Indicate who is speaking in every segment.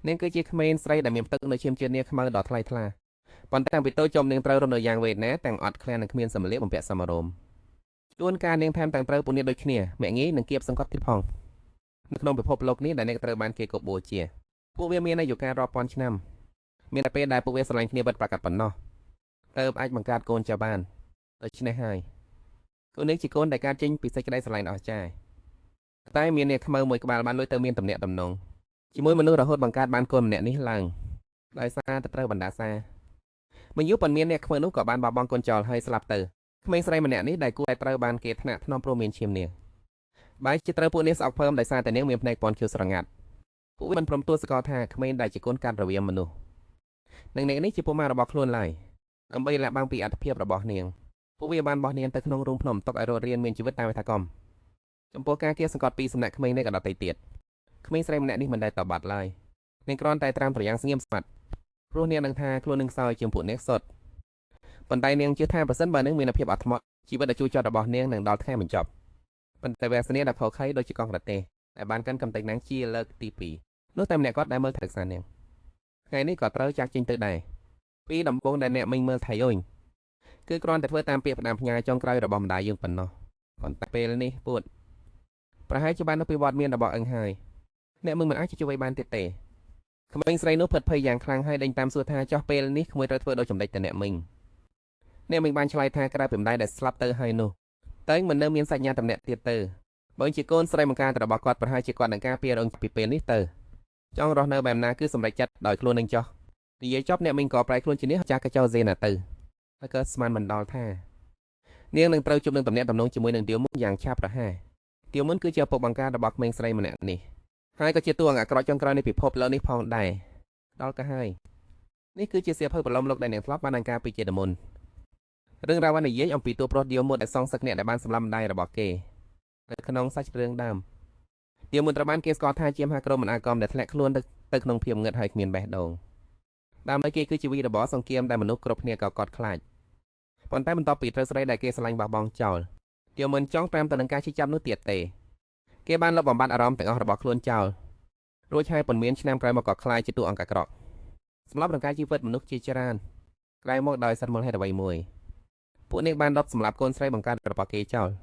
Speaker 1: នាងគឺជាក្មេងស្រីដែលមានផ្ទឹកនៅឈាមជាតិនាងខ្មៅដ៏ថ្លៃថ្លាប៉ុន្តែតាំងពីតូចចំនាងត្រូវរស់នៅយ៉ាងវេទនាទាំងអត់ឃ្លាននិងគ្មានសម្លៀកបំពាក់សមរម្យជួនកាលនាងថែមទាំងត្រូវពូនដូចគ្នាមាក់ងាយនិងគៀបសង្កត់ទៀតផងនៅក្នុងពិភពលោកនេះដែលនាងត្រូវបានគេគប់បូជាពួកវាមានអាយុកាលរាប់ពាន់ឆ្នាំមានតែពេលដែលពួកវាស្រឡាញ់គ្នាបិទប្រកាសប៉ុណ្ណោះទើបអាចបង្កើតកូនចៅបានដូច្នេះហើយកូននាងជាកូនដែលកើតចេញពីសេចក្តីស្រឡាញ់អស្ចារ្យតែមាននាងខ្មៅមួយក្បាលបានលួចទៅមានទំនាក់ទំនងជាមួយមនុស្សរហូតបង្កើតបានកូនម្នាក់នេះឡើងដោយសារតែត្រូវបណ្ដាសាមិនយូរប៉ុន្មានអ្នកខ្មៅនោះក៏បានបោះបង់កូនចោលហើយស្លាប់ទៅក្មេងស្រីម្នាក់នេះដែលគួរតែត្រូវបានគេថ្នាក់ថ្នមព្រមមានឈាមនាងបែរជាត្រូវពួកនាងស្អប់ភើមដោយសារតែនាងមានភ្នែកពណ៌ខៀវស្រងាត់ពួកវាមិនព្រមទូលសកលថាក្មេងដែលជាកូនកាត់រវាងមនុស្សនិងអ្នកនេះជាពុកម៉ែរបស់ខ្លួនឡើយដើម្បីលាក់បាំងពីអត្ថភាពរបស់នាងពួកវាបានបោះនាងទៅក្នុងរូងភ្នំទុកឲ្យរត់រៀនមានជីវិតតាមយថាកម្មចំពោះការគាសង្កត់ពីសំណាក់ក្មេងនេះក៏ដទៃទៀតក្មេងស្រីម្នាក់នេះមិនដែលតបបាត់ឡើយនាងគ្រាន់តែត្រាំប្រយ៉ាងស្ងៀមស្ងាត់ព្រោះនាងដឹងថាខ្លួននឹងសោយជាងពួកនាងសុទ្ធប៉ុន្តែនាងជឿថាប្រសិនបើនាងមានភាពអត់ធ្មត់ជីវិតដ៏ជូរចត់របស់នាងនឹងដល់ថ្ងៃបញ្ចប់ប៉ុន្តែវាសនាដែលខកខៃដូចជាកង់ក្រទេសដែលបានកាន់កំទេចនាងជាលើកទី2នោះតែម្នាក់គាត់ដែលមើលថែរក្សានាងថ្ងៃនេះក៏ត្រូវចាក់ចេញទៅដែរពីដំបូងដែលអ្នកមិញមើលថៃអុយគឺគ្រាន់តែធ្វើតាមពាក្យផ្ដាំផ្ញើចុងក្រោយរបស់ម្ដាយយើងប៉ុណ្ណោះប៉ុន្តែពេលនេះពួតប្រហែលជាបាននៅពីវត្តមានរបស់អឹងហើយអ្នកมึงមិនអាចជួយបានទៀតទេក្មេងស្រីនោះភិតភ័យយ៉ាងខ្លាំងហើយដេញតាមសួរថាចោះពេលនេះក្មួយត្រូវធ្វើដោយចំណេចតែអ្នកមិញបានឆ្លើយថាក្រៅពីម្ដាយដែលស្លាប់ទៅហើយនោះតែមិននៅមានសញ្ញាតំណាក់ទៀតទៅបើជាកូនស្រីបង្ការរបស់គាត់ប្រហែលជាគាត់នឹងការពារអឹងពីពេលនេះទៅចង់រស់នៅបែបណាគឺសម្រេចចិត្តដោយខ្លួននឹងចោះនិយាយចប់អ្នកមិញក៏ប្រែខ្លួនជានេះចាស់កញ្ចោសេណាទៅហើយក៏ស្មានមិនដល់ថានាងនឹងត្រូវជួបនឹងតំណាក់តំណងជាមួយនឹងទាវមុនយ៉ាងឆាប់រហ័សទាវមុនគឺជាឪពុកបង្ការរបស់ក្មេងស្រីម្នាក់នេះហើយក៏ជាតួអង្គអាក្រក់ចុងក្រោយនៃពិភពលោកនេះផងដែរដល់ក៏ហើយនេះគឺជាសៀវភៅប្រឡំលោកដែលនាងធ្លាប់បានអង្ការពីជាមុនរឿងរ៉ាវនិយាយអំពីតួប្រុសទាវមុនដែលសងសឹកអ្នកដែលបានសម្លាប់ម្ដាយរបស់គេនៅក្នុងសាច់រឿងដើមទាវមុនត្រូវបានគេស្គាល់ថាជាមហាក្រុមមិនអាកំដែលធ្លាក់ខ្លួនទៅក្នុងភាពងឹតហើយគ្មានបេះដូងដើម្បីគេគឺជាវីរបបសង្គ្រាមដែលមនុស្សគ្រប់គ្នាក៏កត់ខ្លាចប៉ុន្តែបន្ទាប់ពីត្រូវស្រីដែលគេស្រឡាញ់បោះបង់ចោលទាវមុនចង់តាមទៅនឹងការជិះចាប់នោះទៀតទេគេបានលុបបំបាត់អារម្មណ៍ទាំងអស់របស់ខ្លួនចោលរួចហើយប៉ុន្មានឆ្នាំក្រោយមកក៏ខ្លាចជាតួអង្គអាក្រក់សម្រាប់រង្ការជីវិតមនុស្សជាច្រើនក្រោយមកដោយសិនមូលហេតុអ្វីមួយពួកនាងបានដុតសម្លាប់កូនស្រីបង្កើតរបស់គេចោល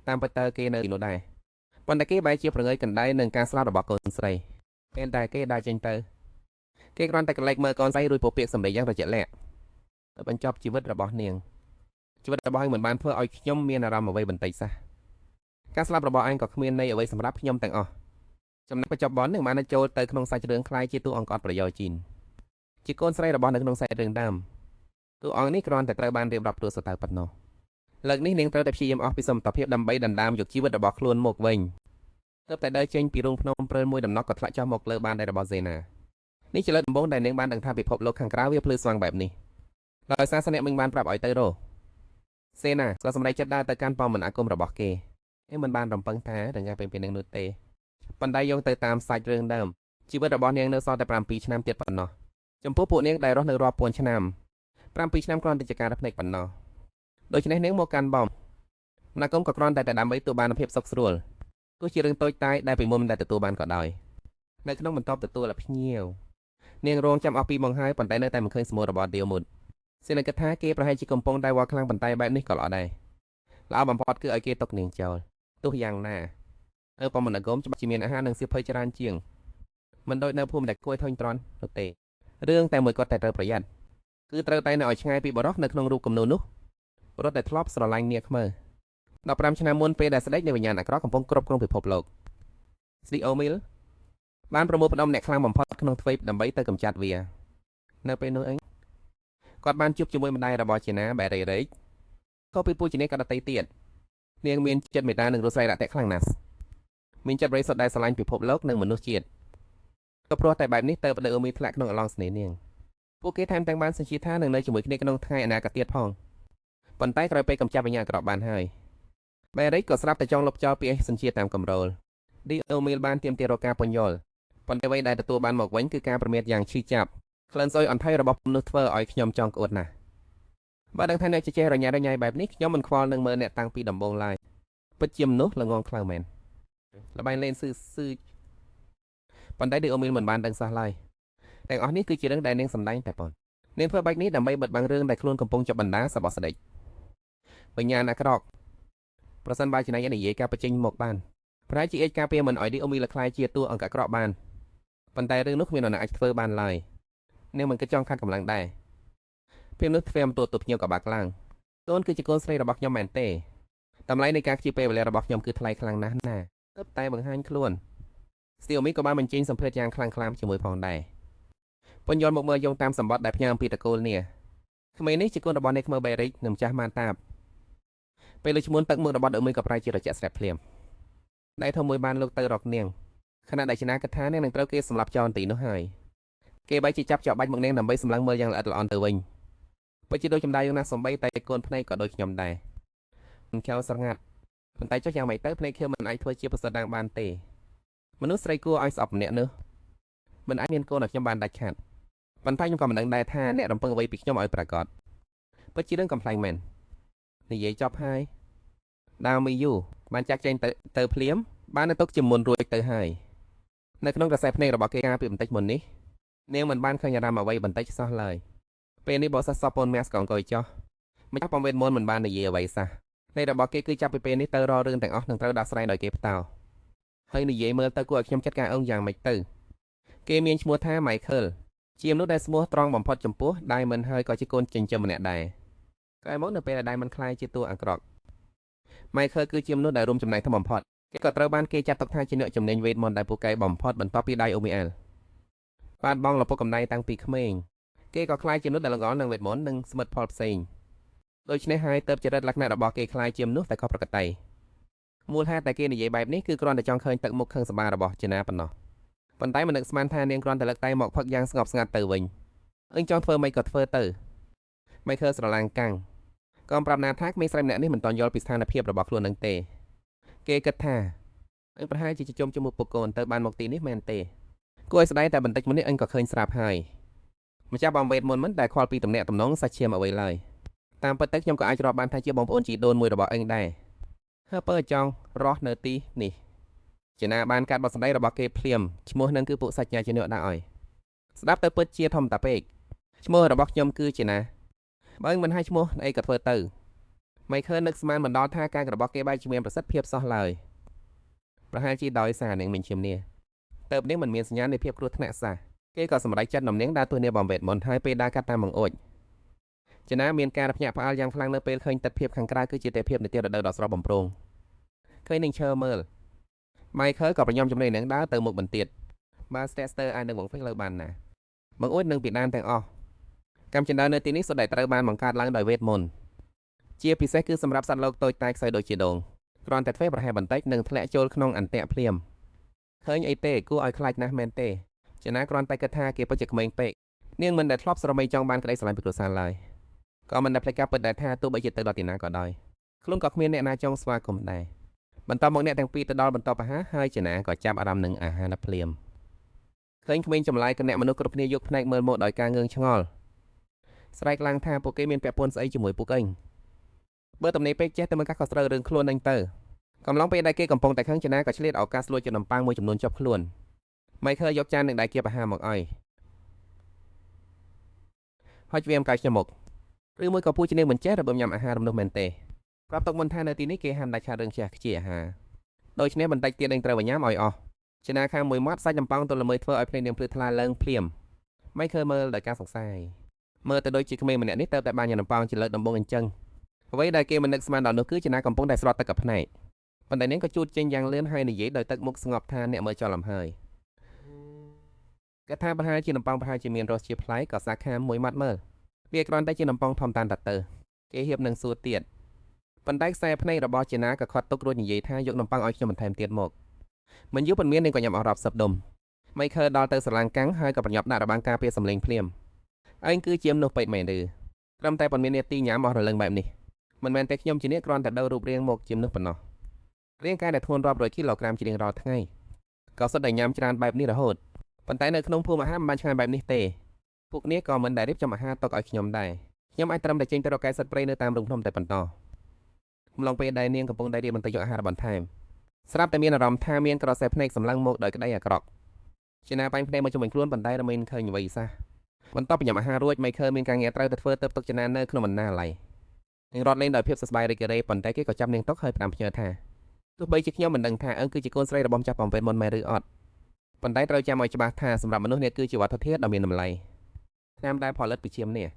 Speaker 1: តាមពិតទៅគេនៅទីនោះដែរប៉ុន្តែគេបែរជាប្រងើយកណ្ដៃនឹងការស្លាប់របស់កូនស្រីពេលដែលគេដើរចេញទៅគេគ្រាន់តែកលែកមើលកូនស្រីរួចពោលពាក្យសម្ដីយ៉ាងត្រជាក់លាក់ទៅបញ្ចប់ជីវិតរបស់នាងជីវិតរបស់ឯងមិនបានធ្វើឲ្យខ្ញុំមានអារម្មណ៍អ្វីបន្តិចសោះការស្លាប់របស់ឯងក៏គ្មានន័យអ្វីសម្រាប់ខ្ញុំទាំងអស់ចំណែកបច្ចុប្បន្ននឹងបានចូលទៅក្នុងសាច់រឿងខ្លាយជាតួអង្គអត់ប្រយោជន៍ជីនជាកូនស្រីរបស់នៅក្នុងសាច់រឿងដើមតួអង្គនេះគ្រាន់តែត្រូវបានរៀបរាប់ទូទៅប៉ុណ្ណោះលើកនេះនាងត្រូវតែព្យាយាមអស់ពីសមត្ថភាពដើម្បីដណ្ដើមយកជីវិតរបស់ខ្លួនមកវិញទើបតែដើរចេញពីរូងភ្នំព្រើលមួយដំណក់ក៏ធ្លាក់ចុះមកលើបានដែររបស់សេនានេះជាលើកដំបូងដែលនាងបានដឹងថាពិភពលោកខាងក្រៅវាភ្លឺស្វាងបែបនេះដោយសារស្នាក់មិញបានប្រាប់ឲ្យទៅរកសេនាក៏សម្រេចចិត្តដើរទៅកាន់ប៉មមិនអាគមរបស់គេមិនបានរំពឹងថារងាពេលនឹងនោះទេប៉ុន្តែយោងទៅតាមសាច់រឿងដើមជីវិតរបស់នាងនៅសល់តែ7ឆ្នាំទៀតប៉ុណ្ណោះចំពោះពួកនាងដែលរស់នៅរាប់ពាន់ឆ្នាំ7ឆ្នាំគ្រាន់តែជាការរភ្នែកប៉ុណ្ណោះដូច្នេះនាងមកកាន់បំណាគុំក៏គ្រាន់តែដើម្បីទទួលបានភាពសុខស្រួលទោះជារឿងតូចតាចដែលពីមុនមិនដែលទទួលបានក៏ដោយនៅក្នុងបន្ទប់ទទួលភ្ញៀវនាងរងចាំអស់ពីម៉ោងហើយប៉ុន្តែនៅតែមិនឃើញស្មូតរបស់ទាវមុនសេនាគិតថាគេប្រហែលជាកំពុងតែវល់ខ្លាំងប៉ុន្តែបែបនេះក៏ល្អដែរល្អបំផុតគឺឲ្យគេຕົកនាងចោលទោះយ៉ាងណាប៉ុមណាគុំច្បាស់ជាមានអាហារនិងសៀវភៅច្រើនជាងមិនដូចនៅភូមិដែលគួយធុញទ្រាន់នោះទេរឿងតែមួយគាត់តែត្រូវប្រយ័ត្នគឺត្រូវតែនៅឲ្យឆ្ងាយពីបរិសុទ្ធនៅក្នុងរូបគំនូរនោះរត់តែធ្លាប់ស្រឡាញ់នាងខ្មៅ15ឆ្នាំមុនពេលដែលស្ដេចនៃវិញ្ញាណអាក្រក់កំពុងគ្រប់គ្រងពិភពលោកស្ទីអូមីលបានប្រមូលផ្ដុំអ្នកខ្លាំងបំផុតក្នុងទ្វីបដើម្បីទៅកម្ចាត់វានៅពេលនោះគាត់បានជួបជាមួយម្ដាយរបស់ជាណាបែរេរ៉េកក៏ពីពូជានេះក៏ដតីទៀតនាងមានចិត្តមេត្តានិងរស់ស្រីរ៉ាក់ខ្លាំងណាស់មានចិត្តបរិសុទ្ធដែលស្រឡាញ់ពិភពលោកនិងមនុស្សជាតិក៏ព្រោះតែបែបនេះទៅប្តីអូមីធ្លាក់ក្នុងអឡងស្នេហ៍នាងពួកគេថែមទាំងបានសញ្ជាថានឹងនៅជាមួយគ្នាក្នុងថ្ងៃអនាគតទៀតផងប៉ុន្តែក្រោយពេលកម្ចាត់វិញ្ញាណអាក្រក់បានហើយបែរិចក៏ស្រាប់តែចង់លុបចោលពាក្យសញ្ជាតាមគម្រោលឌីអូមីលបានទាមទាររកការពន្យល់ប៉ុន្តែអ្វីដែលទទួលបានមកវិញគឺការប្រមាថយ៉ាងឈឺចាប់ក្លិនសុយអន្ថៃរបស់មនុស្សធ្វើឲ្យខ្ញុំចង់ក្អួតណាស់បើដឹងថាអ្នកចេះរញ៉ារញ៉ៃបែបនេះខ្ញុំមិនខ្វល់នឹងមើលអ្នកតាំងពីដំបូងឡើយពិតជាមនុស្សល្ងងខ្លៅមែនល្បែងលេងស៊ឺប៉ុន្តែឌីអូមីលមិនបានដឹងសោះឡើយ ទាំងអស់នេះគឺជារឿងដែលនាងសម្ដែងតែប៉ុណ្ណោះនាងធ្វើបែបនេះដើម្បីបិទបាំងរឿងដែលខ្លួនកំពុងជាប់បណ្ដាសបោះស្ដេចបញ្ញាអាក្រក់ប្រសិនបើចំណៃនិយាយការបញ្ចេញមកបានប្រហែលជាអាចការពារមិនឲ្យឌីអូមីលខ្លាយជាតួអង្គអាក្រក់បានប៉ុន្តែរឿងនោះគ្មាននរណាអាចធ្វើបានឡើយនាងមិនគិតចង់ខាត់កម្លាំងដែរពេលនោះធ្វើអំទូទៅភ្ញៀវក៏បាក់ឡើងកូនគឺជាកូនស្រីរបស់ខ្ញុំមែនទេតម្លៃនៃការខ្ជិះពេលវេលារបស់ខ្ញុំគឺថ្លៃខ្លាំងណាស់ណាទើបតែបង្ហាញខ្លួនស្ទីអូមីក៏បានបញ្ចេញសម្ភារយ៉ាងខ្លាំងក្លាជាមួយផងដែរពញ្ញល់មកមើលយោងតាមសម្បត្តិដែលផ្ញើអំពីតកូលនេះក្មេងនេះជាកូនរបស់អ្នកខ្មើបេរិចនិងម្ចាស់ម៉ាតាបពេលលើឈ្មោះទឹកមុខរបស់ឌីអូមីក៏ប្រែជាត្រជាក់ស្រាប់ភ្លាមដៃធំមួយបានលោកទៅរកនាងខណៈដែលចនាគិតថានាងនឹងត្រូវគេសម្លាប់ចោលទីនោះហើយគេបែរជាចាប់បាច់មកនាងដើម្បីសម្លឹងមើលយ៉ាងល្អិតល្អន់ទៅវិញពិតជាដូចចំដាយយ៉ាងណាសំបីតែកូនភ្នែកក៏ដូចខ្ញុំដែរមិនខៅស្រងាត់ប៉ុន្តែចុះយ៉ាងម៉េចទៅភ្នែកខ្ញុំមិនអាចធ្វើជាប្រសិទ្ធបានទេមនុស្សស្រីគួរឲ្យស្អប់ម្នាក់នោះមិនអាចមានកូនឲ្យខ្ញុំបានដាច់ខាតប៉ុន្តែខ្ញុំក៏មិនដឹងដែរថាអ្នករំពឹងអ្វីពីខ្ញុំឲ្យប្រកាសពិតជារឿងកំ pl ែងមែននិយាយចប់ហើយដាវមីយូបានចាក់ចែងទៅភ្លាមបាននៅទុកជាមុនរួចទៅហើយនៅក្នុងខ្សែភ្នែករបស់គេការពីបន្តិចមុននេះនាងមិនបានឃើញអារម្មណ៍អ្វីបន្តិចសោះឡើយពេលនេះបោះសសពូនមាសក៏អង្គុយចុះម្ចាស់បំវេតមុនមិនបាននិយាយអ្វីសោះនៃរបស់គេគឺចាប់ពីពេលនេះទៅរករឿងទាំងអស់នឹងត្រូវដោះស្រាយដោយគេផ្តោហើយនិយាយមើលទៅគួរឲ្យខ្ញុំចាត់ការអង្គយ៉ាងម៉េចទៅគេមានឈ្មោះថា Michael ជាមនុស្សដែលស្មោះត្រង់បំផុតចំពោះ Diamond ហើយក៏ជាកូនចិញ្ចឹមម្នាក់ដែរក្រោយមកនៅពេលដែល Diamond ខ្លាយជាតួអាក្រក់ Michael គឺជាមនុស្សដែលរួមចំណែកធំបំផុតគេក៏ត្រូវបានគេចាត់ទុកថាជាអ្នកជំនាញវេទមន្តដែលពូកែបំផុតបន្ទាប់ពី Diomiel បានបងលពុកកំណៃតាំងពីក្មេងគេក៏ខ្លាយជាមនុស្សដែលល្ងល់នឹងវេទមន្តនិងស្មិទ្ធផលផ្សេងដូច្នេះហើយទើបចរិតលក្ខណៈរបស់គេខ្លាយជាមនុស្សតែខុសប្រក្រតីមូលហេតុតែគេនិយាយបែបនេះគឺគ្រាន់តែចង់ឃើញទឹកមុខខឹងសម្បារបស់ចេណាប៉ុណ្ណោះប៉ុន្តែមិននឹកស្មានថានាងគ្រាន់តែលើកដៃមកផឹកយ៉ាងស្ងប់ស្ងាត់ទៅវិញអញចង់ធ្វើម៉េចក៏ធ្វើទៅមិនឃើញស្រឡាំងកាំងក៏ប្រាប់ណាថាក្មេងស្រីម្នាក់នេះមិនតន់យល់ពីស្ថានភាពរបស់ខ្លួននឹងទេគេគិតថាអញប្រហែលជាជុំជាមួយពុកកូនទៅបានមកទីនេះមែនទេគួរឲ្យស្ដាយតែបន្តិចមុននេះអញក៏ឃើញស្រាប់ហើយម្ចាស់បំវេតមុនមិនដែលខ្វល់ពីតំណែងតំណងសាច់ឈាមអ្វីឡើយតាមពិតទៅខ្ញុំក៏អាចរាប់បានថាជាបងប្អូនជីដូនមួយរបស់អញដែរហើយបើចង់រស់នៅទីនេះចេណាបានកាត់បទសម្ដីរបស់គេភ្លាមឈ្មោះនឹងគឺពួកសាច់ញាតិជាអ្នកដាក់ឲ្យស្ដាប់ទៅពិតជាធំតាពេកឈ្មោះរបស់ខ្ញុំគឺចេណាបើមិនឲ្យឈ្មោះអីក៏ធ្វើទៅមិនឃើញនឹកស្មានមិនដល់ថាការរបស់គេបែរជាមានប្រសិទ្ធភាពសោះឡើយប្រហែលជាដោយសារនាងមានឈាមនេះទៅនាងមិនមានសញ្ញានៃភាពគ្រោះថ្នាក់សោះគេក៏សម្រេចចិត្តនំនាងដើរទស្សនាបំវេតមុនហើយពេលដើរកាត់តាមបង្អួចចេណាមានការភ្ញាក់ផ្អើលយ៉ាងខ្លាំងនៅពេលឃើញទិដ្ឋភាពខាងក្រៅគឺជាទេពភាពនៃទៀតរដូវដ៏ស្រស់បំព្រងឃើញនឹងឈើមើល Michael ក៏ប្រញោមចំណេញនាងដើរទៅមុខបន្ទាត់បើស្ទាក់ស្ទើរអាចនឹងវងវិញលើបានណាបង្អួចនឹងពីដានទាំងអស់កម្មចិនដើរនៅទីនេះសុទ្ធតែត្រូវបានបង្កើតឡើងដោយវេទមន្តជាពិសេសគឺសម្រាប់សត្វលោកតូចតាចខ្សោយដូចជាដងគ្រាន់តែធ្វើប្រហែលបន្តិចនឹងធ្លាក់ចូលក្នុងអន្ទាក់ភ្លាមឃើញអីទេគួរឲ្យខ្លាចណាស់មែនទេចេណាគ្រាន់តែគិតថាគេពិតជាក្មេងពេកនាងមិនដែលធ្លាប់ស្រមៃចង់បានក្តីស្រឡាញ់ពីគ្រួសារឡើយក៏មិនដែលភ្លេចការពិតដែលថាទោះបីជាទៅដល់ទីណាក៏ដោយខ្លួនក៏គ្មានអ្នកណាចង់ស្វាគមន៍ដែរបន្តមកអ្នកទាំងពីរទៅដល់បន្ទប់អាហារហើយចេណាក៏ចាប់អារម្មណ៍នឹងអាហារភ្លាមឃើញក្មេងចម្លែកគណៈមនុស្សគ្រប់គ្នាយកភ្នែកមើលមកដោយការងឿងឆ្ងល់ស្រែកឡើងថាពួកគេមានពាក់ព័ន្ធស្អីជាមួយពួកឯងបើតំណេពេកចេះតែមើលកាសក៏ស្រូវរឿងខ្លួននឹងទៅកំឡុងពេលដែលគេកំពុងតែខឹងចេណាក៏ឆ្លៀតឱកាសលួចចំណំប៉ាំងមួយចំនួនជាប់ខ្លួនមិនឃើញយកចាននឹងដៃគៀបអាហារមកឲ្យហុចវាមកៅខ្ញុំមកឬមួយក៏ពូជនាងមិនចេះរបៀបញ៉ាំអាហាររំនោះមែនទេប្រាប់ទុកមុនថានៅទីនេះគេហាមដាច់ខាតរឿងខ្ជិះអាហារដូច្នេះបន្តិចទៀតនឹងត្រូវញ៉ាំឲ្យអស់ចេណាខាងមួយមាត់សាច់ចំប៉ង់ទល់ល្មើយធ្វើឲ្យភ្នែកនាងភ្លឺថ្លាឡើងភ្លាមមិនឃើញមើលដោយការសង្ស័យមើលទៅដូចជាក្មេងម្នាក់នេះទៅតែបានញ៉ាំនំប៉ោងជាលើកដំបូងអញ្ចឹងអ្វីដែលគេមិននឹកស្មានដល់នោះគឺចេណាកំពុងតែស្រត់ទឹកកភ្នែកប៉ុន្តែនាងក៏ជូតចេញយ៉ាងលឿនហើយនិយាយដោយទឹកមុខស្ងប់ថាអ្នកមើលចោលអំហើយគាត់ថាប្រហែលជានំប៉ោងប្រហែលជាមានរសជាតិប្លែកក៏សាខាមួយម៉ាត់មើលវាគ្រាន់តែជានំប៉ោងធំតាន់តាទៅគេហៀបនឹងសួរទៀតប៉ុន្តែខ្សែភ្នែករបស់ចេណាក៏ខាត់ទុករួចនិយាយថាយកនំប៉ោងឲ្យខ្ញុំបន្ថែមទៀតមកមិនយូរប៉ុន្មាននាងក៏ញ៉ាំអស់រាប់សិបដុំមិនឃើញដល់ទៅស្រឡាំងកាំងហើយក៏ប្រញាប់ដាក់របាំងការពារសម្លេងភ្លាមឯងគឺជាមនុស្សពេកមែនឬត្រឹមតែប៉ុន្មាននាទីញ៉ាំអស់រលឹងបែបនេះមិនមែនតែខ្ញុំជាអ្នកគ្រាន់តែដូររូបរាងមកជាមនុស្សប៉ុណ្ណោះរាងកាយដែលធ្ងន់រាប់រយគីឡូក្រាមជារៀងរាល់ថ្ងៃក៏សុទ្ធតែញ៉ាំច្រើនបែបនេះរហូតប៉ុន្តែនៅក្នុងភូមិអាហារមិនបានឆ្ងាញ់បែបនេះទេពួកគ្នាក៏មិនដែលរៀបចំអាហារទុកឲ្យខ្ញុំដែរខ្ញុំអាចត្រឹមតែចេញទៅរកកែសិតព្រៃនៅតាមរងភ្នំតែប៉ុណ្ណោះកំឡុងពេលដែលនាងកំពុងតែរៀបបន្ទិយកអាហារបន្ថែមស្រាប់តែមានអារម្មណ៍ថាមានក្រសែភ្នែកសម្លឹងមកដោយក្តីអាក្រក់ ជាណាបាញ់ភ្នែកមកជំនួយខ្លួនបន្តែរមែងឃើញអ្វីសោះបន្ទាប់ពីញ៉ាំអាហាររួចមិនឃើញមានការងារត្រូវទៅធ្វើទៅទុកជាណានៅក្នុងបណ្ណាឡៃនាងរត់លេងដោយភាពសប្បាយរីករាយប៉ុន្តែគេក៏ចាប់នាងទុកហើយផ្ដាំភ្ញើថាទោះបីជាខ្ញុំមិនដឹងថាគឺជាកូនស្រីរបស់ម្ចាស់បំពេញមុនមែនឬអត់ប៉ុន្តែត្រូវចាំឲ្យច្បាស់ថាសម្រាប់មនុស្សនេះគឺជាវត្ថុធាតុដ៏មានតម្លៃថ្នាំដែលផលិតពីឈាមនេះ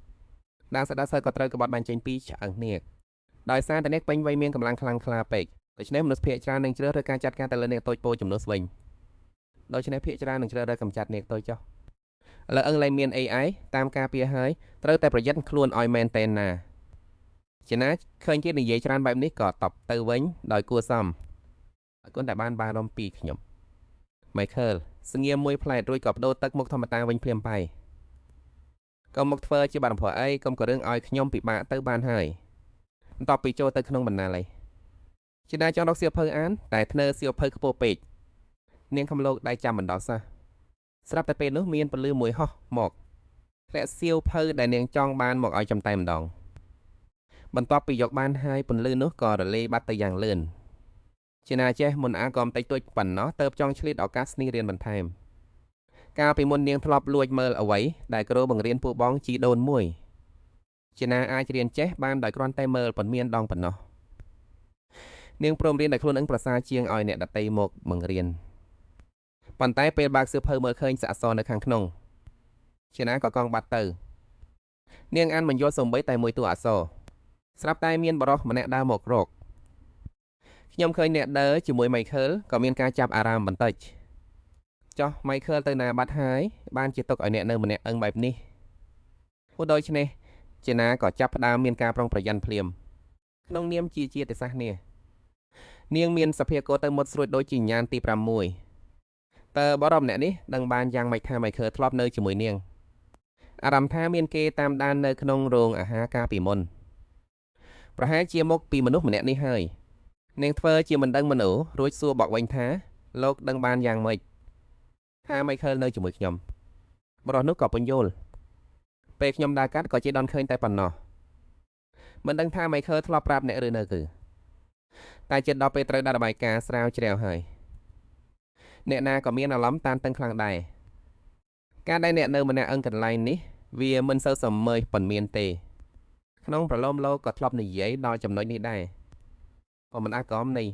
Speaker 1: ដាងស្ដាប់សើក៏ត្រូវក្បត់បានចេញពីឆ្អឹងនាគដោយសារតែនាគពេញវ័យមានកម្លាំងខ្លាំងក្លាពេកដូច្នេះមនុស្សភាគច្រើននឹងជ្រើសរើសការចាត់ការទៅលើនាគតូចពោចំនួនវិញដូច្នេះភាគច្រើននឹងជ្រើសរើសកម្ចាត់នាគតូចចុះឥឡូវអឹងលែងមាន AI តាមការពារហើយត្រូវតែប្រយ័ត្នខ្លួនឲ្យមែនតែនណាជាណាឃើញគេនិយាយច្រើនបែបនេះក៏តបទៅវិញដោយគួរសមអរគុណតែបានបារម្ភពីខ្ញុំ Michael ស្ងៀមមួយផ្លែតរួចក៏បដូរទឹកមុខធម្មតាវិញភ្លាមបាយកុំមកធ្វើជាបារម្ភអីកុំក៏រឿងឲ្យខ្ញុំពិបាកទៅបានហើយបន្ទាប់ពីចូលទៅក្នុងបណ្ណាល័យជាណាចង់រកសៀវភៅអានតែធ្នើសៀវភៅខ្ពស់ពេកនាងខំលោកដៃចាំបណ្ដោះសោះស្រាប់តែពេលនោះមានពលឺមួយហោះមកធ្លាក់សៀវភៅដែលនាងចង់បានមកឲ្យចំតែម្ដងបន្ទាប់ពីយកបានហើយពន្លឺនោះក៏រលាយបាត់ទៅយ៉ាងលឿនជាណាចេះមុនអាក៏បន្តិចតួចប៉ុណ្ណោះទៅចង់ឆ្លៀតឱកាសស្នីរៀនបន្ថែមកាលពីមុននាងធ្លាប់លួចមើលអ្វីដែលគ្រូបង្រៀនពួកបងជីដូនមួយជាណាអាចរៀនចេះបានដោយគ្រាន់តែមើលប៉ុន្មានដងប៉ុណ្ណោះនាងព្រមរៀនដោយខ្លួននឹងប្រសើរជាងឲ្យអ្នកដតីមកបង្រៀនប៉ុន្តែពេលបើកសៀវភៅមើលឃើញសាកអក្សរនៅខាងក្នុងជាណាក៏កង់បាត់ទៅនាងអានមិនយល់សូម្បីតែមួយតួអក្សរស្រាប់តែមានបរិសម្នាក់ដើរមករកខ្ញុំឃើញអ្នកដើរជាមួយ Michael ក៏មានការចាប់អារម្មណ៍បន្តិចចុះ Michael ទៅណាបាត់ហើយបានជាទុកឲ្យអ្នកនៅម្នាក់អឹងបែបនេះហូបដូច្នេះជាណាក៏ចាប់ផ្ដើមមានការប្រុងប្រយ័ត្នភ្លាមក្នុងនាមជាទេសះនេះនាងមានសភាគោទៅមុតស្រួចដូចជាញាណទី6តើបរិសម្នាក់នេះដឹងបានយ៉ាងម៉េចថា Michael ធ្លាប់នៅជាមួយនាងអារម្មណ៍ថាមានគេតាមដាននៅក្នុងរោងអាហារកាលពីមុនប្រហែលជាមកពីមនុស្សម្នាក់នេះហើយនាងធ្វើជាមិនដឹងមនុស្សរួចសួរបកវិញថាលោកដឹងបានយ៉ាងម៉េចថា Michael នៅជាមួយខ្ញុំបរិសនោះក៏ពន្យល់ពេលខ្ញុំដើរកាត់ក៏ជាដនឃើញតែប៉ុណ្ណោះមិនដឹងថា Michael ធ្លាប់ប្រាប់អ្នកឬនៅគឺតែចិត្តដល់ពេលត្រូវដាក់របាយការណ៍ស្រាវជ្រាវហើយអ្នកណាក៏មានអារម្មណ៍តានតឹងខ្លាំងដែរការដែលអ្នកនៅម្នាក់អឹងកន្លែងនេះវាមិនសូវសមមើលប៉ុន្មានទេក្នុងប្រឡោមលោកក៏ធ្លាប់និយាយដល់ចំណុចនេះដែរក៏មិនអាចកំនេះ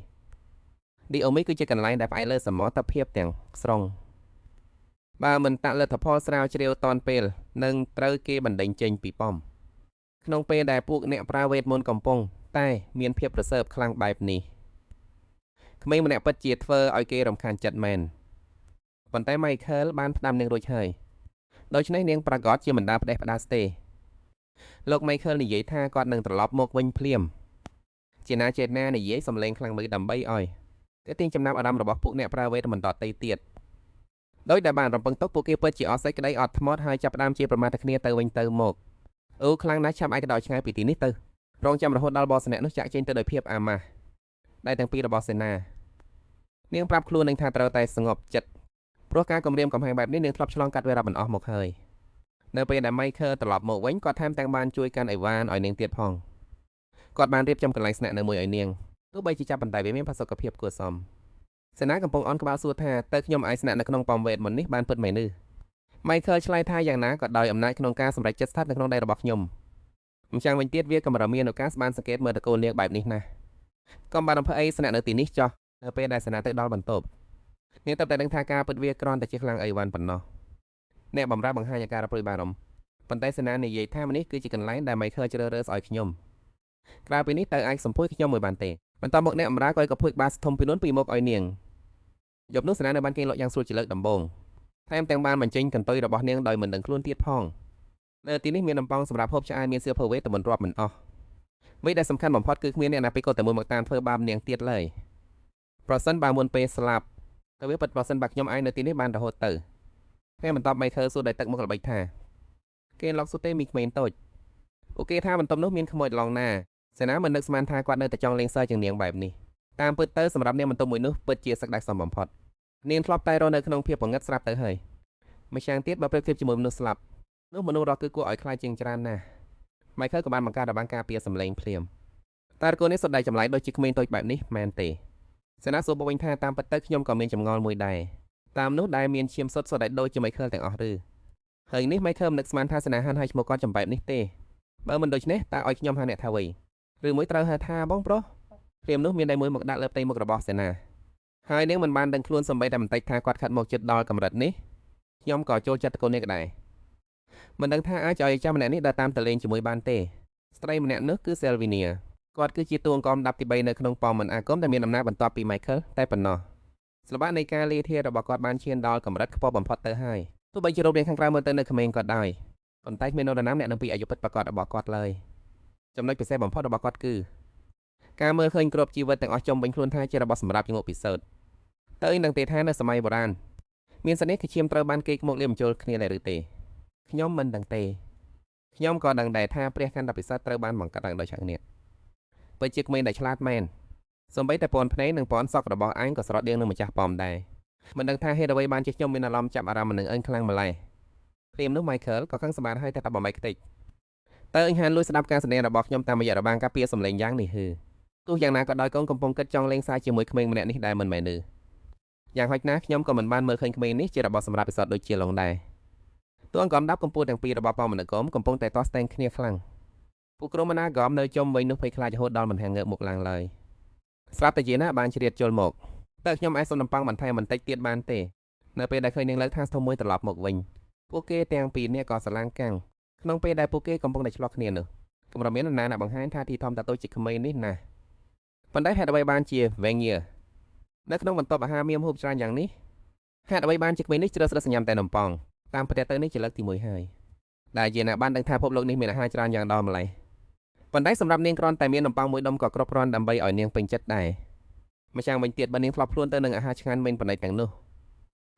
Speaker 1: ឌីអូមីគឺជាកន្លែងដែលផ្អែកលើសមត្ថភាពទាំងស្រុងបើមិនតាក់លទ្ធផលស្រាវជ្រាវតនពេលនឹងត្រូវគេបណ្ដេញចេញពីប៉មក្នុងពេលដែលពួកអ្នកប្រើវេទមន្តកំពុងតែមានភាពប្រសើរខ្លាំងបែបនេះក្មេងម្នាក់ពិតជាធ្វើឲ្យគេរំខានចិត្តមែនប៉ុន្តែ Michael បានផ្ដាំនាងរួចហើយដូច្នេះនាងប្រកាសជាមិនដាផ្ដេសផ្ដាសទេលោក Michael និយាយថាគាត់នឹងត្រឡប់មកវិញភ្លាមជាណាចេតនានិយាយសំឡេងខ្លាំងមើលដើម្បីឲ្យទាក់ទាញចំណាប់អារម្មណ៍របស់ពួកអ្នកប្រើវេទមន្តដទៃទៀតដោយដែលបានរំពឹងទុកពួកគេពិតជាអត់សេចក្តីអត់ធ្មត់ហើយចាប់ផ្ដើមជាប្រមាថគ្នាទៅវិញទៅមកអូខ្លាំងណាស់ឆាប់អាចទៅដល់ឆ្ងាយពីទីនេះទៅរងចាំរហូតដល់បោះស្នាក់នោះចាក់ចេញទៅដោយភាពអាម៉ាស់ដែលទាំងពីររបស់សេនានាងប្រាប់ខ្លួននឹងថាត្រូវតែសងប់ចិត្តព្រោះការគំរាមកំហែងបែបនេះនាងធ្លាប់ឆ្លងកាត់វារាប់មិនអស់មកហើយនៅពេលដែល Michael ត្រឡប់មកវិញគាត់ថែមទាំងបានជួយកាន់អីវ៉ានឲ្យនាងទៀតផងគាត់បានរៀបចំកន្លែងស្នាក់នៅមួយឲ្យនាងទោះបីជាចាប់បន្តែវាមានផាសុកភាពគួរសមសេនាកំពុងអន់ក្បាលសួរថាតើខ្ញុំអាចស្នាក់នៅក្នុងប៉មវេទមុននេះបានពិតមែនឬ Michael ឆ្លើយថាយ៉ាងណាក៏ដោយអំណាចក្នុងការសម្រេចចិត្តស្ថិតនៅក្នុងដៃរបស់ខ្ញុំម្យ៉ាងវិញទៀតវាកម្រិតមានឱកាសបានសង្កេតមើលតកូលនាងបែបនេះណាកុំបានអំភើអីស្នាក់នៅទីនេះចោះនៅពេលដែលសេនាទៅដល់បន្ទប់នាងតែដឹងថាការពិតវាគ្រាន់តែជាខ្លាំងអីវ៉ាន់ប៉ុណ្ណោះអ្នកបម្រើបង្ហាញអាការព្រួយបារម្ភប៉ុន្តែសេនានិយាយថានេះគឺជាកន្លែងដែល Michael ជ្រើសរើសឲ្យខ្ញុំក្រៅពីនេះតើអាចសម្ពោយខ្ញុំមួយបានទេបន្តមកអ្នកបម្រើក៏ពុយបាសធំពីនួនពីមុខឲ្យនាងយប់នោះសេនានៅបានគេងលក់យ៉ាងស្រួលជាលើកដំបូងថែមទាំងបានបញ្ចេញកន្ទុយរបស់នាងដោយមិនដឹងខ្លួនទៀតផងនៅទីនេះមានដំបងសម្រាប់ហូបឆ្អែតមានសៀវភៅវេទមិនរាប់មិនអស់អ្វីដែលសំខាន់បំផុតគឺគ្មានអ្នកណាពីកូនតែមួយមកតាមធ្វើបាបនាងទៀតឡើយប្រសិនបើមុនពេលស្លាប់តើវាពិតប្រសិនបើខ្ញុំឯងនៅទីនេះបានរហូតទៅពេលបន្ទាប់ Michael សួរដោយទឹកមុខល្បិចថាគេឡុកសុទេមីក្មេងតូចអូគេថាបន្ទប់នោះមានខ្មោចឡងណាសេនាមិននឹកស្មានថាគាត់នៅតែចង់លេងសើចជាងនាងបែបនេះតាមពិតទៅសម្រាប់នាងបន្ទប់មួយនោះពិតជាសក្តិសមបំផុតនាងធ្លាប់តែរស់នៅក្នុងភាពប្រងឹតស្រាប់ទៅហើយម្យ៉ាងទៀតបើប្រៀបធៀបជាមួយមនុស្សស្លាប់នោះមនុស្សរស់គឺគួរឲ្យខ្លាចជាងច្រើនណាស់ Michael ក៏បានបង្កើតរបាំងការពារសម្លេងភ្លាមតែរកូននេះសុទ្ធតែចម្លែកដូចជាក្មេងតូចបែបនេះមែនទេសេនាសួរបវិញថាតាមពិតទៅខ្ញុំក៏មានចម្ងល់មួយដែរ តាមនោះដែលមានឈាមសុទ្ធដែលដូចជា Michael ទាំងអស់ឬហើយនេះ Michael នឹកស្មានថាសេនាហានឲ្យឈ្មោះគាត់ចំបែបនេះទេបើមិនដូច្នេះតើឲ្យខ្ញុំហៅអ្នកថាអ្វីឬមួយត្រូវហៅថាបងប្រុសព្រាមនោះមានដៃមួយមកដាក់លើផ្ទៃមុខរបស់សេនាហើយនាងមិនបានដឹងខ្លួនសម្បីតែបន្តិចថាគាត់ខាត់មកជិតដល់កម្រិតនេះខ្ញុំក៏ចូលចិត្តតកូននាងដែរមិនដឹងថាអាចឲ្យចាំម្នាក់នេះដើរតាមទៅលេងជាមួយបានទេស្ត្រីម្នាក់នោះគឺ Selvinia គាត់គឺជាតួអង្គដាប់ទី3នៅក្នុងប៉មមិនអាគមដែលមានអំណាចបន្ទាប់ពី Michael តែប៉ុណ្ណោះស្លាបៈនៃការលាធារបស់គាត់បានឈានដល់កម្រិតខ្ពស់បំផុតទៅហើយទោះបីជារូបរាងខាងក្រៅមើលទៅនៅក្មេងក៏ដោយប៉ុន្តែគ្មាននរណាម្នាក់នឹងពីអាយុពិតប្រាកដរបស់គាត់ឡើយចំណុចពិសេសបំផុតរបស់គាត់គឺការមើលឃើញគ្រប់ជីវិតទាំងអស់ជុំវិញខ្លួនថាជារបស់សម្រាប់ជាងពិសោធន៍តើឯងដឹងទេថានៅសម័យបុរាណមានសញ្ញាគឺឈាមត្រូវបានគេមកលាបបញ្ចូលគ្នាដែរឬទេខ្ញុំមិនដឹងទេខ្ញុំក៏ដឹងដែរថាព្រះកណ្ដាពិសោធន៍ត្រូវបានបង្កើតឡើងដោយឆាក់នេះពិតជាក្មេងដែលឆ្លាតមែនសូម្បីតែពណ៌ភ្នែកនិងពណ៌សក់របស់អញក៏ស្រដៀងនឹងម្ចាស់ប៉មដែរមិនដឹងថាហេតុអ្វីបានជាខ្ញុំមានអារម្មណ៍ចាប់អារម្មណ៍នឹងអញខ្លាំងម្ល៉េះព្រាមនោះ Michael ក៏ខឹងសម្បារហើយតែតែបំបីខ្ទេចតើអញហានលួចស្ដាប់ការសម្ដែងរបស់ខ្ញុំតាមរយៈរបាំងការពារសម្លេងយ៉ាងនេះហឺទោះយ៉ាងណាក៏ដោយកូនកំពុងគិតចង់លេងសើចជាមួយក្មេងម្នាក់នេះដែរមិនមែនទេយ៉ាងហោចណាស់ខ្ញុំក៏មិនបានមើលឃើញក្មេងនេះជារបស់សម្រាប់ពិសោធន៍ដូចជាឡុងដែរតួអង្គកំដាប់កម្ពុជាទាំងពីររបស់ប៉មនគរកំពុងតែទាស់ស្ទែងគ្នាខ្លាំងពួកក្រុមអាណាហ្គមនៅជុំវិញនោះភ័យខ្លាចរហូតដល់មិនហាងងើបមុខឡើងឡើយស្រាប់តែជាណាបានជ្រៀតចូលមកតើខ្ញុំអាចសុំនំប៉័ងបន្ថែមបន្តិចទៀតបានទេនៅពេលដែលឃើញនាងលើកថាស្ទុំមួយត្រឡប់មកវិញពួកគេទាំងពីរនាក់ក៏ស្រឡាំងកាំងក្នុងពេលដែលពួកគេកំពុងតែឆ្លោះគ្នានោះកម្រិតមាននរណាអ្នកបង្ហាញថាទីធំតាតូចជាក្មេងនេះណាប៉ុន្តែហេតុអ្វីបានជាវែងញៀនៅក្នុងបន្ទប់អាហារមានម្ហូបច្រើនយ៉ាងនេះហេតុអ្វីបានជាក្មេងនេះជ្រើសរើសញ៉ាំតែនំប៉័ងតាមប្រទេសទៅនេះជាលើកទី1ហើយដែលជាអ្នកបានដឹងថាភពលោកនេះមានអាហារច្រើនយ៉ាងដល់ម្ល៉េះប៉ុន្តែសម្រាប់នាងគ្រាន់តែមាននំប៉័ងមួយដុំក៏គ្រប់គ្រាន់ដើម្បីឲ្យនាងពេញចិត្តដែរម្យ៉ាងវិញទៀតបើនាងធ្លាប់ខ្លួនទៅនឹងអាហារឆ្ងាញ់មិនប៉ុណ្ណេះទាំងនោះ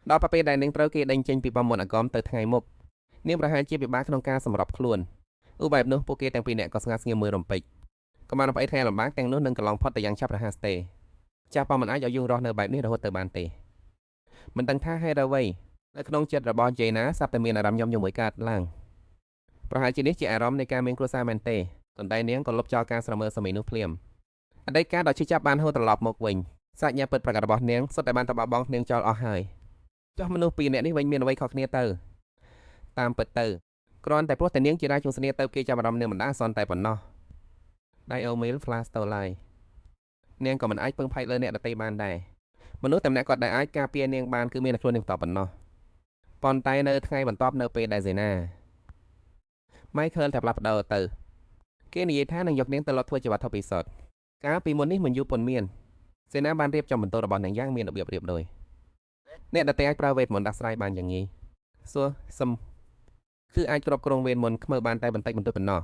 Speaker 1: ដល់ពេលដែលនាងត្រូវគេដេញចេញពីបំមុនអាគមទៅថ្ងៃមុខនាងប្រហែលជាពិបាកក្នុងការសម្របខ្លួនបែបនោះពួកគេទាំងពីរនាក់ក៏ស្ងាត់ស្ងៀមមើលរំពេចក៏បានរំអិតថ្ងៃលំបាកទាំងនោះនឹងកន្លងផុតទៅយ៉ាងឆាប់រហ័សទេចាស់ប៉មិនអាចឲ្យយើងរស់នៅបែបនេះរហូតទៅបានទេមិនដឹងថាហេតុអ្វីនៅក្នុងចិត្តរបស់ Jaina សັບតែមានអារម្មណ៍ញោមមួយកើតឡើងប្រហែលជានេះជាអារម្មណ៍នៃការមានគ្រួសារមែនទេប៉ុន្តែនាងក៏លុបចោលការស្រមើសម័យនោះភ្លាមអតីតកាលដ៏ឈឺចាប់បានហូរត្រឡប់មកវិញសាច់ញាតិពិតប្រាកដរបស់នាងសុទ្ធតែបានតបបងនាងចោលអស់ហើយចុះមនុស្សពីរនាក់នេះវិញមានអ្វីខុសគ្នាទៅតាមពិតទៅគ្រាន់តែព្រោះតែនាងជារាជវង្សនាទៅគេចាប់អារម្មណ៍នាងមិនដាសន្តែប៉ុណ្ណោះដៃអូមីល flash ទៅឡើយនាងក៏មិនអាចពឹងផ្អែកលើអ្នកដទៃបានដែរមនុស្សតែម្នាក់គាត់ដែលអាចការពារនាងបានគឺមានតែខ្លួននាងតប៉ុណ្ណោះប៉ុន្តែនៅថ្ងៃបន្ទាប់នៅពេលដែលសេនា Michael តែផ្លាស់ប្ដូរទៅគេនិយាយថានឹងយកនាងទៅលត់ធ្វើជាវត្ថុពិសោធន៍កាលពីមុននេះមិនយូរប៉ុន្មានសេនាបានរៀបចំបន្ទោរបស់នាងយ៉ាងមានរបៀបរៀបរយអ្នកដទៃអាចប្រើវេទមន្តដោះស្រាយបានយ៉ាងងាយសួរសំគឺអាចគ្រប់គ្រងវេទមន្តខ្មើបានតែបន្តិចបន្តួចប៉ុណ្ណោះ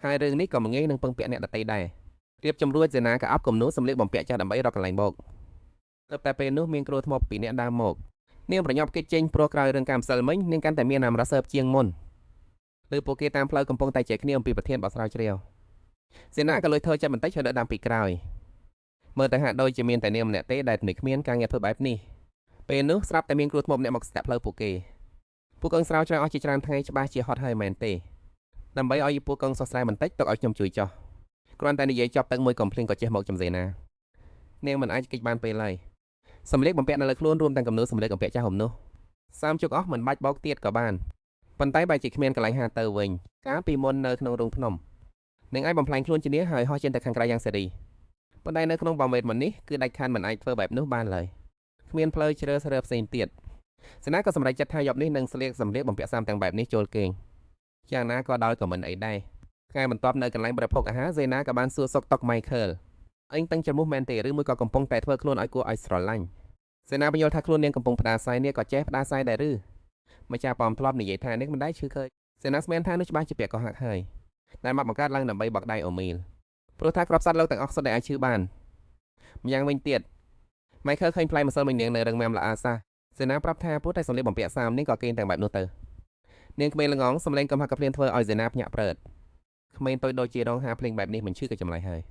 Speaker 1: ហើយរឿងនេះក៏មិនងាយនឹងពឹងពាក់អ្នកដទៃដែររៀបចំរួចសេនាក៏អប់គំនូសម្លៀកបំពាក់ចាស់ដើម្បីរកកន្លែងមកទើបតែពេលនោះមានគ្រូថ្មពីរនាក់ដើរមកនាងប្រញាប់គេចចេញព្រោះក្រោយរឿងការម្សិលមិញនាងកាន់តែមានអារម្មណ៍រសើបជាងមុនឬពួកគេតាមផ្លូវកំពុងតែចែកគ្នាអំពីប្រធានបកស្រាវជ្រាវសេនាក៏លួចធ្វើចិត្តបន្តិចហើយដើរតាមពីក្រោយមើលទៅហាក់ដូចជាមានតែនាងម្នាក់ទេដែលគ្មានការងារធ្វើបែបនេះពេលនោះស្រាប់តែមានគ្រូថ្មម្នាក់មកស្ទាក់ផ្លូវពួកគេពួកកងស្រាវជ្រាវអស់ជាច្រើនថ្ងៃច្បាស់ជាហត់ហើយមែនទេដើម្បីឲ្យពួកកងសោះស្រាយបន្តិចទុកឲ្យខ្ញុំជួយចោះគ្រាន់តែនិយាយចប់ទឹកមួយកំភ្លៀងក៏ចេះមកចំសេនានាងមិនអាចកិច្ចបានពេលឡើយសម្លៀកបំពាក់នៅលើខ្លួនរួមទាំងគំនូសម្លៀកបំពាក់ចាស់ហុំនោះសាមជុកអស់មិនបាច់បោកទៀតក៏បានប៉ុន្តែបែរជាគ្មានកន្លែងហាទៅវិញកាលពីមុននៅក្នុងរោងភ្នំនាងអាចបំផ្លាញខ្លួនជានេះហើយហោះចេញទៅខាងក្រៅយ៉ាងសេរីប៉ុន្តែនៅក្នុងបំវេតមុននេះគឺដាច់ខាតមិនអាចធ្វើបែបនោះបានឡើយគ្មានផ្លូវជ្រើសរើសផ្សេងទៀតសេនាក៏សម្រេចចិត្តថាយប់នេះនឹងស្លៀកសម្លៀកបំពាក់សាមទាំងបែបនេះចូលគេងយ៉ាងណាក៏ដោយក៏មិនអីដែរថ្ងៃបន្ទាប់នៅកន្លែងបរិភោគអាហារសេនាក៏បានសួរសុខទុក្ខ Michael អញតឹងច្រមុះមែនទេឬមួយក៏កំពុងតែធ្វើខ្លួនឲ្យគួរឲ្យស្រឡាញ់សេនាបញ្យល់ថាខ្លួននាងកំពុងផ្ដាសាយនាងក៏ចេះផ្ដាសាយដែរឬម្ចាស់ប៉មធ្លាប់និយាយថានាងមិនដែលឈឺឃើញសេនាស្មានថានោះច្បាស់ជាពាក់កោះហាក់ហើយដែលមកបង្កើតឡើងដើម្បីបកដៃអូមីលព្រោះថាក្របសត្វលោកទាំងអស់សុទ្ធតែអាចឈឺបានម្យ៉ាងវិញទៀត Michael ឃើញផ្លែម្សិលមិញនាងនៅរឹងមាំល្អសះសេនាប្រាប់ថាព្រោះតែសម្លៀកបំពាក់សាមនាងក៏គេងទាំងបែបនោះទៅនាងក្មេងល្ងងសម្លេងកំហឹកកំភ្លានធ្វើឲ្យសេនាភ្ញាក់ព្រឺតក្មេងតូចដូចជារងហាភ្លេងបែបនេះមិនឈឺក៏ចម្លែកហើ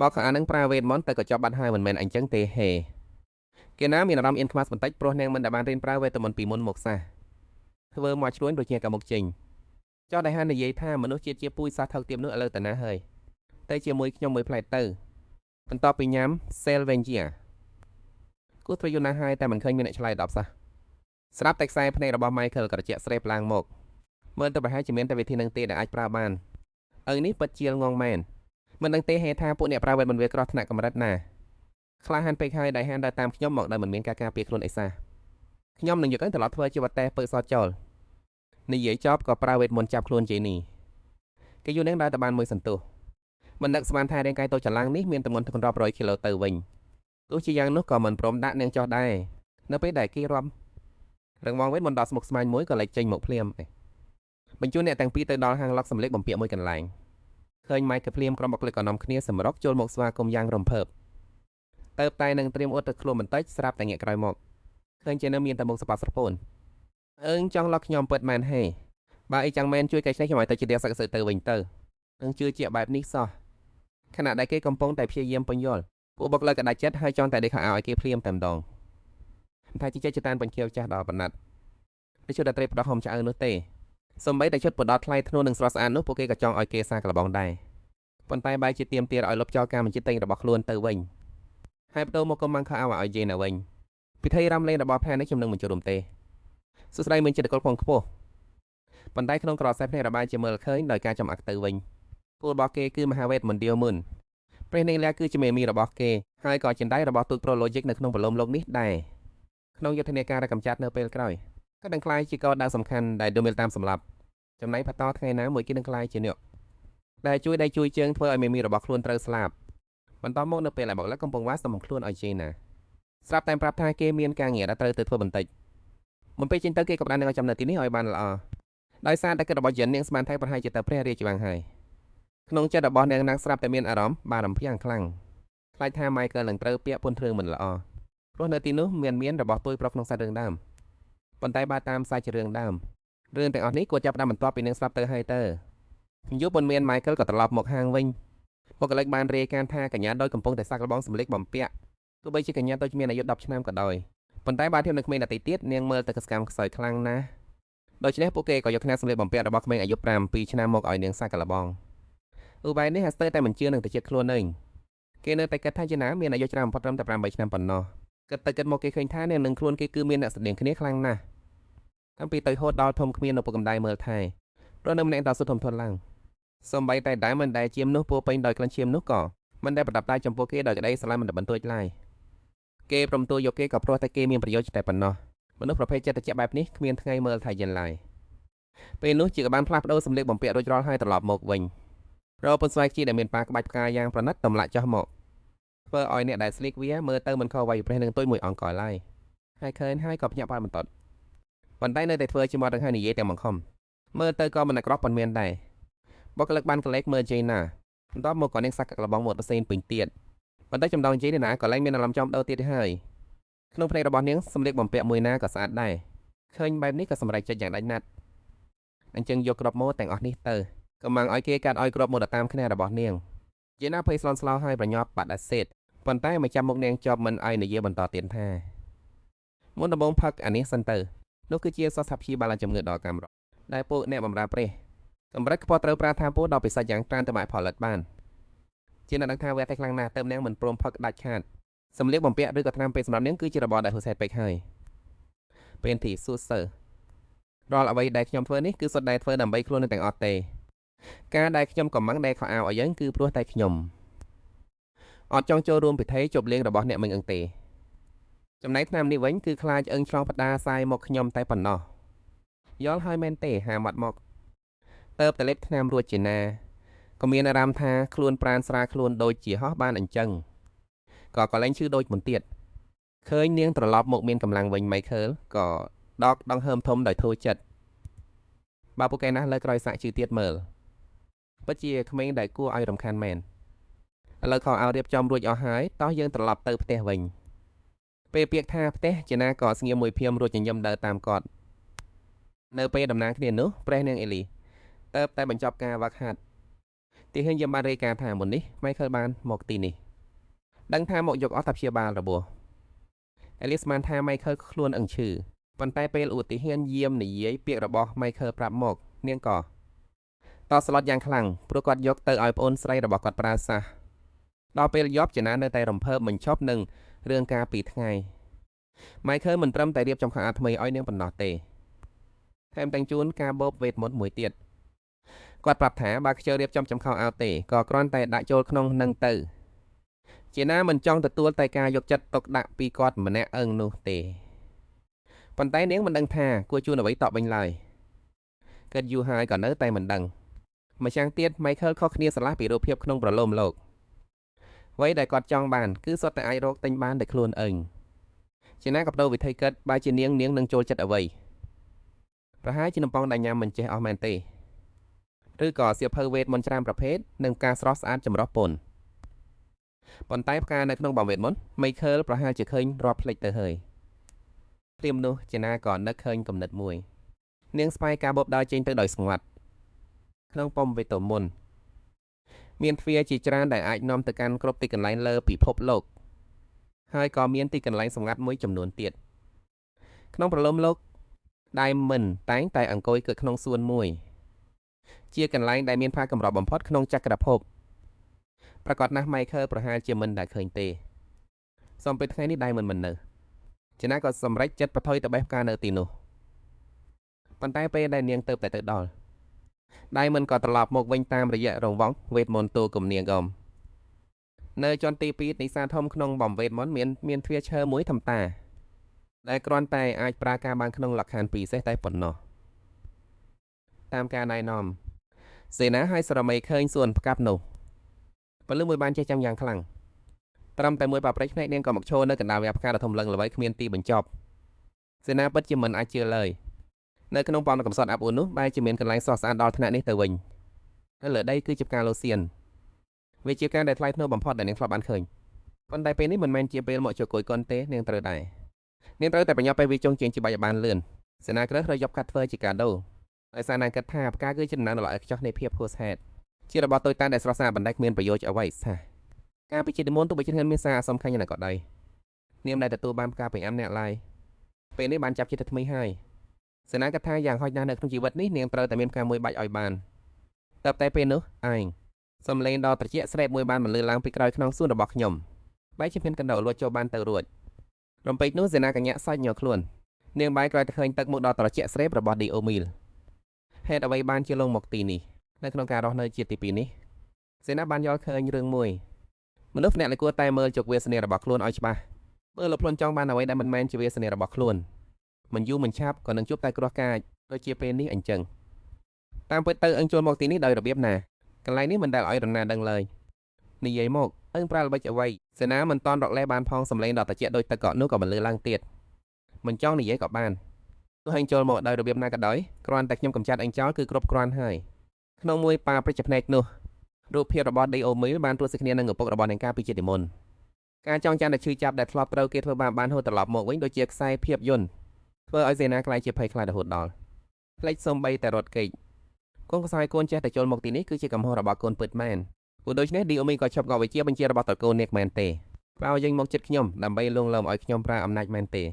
Speaker 1: យបោកខោអានឹងប្រើវេទមន្តតែក៏ចប់បាត់ហើយមិនមែនអញ្ចឹងទេហេគេណាមានអារម្មណ៍អៀនខ្មាស់បន្តិចព្រោះនាងមិនដែលបានរៀនប្រើវេទមន្តពីមុនមកសះធ្វើមកឆ្លួញប្រជាក៏មកចេញចោះដែលហាននិយាយថាមនុស្សជាតិជាពូជសាសថោកទាបនោះឥឡូវតាណាហើយតែជាមួយខ្ញុំមួយផ្លែតទៅបន្ទាប់ពីញ៉ាំ Selvengia គូធ្វើយូរណាស់ហើយតែមិនឃើញមានអ្នកឆ្លើយតបសោះស្រាប់តែខ្សែភ្នែករបស់ Michael ក៏ត្រជាក់ស្រេបឡើងមកមើលទៅប្រហែលជាមានតែវិធីនឹងទេដែលអាចប្រើបានឪនេះពិតជាងងមែនមិនដឹងទេហេថាពួកអ្នកប្រើវេទមន្តវាក្រោះថ្នាក់កម្រិតណាក្លាហានពេកហើយដែលហានដើរតាមខ្ញុំមកដោយមិនមានការការពារខ្លួនអីសោះខ្ញុំនឹងយកឲ្យត្រឡប់ធ្វើជាវត្តេពើសតចោលនិយាយចប់ក៏ប្រើវេទមន្តចាប់ខ្លួនជេនីគេយូរនាងដើរទៅបានមួយសន្ទុះមិននឹកស្មានថារាងកាយតូចចល័ងនេះមានទម្ងន់រាប់រយគីឡូទៅវិញទោះជាយ៉ាងនោះក៏មិនព្រមដាក់នាងចោះដែរនៅពេលដែលគេរាប់រងងវេទមន្តដល់ស្មុគស្មាញមួយក៏លេចចេញមកភ្លាមបញ្ជូនអ្នកទាំងពីរទៅដល់ហាងឡុកសម្លៀកបំពាក់មួយកន្លែងឃើញម៉ៃកភ្លាមក្រុមបុគ្គលិកក៏នាំគ្នាសម្រុកចូលមកស្វាគមន៍យ៉ាងរំភើបទៅតែនឹងត្រៀមអួតទៅខ្លួនបន្តិចស្រាប់តែងាកក្រោយមកឃើញជានៅមានតែមុខសប៉ាស្រពោនចង់ឡុកខ្ញុំពិតមែនហេបើអីchẳngមែនជួយកែច្នេះខ្ញុំឲ្យទៅជាដៀងសក្តិសិទ្ធិទៅវិញទៅនឹងជឿជាក់បែបនេះសោះខណៈដែលគេកំពុងតែព្យាយាមពន្យល់ពួកបុគ្គលិកក៏ដាច់ចិត្តហើយចង់តែដេកខោអាវឲ្យគេភ្លាមតែម្ដងថាជាចិត្តតានបញ្ជាវចាស់ដល់បណ្ណិតដូចជាតែត្រេបដោះហុំឆ្អៅនោះទេសម្បីតែជិតបដតថ្លៃធ្នូនឹងស្រស់ស្អាតនោះពួកគេក៏ចង់ឲ្យគេសាកល្បងដែរប៉ុន្តែបែរជាទៀមទាឲ្យលុបចោលការបញ្ជាទិញរបស់ខ្លួនទៅវិញហើយបដូរមកកុំបានខោអាវឲ្យយេណាវិញពិធីរំលែងរបស់ផែននេះខ្ញុំនឹងមិនចូលរួមទេសួស្ដីមានចិត្តកុលផងខ្ពស់ប៉ុន្តែក្នុងក្រសែភ្នែករបាយជាមើលឃើញដោយការចំអាក់ទៅវិញគោលរបស់គេគឺមហាវេទមន្ទាវមុនព្រះនាងលះគឺជាមេមីរបស់គេហើយក៏ចិនដៃរបស់ទូតប្រូឡូជីកនៅក្នុងបលំលោកនេះដែរក្នុងយុទ្ធនាការកម្ចាត់នៅពេលក្រោយក៏នឹងក្លាយជាកោដៅសំខាន់ដែលដូមីលតាមសម្លាប់ចំណែកបន្តថ្ងៃណាមួយគេនឹងក្លាយជាអ្នកដែលជួយជើងធ្វើឲ្យមេមីរបស់ខ្លួនត្រូវស្លាប់បន្តមកនៅពេលដែលបុគ្គលិកកំពុងវាសម្បំខ្លួនឲ្យជេណាស្រាប់តែប្រាប់ថាគេមានការងារដែលត្រូវទៅធ្វើបន្តិចមុនពេលចេញទៅគេក៏បាននឹងឲ្យចំនៅទីនេះឲ្យបានល្អដោយសារតែគិតរបស់យាននាងស្មានថាប្រហែលជាទៅព្រះរាជវាំងហើយក្នុងចិត្តរបស់នាងស្រាប់តែមានអារម្មណ៍បារម្ភយ៉ាងខ្លាំងខ្លាចថា Michael នឹងត្រូវពាក្យពន្ធរឿងមិនល្អព្រោះនៅទីនោះមានរបស់ទួយប្រុសក្នុងសាច់រឿងដើមប៉ុន្តែបើតាមសាច់រឿងដើមរឿងទាំងអស់នេះគួរចាប់ផ្ដើមបន្ទាប់ពីនាងស្លាប់ទៅហើយទៅយប់មិនមាន Michael ក៏ត្រឡប់មកហាងវិញបុគ្គលិកបានរាយការណ៍ថាកញ្ញាដោយកំពុងតែសាកល្បងសម្លៀកបំពាក់ទោះបីជាកញ្ញាដូចមានអាយុ10ឆ្នាំក៏ដោយប៉ុន្តែបើធៀបនឹងក្មេងដទៃទៀតនាងមើលទៅស្កាំខ្សោយខ្លាំងណាស់ដូច្នេះពួកគេក៏យកថ្នាក់សម្លៀកបំពាក់របស់ក្មេងអាយុ7ឆ្នាំមកឲ្យនាងសាកល្បងឧបាយនេះហាក់ស្ទើរតែមិនជឿនឹងទៅចិត្តខ្លួនឯងគេនៅតែគិតថាជាណាមានអាយុច្រើនបំផុតត្រឹមតែ8ឆ្នាំប៉ុណ្ណោះគិតទៅគិតមកគេឃើញថានាងនឹងខ្លួនគេគឺមានអ្នកស្តៀងគ្នាខ្លាំងណាស់តាំងពីទៅហូតដល់ធំគ្មាននៅពុកកំដៅមើលថែព្រោះនៅម្នាក់ដល់សុទ្ធធំធាត់ឡើងសំបីតែដែរមិនដែលជាមនោះពោពេញដោយក្លិនឈាមនោះក៏មិនដែលប្រដាប់ដៃចំពោះគេដោយក្តីស្រឡាញ់មិនបន្ទួចឡើយគេព្រមទួយកគេក៏ព្រោះតែគេមានប្រយោជន៍តែប៉ុណ្ណោះមនុស្សប្រភេទចិត្តត្រជាក់បែបនេះគ្មានថ្ងៃមើលថាយ៉ាងឡើយពេលនោះជាក៏បានផ្លាស់ប្ដូរសម្លៀកបំពាក់រួចរាល់ហើយត្រឡប់មកវិញរកពន្ធស្វែងជីដែលមានប៉ាក្បាច់ផ្កាយ៉ាងប្រណិតតម្លាក់ចោះមកធ្វើឲ្យអ្នកដែលស្លៀកវាមើលទៅមិនខុសអ្វីព្រះនឹងទុយមួយអង្គក៏ឡើយហើយឃើញហើយក៏ភ្ញាក់ផ្អើលបន្ទាត់ប៉ុន្តែនៅតែធ្វើជាមកទាំងហើយនិយាយទាំងបង្ខំមើលទៅក៏មិនអាក្រក់ប៉ុន្មានដែរបុគ្គលិកបានកលេចមើលជេណាបន្ទាប់មកក៏នាងសាក់កលបងមកទៅសេនពេញទៀតប៉ុន្តែចំណងជេណាក៏ឡើងមានអារម្មណ៍ចំដោទៀតទៅហើយក្នុងភ្នែករបស់នាងសម្លៀកបំពាក់មួយណាក៏ស្អាតដែរឃើញបែបនេះក៏សម្រេចចិត្តយ៉ាងដាច់ណាត់អញ្ចឹងយកក្របម៉ូទាំងអស់នេះទៅក៏mangឲ្យគេកាត់ឲ្យក្របម៉ូតាមគ្នារបស់នាងជេណាភ័យស្លន់ស្លោហើយប្រញាប់បាត់ដាសេតប៉ុន្តែមកចាំមុខនាងជាប់មិនឲ្យនិយាយបន្តទៀតថាមុនដំបងផឹកអានេះសិនទៅនោះគឺជាសស្ថាព្យាបាលជំងឺដល់កម្មរដែលពួកអ្នកបម្រើព្រះសម្រាប់ខ្ពស់ត្រូវប្រាថាពោដល់ពិសេសយ៉ាងច្រើនទៅមកផលិតបានជាអ្នកដឹងថាវេទតែខ្លាំងណាស់ទៅនាងមិនព្រមផឹកដាច់ខាតសម្លៀកបំពាក់ឬក៏ថ្នាំពេទ្យសម្រាប់នាងគឺជារបស់ដែលហួសហេតុពេកហើយពេលទីសួរសើរាល់អ្វីដែលខ្ញុំធ្វើនេះគឺសុទ្ធតែធ្វើដើម្បីខ្លួននឹងទាំងអស់ទេការដែលខ្ញុំកំងដែលខោអាវឲ្យយើងគឺព្រោះតែខ្ញុំអត់ចង់ចូលរួមពិធីជប់លៀងរបស់អ្នកមិញអឹងទេចំណែកឆ្នាំនេះវិញគឺខ្លាចអឹងឆ្លងផ្ដាសាយមកខ្ញុំតែប៉ុណ្ណោះយល់ហើយមែនទេហាមាត់មកទៅតែលេបឆ្នាំរួចជាណាក៏មានអារម្មណ៍ថាខ្លួនប្រានស្រាខ្លួនដូចជាហោះបានអញ្ចឹងក៏កលែងឈឺដូចមុនទៀតឃើញនាងត្រឡប់មកមានកម្លាំងវិញមិនឃើញក៏ដកដងហើមធំដោយធូរចិត្តបើពួកគេណាស់លើក្រោយសាក់ជឿទៀតមើលពិតជាក្មេងដែលគួរឲ្យរំខានមែនឥឡូវខោអាវរៀបចំរួចអស់ហើយតោះយើងត្រឡប់ទៅផ្ទះវិញពេលពាក្យថាផ្ទះជាណាក៏ស្ងៀមមួយភៀមរួចញញឹមដើរតាមគាត់នៅពេលដំណើរគ្នានោះព្រះនាងអេលីទៅតែបញ្ចប់ការវឹកហាត់ទីហ៊ានយាមបានរាយការណ៍ថាមុននេះម៉ៃឃើលបានមកទីនេះដឹងថាមកយកអស់តាព្យាបាលរបួសអេលីស្មានថាម៉ៃឃើលខ្លួនអឹងឈឺប៉ុន្តែពេលឧទាហរណ៍យាមនិយាយពាក្យរបស់ម៉ៃឃើលប្រាប់មកនាងក៏តស្លុតយ៉ាងខ្លាំងព្រោះគាត់យកទៅឲ្យប្អូនស្រីរបស់គាត់ប្រើសះដល់ពេលយប់ចនានៅតែរំភើបមិនឈប់នឹងរឿងការពីថ្ងៃ Michael មិនត្រឹមតែរៀបចំខោអាវថ្មីឲ្យនាងប៉ុណ្ណោះទេថែមទាំងជូនការបូបវេទមន្តមួយទៀតគាត់ប្រាប់ថាបើខ្ជិលរៀបចំខោអាវទេក៏គ្រាន់តែដាក់ចូលក្នុងនឹងទៅជាណាមិនចង់ទទួលតែការយកចិត្តទុកដាក់ពីគាត់ម្នាក់នោះទេប៉ុន្តែនាងមិនដឹងថាគួរជូនអ្វីតបវិញឡើយគិតយូរហើយក៏នៅតែមិនដឹងម្យ៉ាងទៀត Michael ខុសគ្នាស្រឡះពីរូបភាពក្នុងប្រឡូមលោកអ្វីដែលគាត់ចង់បានគឺសុទ្ធតែអាចរកទិញបានដោយខ្លួនឯងជាណាក៏បដូរវិធីគិតបើជានាងនឹងចូលចិត្តអ្វីប្រហែលជានំប៉ោងដែលញ៉ាំមិនចេះអស់មែនទេឬក៏សៀវភៅវេទមន្តច្រើនប្រភេទនិងផ្កាស្រស់ស្អាតចម្រុះពន្ធប៉ុន្តែផ្កានៅក្នុងបំវេទមន្ត Michael ប្រហែលជាឃើញរាប់ភ្លេចទៅហើយព្រាមនោះជាណាក៏នឹកឃើញគំនិតមួយនាងស្វែងការបបដើរចេញទៅដោយស្ងាត់ក្នុងពំវេទមន្តមានទ្វារជាច្រើនដែលអាចនាំទៅកាន់គ្រប់ទីកន្លែងលើពិភពលោកហើយក៏មានទីកន្លែងសម្ងាត់មួយចំនួនទៀតក្នុងប្រឡោមលោក Diamond តែងតែអង្គុយគឺក្នុងសួនមួយជាកន្លែងដែលមានផាកម្របំផុតក្នុងចក្រភពប្រកាសណាស់ Michael ប្រហែលជាមិនដែលឃើញទេសូមពេលថ្ងៃនេះ Diamond មិននៅជាណាក៏សម្រេចចិត្តប្រថុយទៅបេះផ្កានៅទីនោះប៉ុន្តែពេលដែលនាងទៅដល់ Diamond ក៏ត្រឡប់មកវិញតាមរយៈរង្វង់វេទមន្តទូគំនាងកំនៅជាន់ទី2នៃសាធំក្នុងបំវេទមន្តមានទ្វារឈើមួយធំតាដែលគ្រាន់តែអាចប្រើការបានក្នុងលក្ខខណ្ឌពិសេសតែប៉ុណ្ណោះតាមការណែនាំសេនាឲ្យសរមីឃើញសួនផ្កាប់នោះពលឺមួយបានចេះចាំយ៉ាងខ្លាំងត្រឹមតែមួយប៉ាព្រិចភ្នែកនាងក៏មកឈរនៅកណ្ដាលវាផ្កាដ៏ធំលឹងល្បីគ្មានទីបញ្ចប់សេនាពិតជាមិនអាចជឿឡើយនៅក្នុងប៉មកំសត់អាប់អ៊ូននោះបែរជាមានកន្លែងស្រស់ស្អាតដល់ថ្នាក់នេះទៅវិញនៅលើដីគឺជាផ្កាឡូសៀនវាជាការដែលថ្លៃថ្នូរបំផុតដែលនាងធ្លាប់បានឃើញប៉ុន្តែពេលនេះមិនមែនជាពេលមកជួយគួយកូនទេនាងត្រូវតែប្រញាប់ពេលវាចុងជាងជាបាច់បានលឿនសេនាក្រឹសត្រូវយកកាត់ធ្វើជាកាដូដោយសារនាងគិតថាផ្កាគឺជាដំណើរដ៏ល្អឥតខ្ចោះនៃភាពហួសហេតុជារបស់តូចតាចដែលស្រស់ស្អាតបណ្ដេញគ្មានប្រយោជន៍អ្វីសោះការពិចិត្រមុនទោះបីជាមានសារសំខាន់យ៉ាងណាក៏ដោយនាងដែលទទួលបានផ្កាពីអាំអ្នកឡាយពេលនេះបានចាប់ចិត្តថ្មីហើយសេនាគិតថាយ៉ាងហោចណាស់នៅក្នុងជីវិតនេះនាងត្រូវតែមានផ្កាមួយបាច់ឲ្យបានតែពេលនោះឯងសំឡេងដ៏ត្រជាក់ស្រែបមួយបានបន្លឺឡើងពីក្រោយខ្នងសួនរបស់ខ្ញុំបែរជាមានកណ្ដោលួចចូលបានទៅរួចរំពេចនោះសេនាកញ្ញាសាច់ញ័រខ្លួននាងបែរក្រោយទៅឃើញទឹកមុខដ៏ត្រជាក់ស្រែបរបស់ឌីអូមីលហេតុអ្វីបានជាលងមកទីនេះនៅក្នុងការរស់នៅជាទី2នេះសេនាបានយល់ឃើញរឿងមួយមនុស្សម្នាក់គួរតែមើលជោគវាសនារបស់ខ្លួនឲ្យច្បាស់បើលោកខ្លួនចង់បានអ្វីដែលមិនមែនជាវាសនារបស់ខ្លួនមិនយូរមិនឆាប់ក៏នឹងជួបតែគ្រោះកាចដូចជាពេលនេះអញ្ចឹងតាមពិតទៅអឹងចូលមកទីនេះដោយរបៀបណាកន្លែងនេះមិនដែលឲ្យរណាដឹងឡើយនិយាយមកអឹងប្រើល្បិចអ្វីសេនាមិនតន់រកលេបានផងសម្លេងដ៏ត្រជាក់ដូចទឹកកកនោះក៏បន្លឺឡើងទៀតមិនចង់និយាយក៏បានទោះអឹងចូលមកដោយរបៀបណាក៏ដោយគ្រាន់តែខ្ញុំកំចាត់អឹងចោលគឺគ្រប់គ្រាន់ហើយក្នុងមួយប៉ាព្រិចភ្នែកនោះរូបភាពរបស់ឌីអូមីលបានទស្សគ្នានឹងឪពុករបស់នាងការពីជាតិមុនការចងចាំដែលឈឺចាប់ដែលធ្លាប់ត្រូវគេធ្វើបានហូរត្រឡប់មកវិញដូចជាខ្សែភាពយន្តធ្វើឲ្យសេនាខ្លាចជាភ័យខ្លាចរហូតដល់ផ្លេចសំបីតែរត់គេចកូនខ្សោយកូនចេះតែចូលមកទីនេះគឺជាកំហុសរបស់កូនពិតមែនព្រោះដូច្នេះឌីអូមីក៏ឈប់កោវិជាបញ្ជារបស់ត្រកូលនាគមែនទេបើយើងមកចិត្តខ្ញុំដើម្បីលួងលោមឲ្យខ្ញុំប្រើអំណាចមែនទេ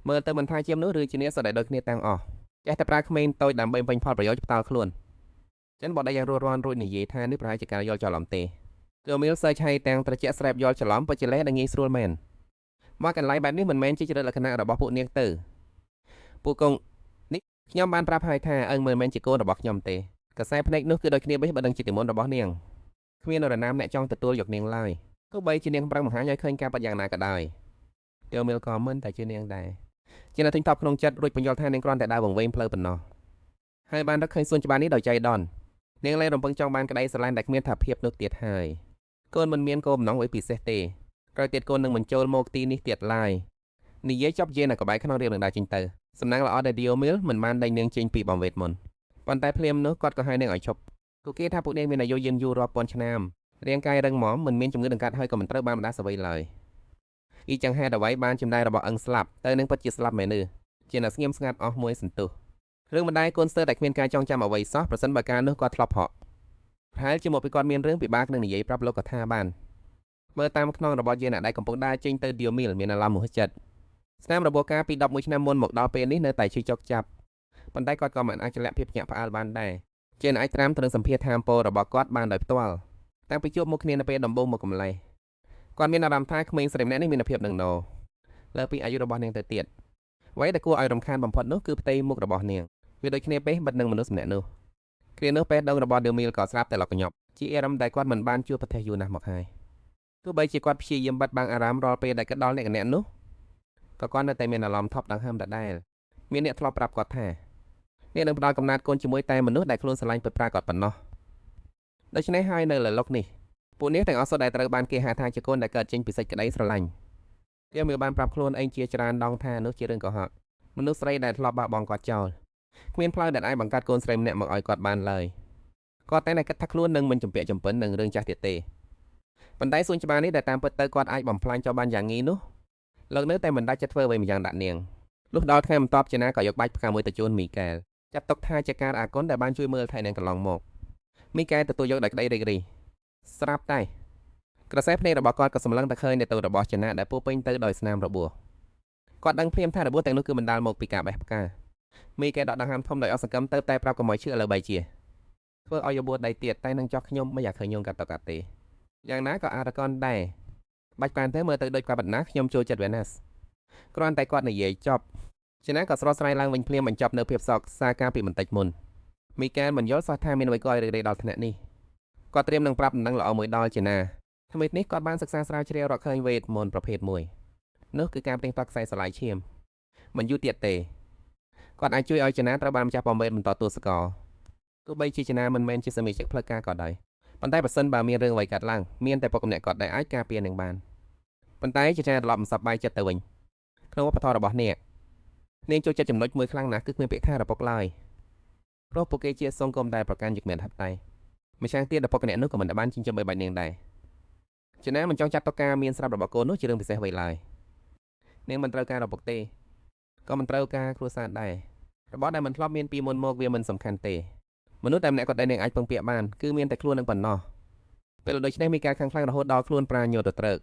Speaker 1: មើលទៅមិនថាជាមនុស្សឬជាអ្នកសត្វដែលដូចគ្នាទាំងអស់ចេះតែប្រើក្មេងតូចដើម្បីពេញផលប្រយោជន៍ផ្ទាល់ខ្លួនចិនបដិយ៉ាងរួចរាន់រួចនិយាយថានេះប្រហែលជាការយល់ច្រឡំទេគឺមីលសើចហើយទាំងត្រជាក់ស្រែបយល់ច្រឡំពិតជាលេះដែលងាយស្រួលមែនមកកន្លែងបែបនេះមិនមែនជាចរិតលក្ខណៈរបស់ពួកនាងទៅពួកកងនេះខ្ញុំបានប្រាប់ហើយថាអឹងមិនមែនជាកូនរបស់ខ្ញុំទេកសែភ្នែកនោះគឺដូចគ្នាបេះបើដឹងជាទីមុនរបស់នាងគ្មាននរណាម្នាក់ចង់ទទួលយកនាងឡើយទោះបីជានាងប្រឹងបង្ហាញឲ្យឃើញការប៉ັດយ៉ាងណាក៏ដោយទៀវមីលក៏មិនតែជានាងដែរជាអ្នកទិញតបក្នុងចិត្តរួចបញ្យល់ថានាងគ្រាន់តែដើរវង្វេងផ្លូវប៉ុណ្ណោះហើយបានរកឃើញសួនច្បារនេះដោយចៃដន្យនាងលែងរំពឹងចង់បានក្តីស្រឡាញ់ដែលគ្មានថាភាពនោះទៀតហើយកូនមិនមានគោលបំណងអ្វីពិសេសទេក្រោយទៀតកូននឹងមិនចូលមកទីនេះទៀតឡើយនិយាយចប់យេនៅក្បែរក្នុងរៀបនឹងដើរចេញទៅសំណាងល្អដែលឌីអូមីលមិនបានដេញនាងចេញពីបំវេទមន្តប៉ុន្តែភ្លាមនោះគាត់ក៏ហៅនាងឲ្យឈប់ពួកគេថាពួកនាងមានអាយុយឺនយូររាប់ពាន់ឆ្នាំរាងកាយរឹងមាំមិនមានជំងឺដង្កាត់ហើយក៏មិនត្រូវបានបណ្ដាសអ្វីឡើយអ៊ីចឹងហេតុអ្វីបានចំណាយរបស់អឹងស្លាប់ទៅនឹងពិតជាស្លាប់មែនឬជាអ្នកស្ងៀមស្ងាត់អស់មួយសន្ទុះរឿងម្ដាយកូនស្ទើរតែគ្មានការចងចាំអ្វីសោះប្រសិនបើការនោះគាត់ធ្លាប់ហក់ប្រហែលជាមកពីគាត់មានរឿងពិបាកនឹងនិយាយប្រាប់លោកកថាបានមើលតាមខ្នងរបស់យានដែលកំពុងដើរចេញទៅឌីអូមីលមានអារម្មណ៍មោហិចិត្តស្នាមរបបការពី11ឆ្នាំមុនមកដល់ពេលនេះនៅតែឈឺចុកចាប់ប៉ុន្តែគាត់ក៏មិនអាចលាក់ភាពភ្ញាក់ផ្អើលបានដែរជាអាចត្រាំទៅនឹងសម្ភារធម៌ពលរបស់គាត់បានដោយផ្ទាល់តាំងពីជួបមុខគ្នានៅពេលដំបូងមកកម្លេះគាត់មានអារម្មណ៍ថាក្មេងស្រីម្នាក់នេះមានភាពនឹងណោ លើពីអាយុរបស់នាងទៅទៀតអ្វីដែលគួរឲ្យរំខានបំផុតនោះគឺផ្ទៃមុខរបស់នាងវាដូចគ្នាពេកបិទនឹងមនុស្សម្នាក់នោះគ្រានោះពេលដងរបស់ឌឺមីលក៏ស្រាប់តែលោកកញ្ញប់ជាអារម្មណ៍ដែលគាត់មិនបានជួបប្រទេសយូរណាស់មកហើយទោះបីជាគាត់ព្យាយាមបិទបាំងអារម្មណ៍រាល់ពេលដែលគាត់ដល់អ្នកកណ្ណៈនោះក៏គាត់នៅតែមានអារម្មណ៍ថប់ដង្ហើមដដែលមានអ្នកធ្លាប់ប្រាប់គាត់ថាអ្នកនឹងផ្ដល់កំណត់កូនជាមួយតែមនុស្សដែលខ្លួនស្រឡាញ់ពិតប្រាកដប៉ុណ្ណោះដូច្នេះហើយនៅលើលោកនេះពួកនាងទាំងអស់សុទ្ធតែត្រូវបានគេហៅថាជាកូនដែលកើតចេញពីសេចក្តីស្រឡាញ់គេមើលបានប្រាប់ខ្លួនឯងជាច្រើនដងថានោះជារឿងកុហកមនុស្សស្រីដែលធ្លាប់បោះបង់គាត់ចោលគ្មានផ្លូវដែលអាចបង្កើតកូនស្រីម្នាក់មកឲ្យគាត់បានឡើយគាត់តែតែគិតថាខ្លួននឹងមិនចម្ពាក់ចម្ពិននឹងរឿងចាស់ទៀតទេប៉ុន្តែសួនច្បារនេះដែលតាមពិតទៅគាត់អាចបំផ្លាញចោលបានយ៉ាងងាយនោះលោកនៅតែមិនដាច់ចិត្តធ្វើអ្វីម្យ៉ាងដាក់នាងលុះដល់ថ្ងៃបន្ទាប់ចេណាក៏យកបាច់ផ្កាមួយទៅជូនមីកែលចាត់ទុកថាជាការអាគុណដែលបានជួយមើលថែនាងកន្លងមកមីកែលទទួលយកដោយក្តីរីករាយស្រាប់តែក្រសែភ្នែករបស់គាត់ក៏សម្លឹងទៅឃើញនៅទូរបស់ចេណាដែលពោពេញទៅដោយស្នាមរបួសគាត់ដឹងភ្លាមថារបួសទាំងនោះគឺបណ្ដាលមកពីការបេះផ្កាមីកែលដកដង្ហើមធំដោយអស់សង្ឃឹមទៅតែប្រាប់កុំឲ្យឈឺឥឡូវបីជាធ្វើឲ្យយបួរដៃទៀតតែនឹងចោះខ្ញុំមិនอยากឃើញញងកាត់តកាត់ទេយ៉ាងណាក៏អារកនដែរបាច់ប៉ានទៅមើលទៅដូចគាត់បណ្ណាខ្ញុំចូលចិត្តវេណាស់គ្រាន់តែគាត់និយាយចប់ចេណាក៏ស្រស់ស្រាយឡើងវិញភ្លាមបញ្ចប់នៅភាពសោកសាការពីបន្តិចមុនមីកែលមិនយល់សោះថាមានអ្វីក៏ឲ្យរីករាយដល់ថ្នាក់នេះគាត់ត្រៀមនឹងប្រាប់ដំណឹងល្អមួយដល់ចេណាថ្មីនេះគាត់បានសិក្សាស្រាវជ្រាវរកឃើញវេទមន្តប្រភេទមួយនោះគឺការព្រៀងតក់ខ្សែស្រឡាយឈាមមិនយូរទៀតទេគាត់អាចជួយឲ្យចេណាត្រូវបានម្ចាស់បំពេញបន្តទស្សករទោះបីជាចេណាមិនមែនជាសមាជិកផ្លូវការក៏ដោយប៉ុន្តែបើសិនបើមានរឿងអ្វីកើតឡើងមានតែពុកម្នាក់គាត់ដែលអាចការពារនឹងបានប៉ុន្តែចេណាត្រឡប់មិនសប្បាយចិត្តទៅវិញក្នុងវប្បធម៌របស់នាងចូលចិត្តចំណុចមួយខ្លាំងណាស់គឺគ្មានពាក្យថារពុកឡើយព្រោះពួកគេជាសង្គមដែលប្រកាន់យុគមហិបតេយ្យម្យ៉ាងទៀតឪពុកម្នាក់នោះក៏មិនបានចិញ្ចឹមបីបាច់នាងដែរចេណាមិនចង់ចាត់ទុកការមានស្រាប់របស់កូននោះជារឿងពិសេសអ្វីឡើយនាងមិនត្រូវការរពុកទេក៏មិនត្រូវការគ្រួសារដែររបស់ដែលមិនធ្លាប់មានពីមុនមកវាមិនសំខាន់ទេមនុស្សតែម្នាក់គាត់ដែលនាងអាចពឹងពាក់បានគឺមានតែខ្លួននឹងប៉ុណ្ណោះពេលដូច្នេះមានការខាងខ្លាំងរហូតដល់ខ្លួនប្រាញ់ទៅត្រឹក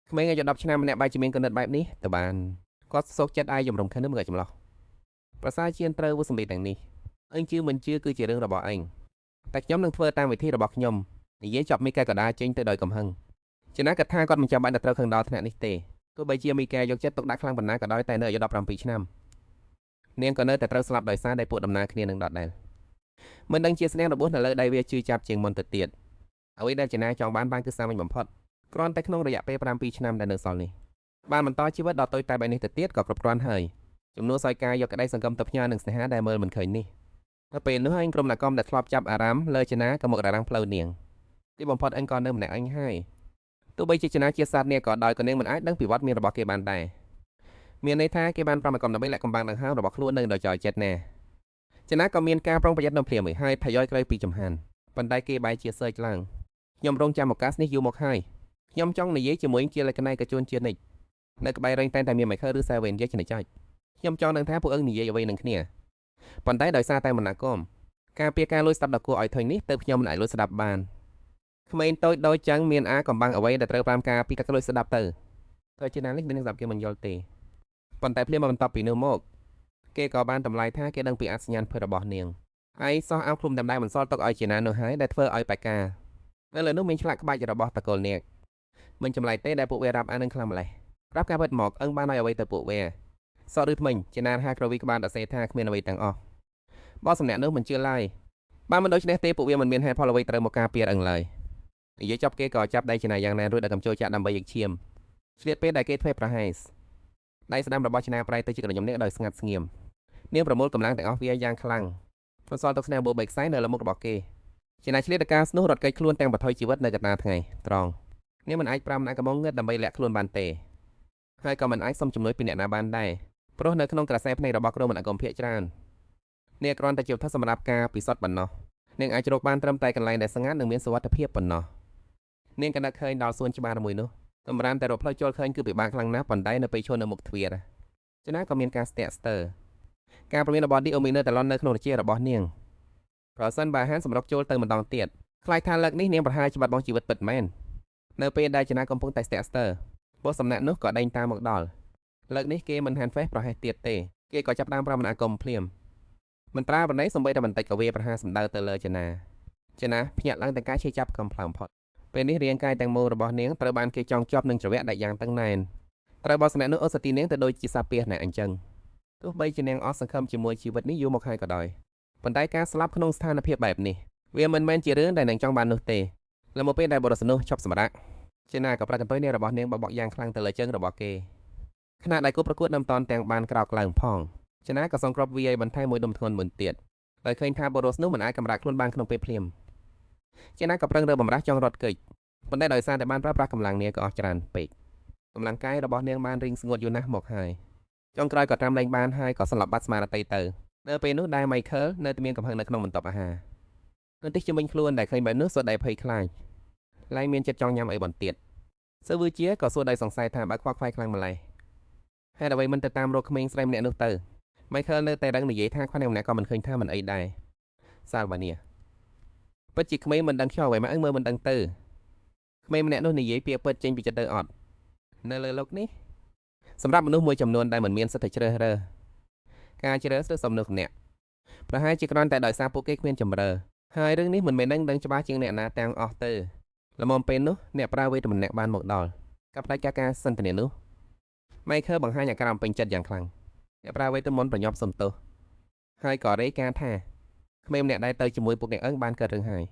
Speaker 1: ក្មេងអាយុ10ឆ្នាំម្នាក់បែរជាមានគណិតបែបនេះទៅបានគាត់សោកចិត្តអាយយំរំខឹងនឹងមើលចម្លោះប្រសាជាត្រូវវុសម្លេងទាំងនេះអញជឿមិនជឿគឺជារឿងរបស់ឯងតែខ្ញុំនឹងធ្វើតាមវិធីរបស់ខ្ញុំនិយាយចប់មីកែក៏ដើរចេញទៅដោយកំហឹងចេណាគិតថាគាត់មិនចាំបាច់ត្រូវខឹងដល់ថ្នាក់នេះទេទោះបីជាមីកែយកចិត្តទុកដាក់ខ្លាំងប៉ុណ្ណាក៏ដោយតែនៅអាយុ17ឆ្នាំនាងក៏នៅតែត្រូវស្លាប់ដោយសារតែពួកដំណើរគ្នានឹងដដែលមិនដឹងជាស្នាងរបួសនៅលើដៃវាជឿចាប់ជាងមុនទៅទៀតអ្វីដែលចេណាចង់បានគឺសាមញ្ញបំផុតគ្រាន់តែក្នុងរយៈពេល7ឆ្នាំដែលនៅសល់នេះបានបន្តជីវិតដ៏តូចតែបែបនេះទៅទៀតក៏គ្រប់គ្រាន់ហើយចំនួនសោយការយកក្តីសង្កមទៅផ្ញើនឹងស្នេហាដែលមើលមិនឃើញនេះនៅពេលនោះឯងក្រុមអ្នកកំដែលធ្លាប់ចាប់អារម្មណ៍លើចេណាក៏មករ៉ាំងផ្លូវនាងទីបំផុតឯងក៏នៅម្នាក់ឯងហើយទោះបីជាចេណាជាសាស្ត្រនាងក៏ដោយក៏នាងមិនអាចដឹងពីវត្តមានរបស់គេបានដែរមានន័យថាគេបានប្រមាកំដើម្បីលាក់កំបាំងដង្ហើមរបស់ខ្លួននៅដោយចោលចិត្តណាចេណាក៏មានការប្រុងប្រយ័ត្ននៅភ្លាមហើយថយក្រោយពីចំហានប៉ុន្តែគេបែរជាសើចឡើងខ្ញុំរងចាំឱកាសនេះយូរមកហើយខ្ញុំចង់និយាយជាមួយជាលក្ខណៈកជូនជានិច្ចនៅក្បែររែងតែតែមានមិនខើឬសាវេននិយាយជានិច្ចខ្ញុំចង់នឹងថាពួកនិយាយអ្វីនឹងគ្នាប៉ុន្តែដោយសារតែមនាគមការពារការលួចស្ដាប់ដល់គួរឲ្យធុញនេះទៅខ្ញុំមិនអាចលួចស្ដាប់បានក្មេងតូចដូចចឹងមានអាកំបាំងអ្វីដែលត្រូវ5ការពីការលួចស្ដាប់ទៅជាណានេះនឹងស្ដាប់គេមិនយល់ទេប៉ុន្តែភ្លាមបន្ទាប់ពីនោះមកគេក៏បានតម្លៃថាគេដឹងពីអត្តសញ្ញាណភេទរបស់នាងហើយសោះអោបឃ្លុំតែម្ដងមិនសល់ទុកឲ្យចេណានោះហើយដែលធ្វើឲ្យបេកានៅលើនោះមានឆ្លាក់ក្បាច់របស់តកូលនាគមិនចម្លែកទេដែលពួកវារាប់អាននឹងខ្លាំងម្លេះប្រាប់ការពិតមកអឹងបានឲ្យអ្វីទៅពួកវាសក់ឬថ្មិញចេណាហាក្រវីក្បាលដសេថាគ្មានអ្វីទាំងអស់បោះសម្នាក់នោះមិនជឿឡើយបានមិនដូច្នេះទេពួកវាមិនមានហេតុផលអ្វីត្រូវមកការពារអឹងឡើយនិយាយចប់គេក៏ចាប់ដៃចេណាយ៉ាងណែនរួចដល់កំជោចាក់ដើម្បីយកឈាមឆ្លៀតពេលដែលគេធ្វើប្រហែសដៃស្ដាំរបស់ចេណាប្រៃទៅជាក្រញំនេះដោយស្ងាត់ស្ងៀមនាងប្រមូលកម្លាំងទាំងអស់វាយ៉ាងខ្លាំងបន្សល់ទុកស្នាមបូបែកខ្សែនៅលើមុខរបស់គេចេណាឆ្លៀតទៅការស្នោះរត់គេចខ្លួនទាំងបថុយជីវិតនៅកណ្ដាលថ្ងៃត្រង់នាងមិនអាចប្រាំអ្នកកំងងឹតដើម្បីលាក់ខ្លួនបានទេហើយក៏មិនអាចសុំជំនួយពីអ្នកណាបានដែរព្រោះនៅក្នុងក្រសែភ្នែករបស់ក្រុមអ្នកកំភៀកច្រើននាងគ្រាន់តែជាវត្ថុសម្រាប់ការពិសោធន៍ប៉ុណ្ណោះនាងអាចរកបានត្រឹមតែកន្លែងដែលស្ងាត់និងមានសុវត្ថិភាពប៉ុណ្ណោះនាងក៏នឹកឃើញដល់សួនច្បារមួយនោះតម្រាំតែរកផ្លូវចូលឃើញគឺពិបាកខ្លាំងណាស់ប៉ុន្តែនៅពេលឈរនៅមុខទ្វារចេណាក៏មានការស្ទាក់ស្ទើរការប្រមានរបស់ឌីអូមីនឺតែឡននៅក្នុងរាជារបស់នាងប្រសិនបើហានសម្រុកចូលទៅម្ដងទៀតខ្លាចថាលើកនេះនាងប្រហែលជាបាត់បង់ជីវិតពិតមែននៅពេលដែលចេណាកំពុងតែស្ទាក់ស្ទើរបោះសំណាក់នោះក៏ដេញតាមមកដល់លើកនេះគេមិនហានហ្វេសប្រហែសទៀតទេគេក៏ចាប់ដើមប្រមាណអាគមភ្លាមមិនប្រើប្រណីសំបីតែបន្តិចក៏វាប្រហាសម្ដៅទៅលើចេណាភ្ញាក់ឡើងតែការឈឺចាប់កំផ្លើមផុតពេលនេះរាងកាយទាំងមូលរបស់នាងត្រូវបានគេចងជាប់នឹងច្រវាក់ដាច់យ៉ាងតឹងណែន ត្រូវបោះសម្នាក់នោះអូសទីនាងទៅដូចជាសាពាសអ្នកអញ្ចឹងទោះបីជានាងអស់សង្ឃឹមជាមួយជីវិតនេះយូរមកហើយក៏ដោយប៉ុន្តែការស្លាប់ក្នុងស្ថានភាពបែបនេះវាមិនមែនជារឿងដែលនាងចង់បាននោះទេលើមកពេលដែលបុរសនោះឈប់សម្រាកចេណាក៏ប្រាក់កន្ទុយនាងរបស់នាងបបកយ៉ាងខ្លាំងទៅលើជើងរបស់គេខណៈដែលគូប្រកួតនៅមិនតាន់ទាំងបានក្រោកឡើងផងចេណាក៏សង្គ្រាប់វាយបន្ថែមមួយដុំធ្ងន់មុនទៀតដោយឃើញថាបុរសនោះមិនអាចកម្រាក់ខ្លួនបានក្នុងពេលភ្លាមចេណាក៏ប្រឹងរើបំរាស់ចង់រត់គេចប៉ុន្តែដោយសារតែបានប្រើប្រាស់កម្លាំងនាងក៏អស់ច្រើនពេកកម្លាំងកាយរបស់នាងបានរីងស្ងួតយូរណាស់មកហើយចុងក្រោយក៏ត្រាំលែងបានហើយក៏ស្លាប់បាត់ស្មារតីទៅនៅពេលនោះដែល Michael នៅតែមានកំហឹងនៅក្នុងបន្ទប់អាហារនៅទីជំនាញខ្លួនដែលឃើញបែបនោះសុទ្ធតែភ័យខ្លាចឡើងមានចិត្តចង់ញ៉ាំអីបន្ទៀតសើវឺជាក៏សួរដោយសង្ស័យថាបើខ្វល់ខ្វាយខ្លាំងម្ល៉េះហេតុអ្វីមិនទៅតាមរកក្មេងស្រីម្នាក់នោះទៅ Michael នៅតែរឹងនិយាយថាខ្វះអ្នកម្នាក់ក៏មិនឃើញថាមិនអីដែរសាល់បានីពិតជាក្មេងមិនដឹងខ្យល់អ្វីមកមើលមិនដឹងទៅក្មេងម្នាក់នោះនិយាយពាក្យពិតចេញពីចិត្តទៅអត់នៅលើលោកនេះសម្រាប់មនុស្សមួយចំនួនដែលមិនមានសិទ្ធិជ្រើសរើសការជ្រើសរើសសំណុកអ្នកប្រហែលជាគ្រាន់តែដោយសារពួកគេគ្មានជំរឿហើយរឿងនេះមិនមែនដឹងច្បាស់ជាងអ្នកណាទាំងអស់ទៅល្មមពេលនោះអ្នកប្រើវេទមនៈបានមកដល់កັບផ្ដាច់ការសន្ទនានោះ Michael បង្ហាញអាការអំពេញចិត្តយ៉ាងខ្លាំងអ្នកប្រើវេទមន្តប្រញាប់សំទោសហើយក៏រាយការណ៍ថាក្មេងម្នាក់ដែលទៅជាមួយពួកអ្នកអឹងបានកើតរឿងហើយ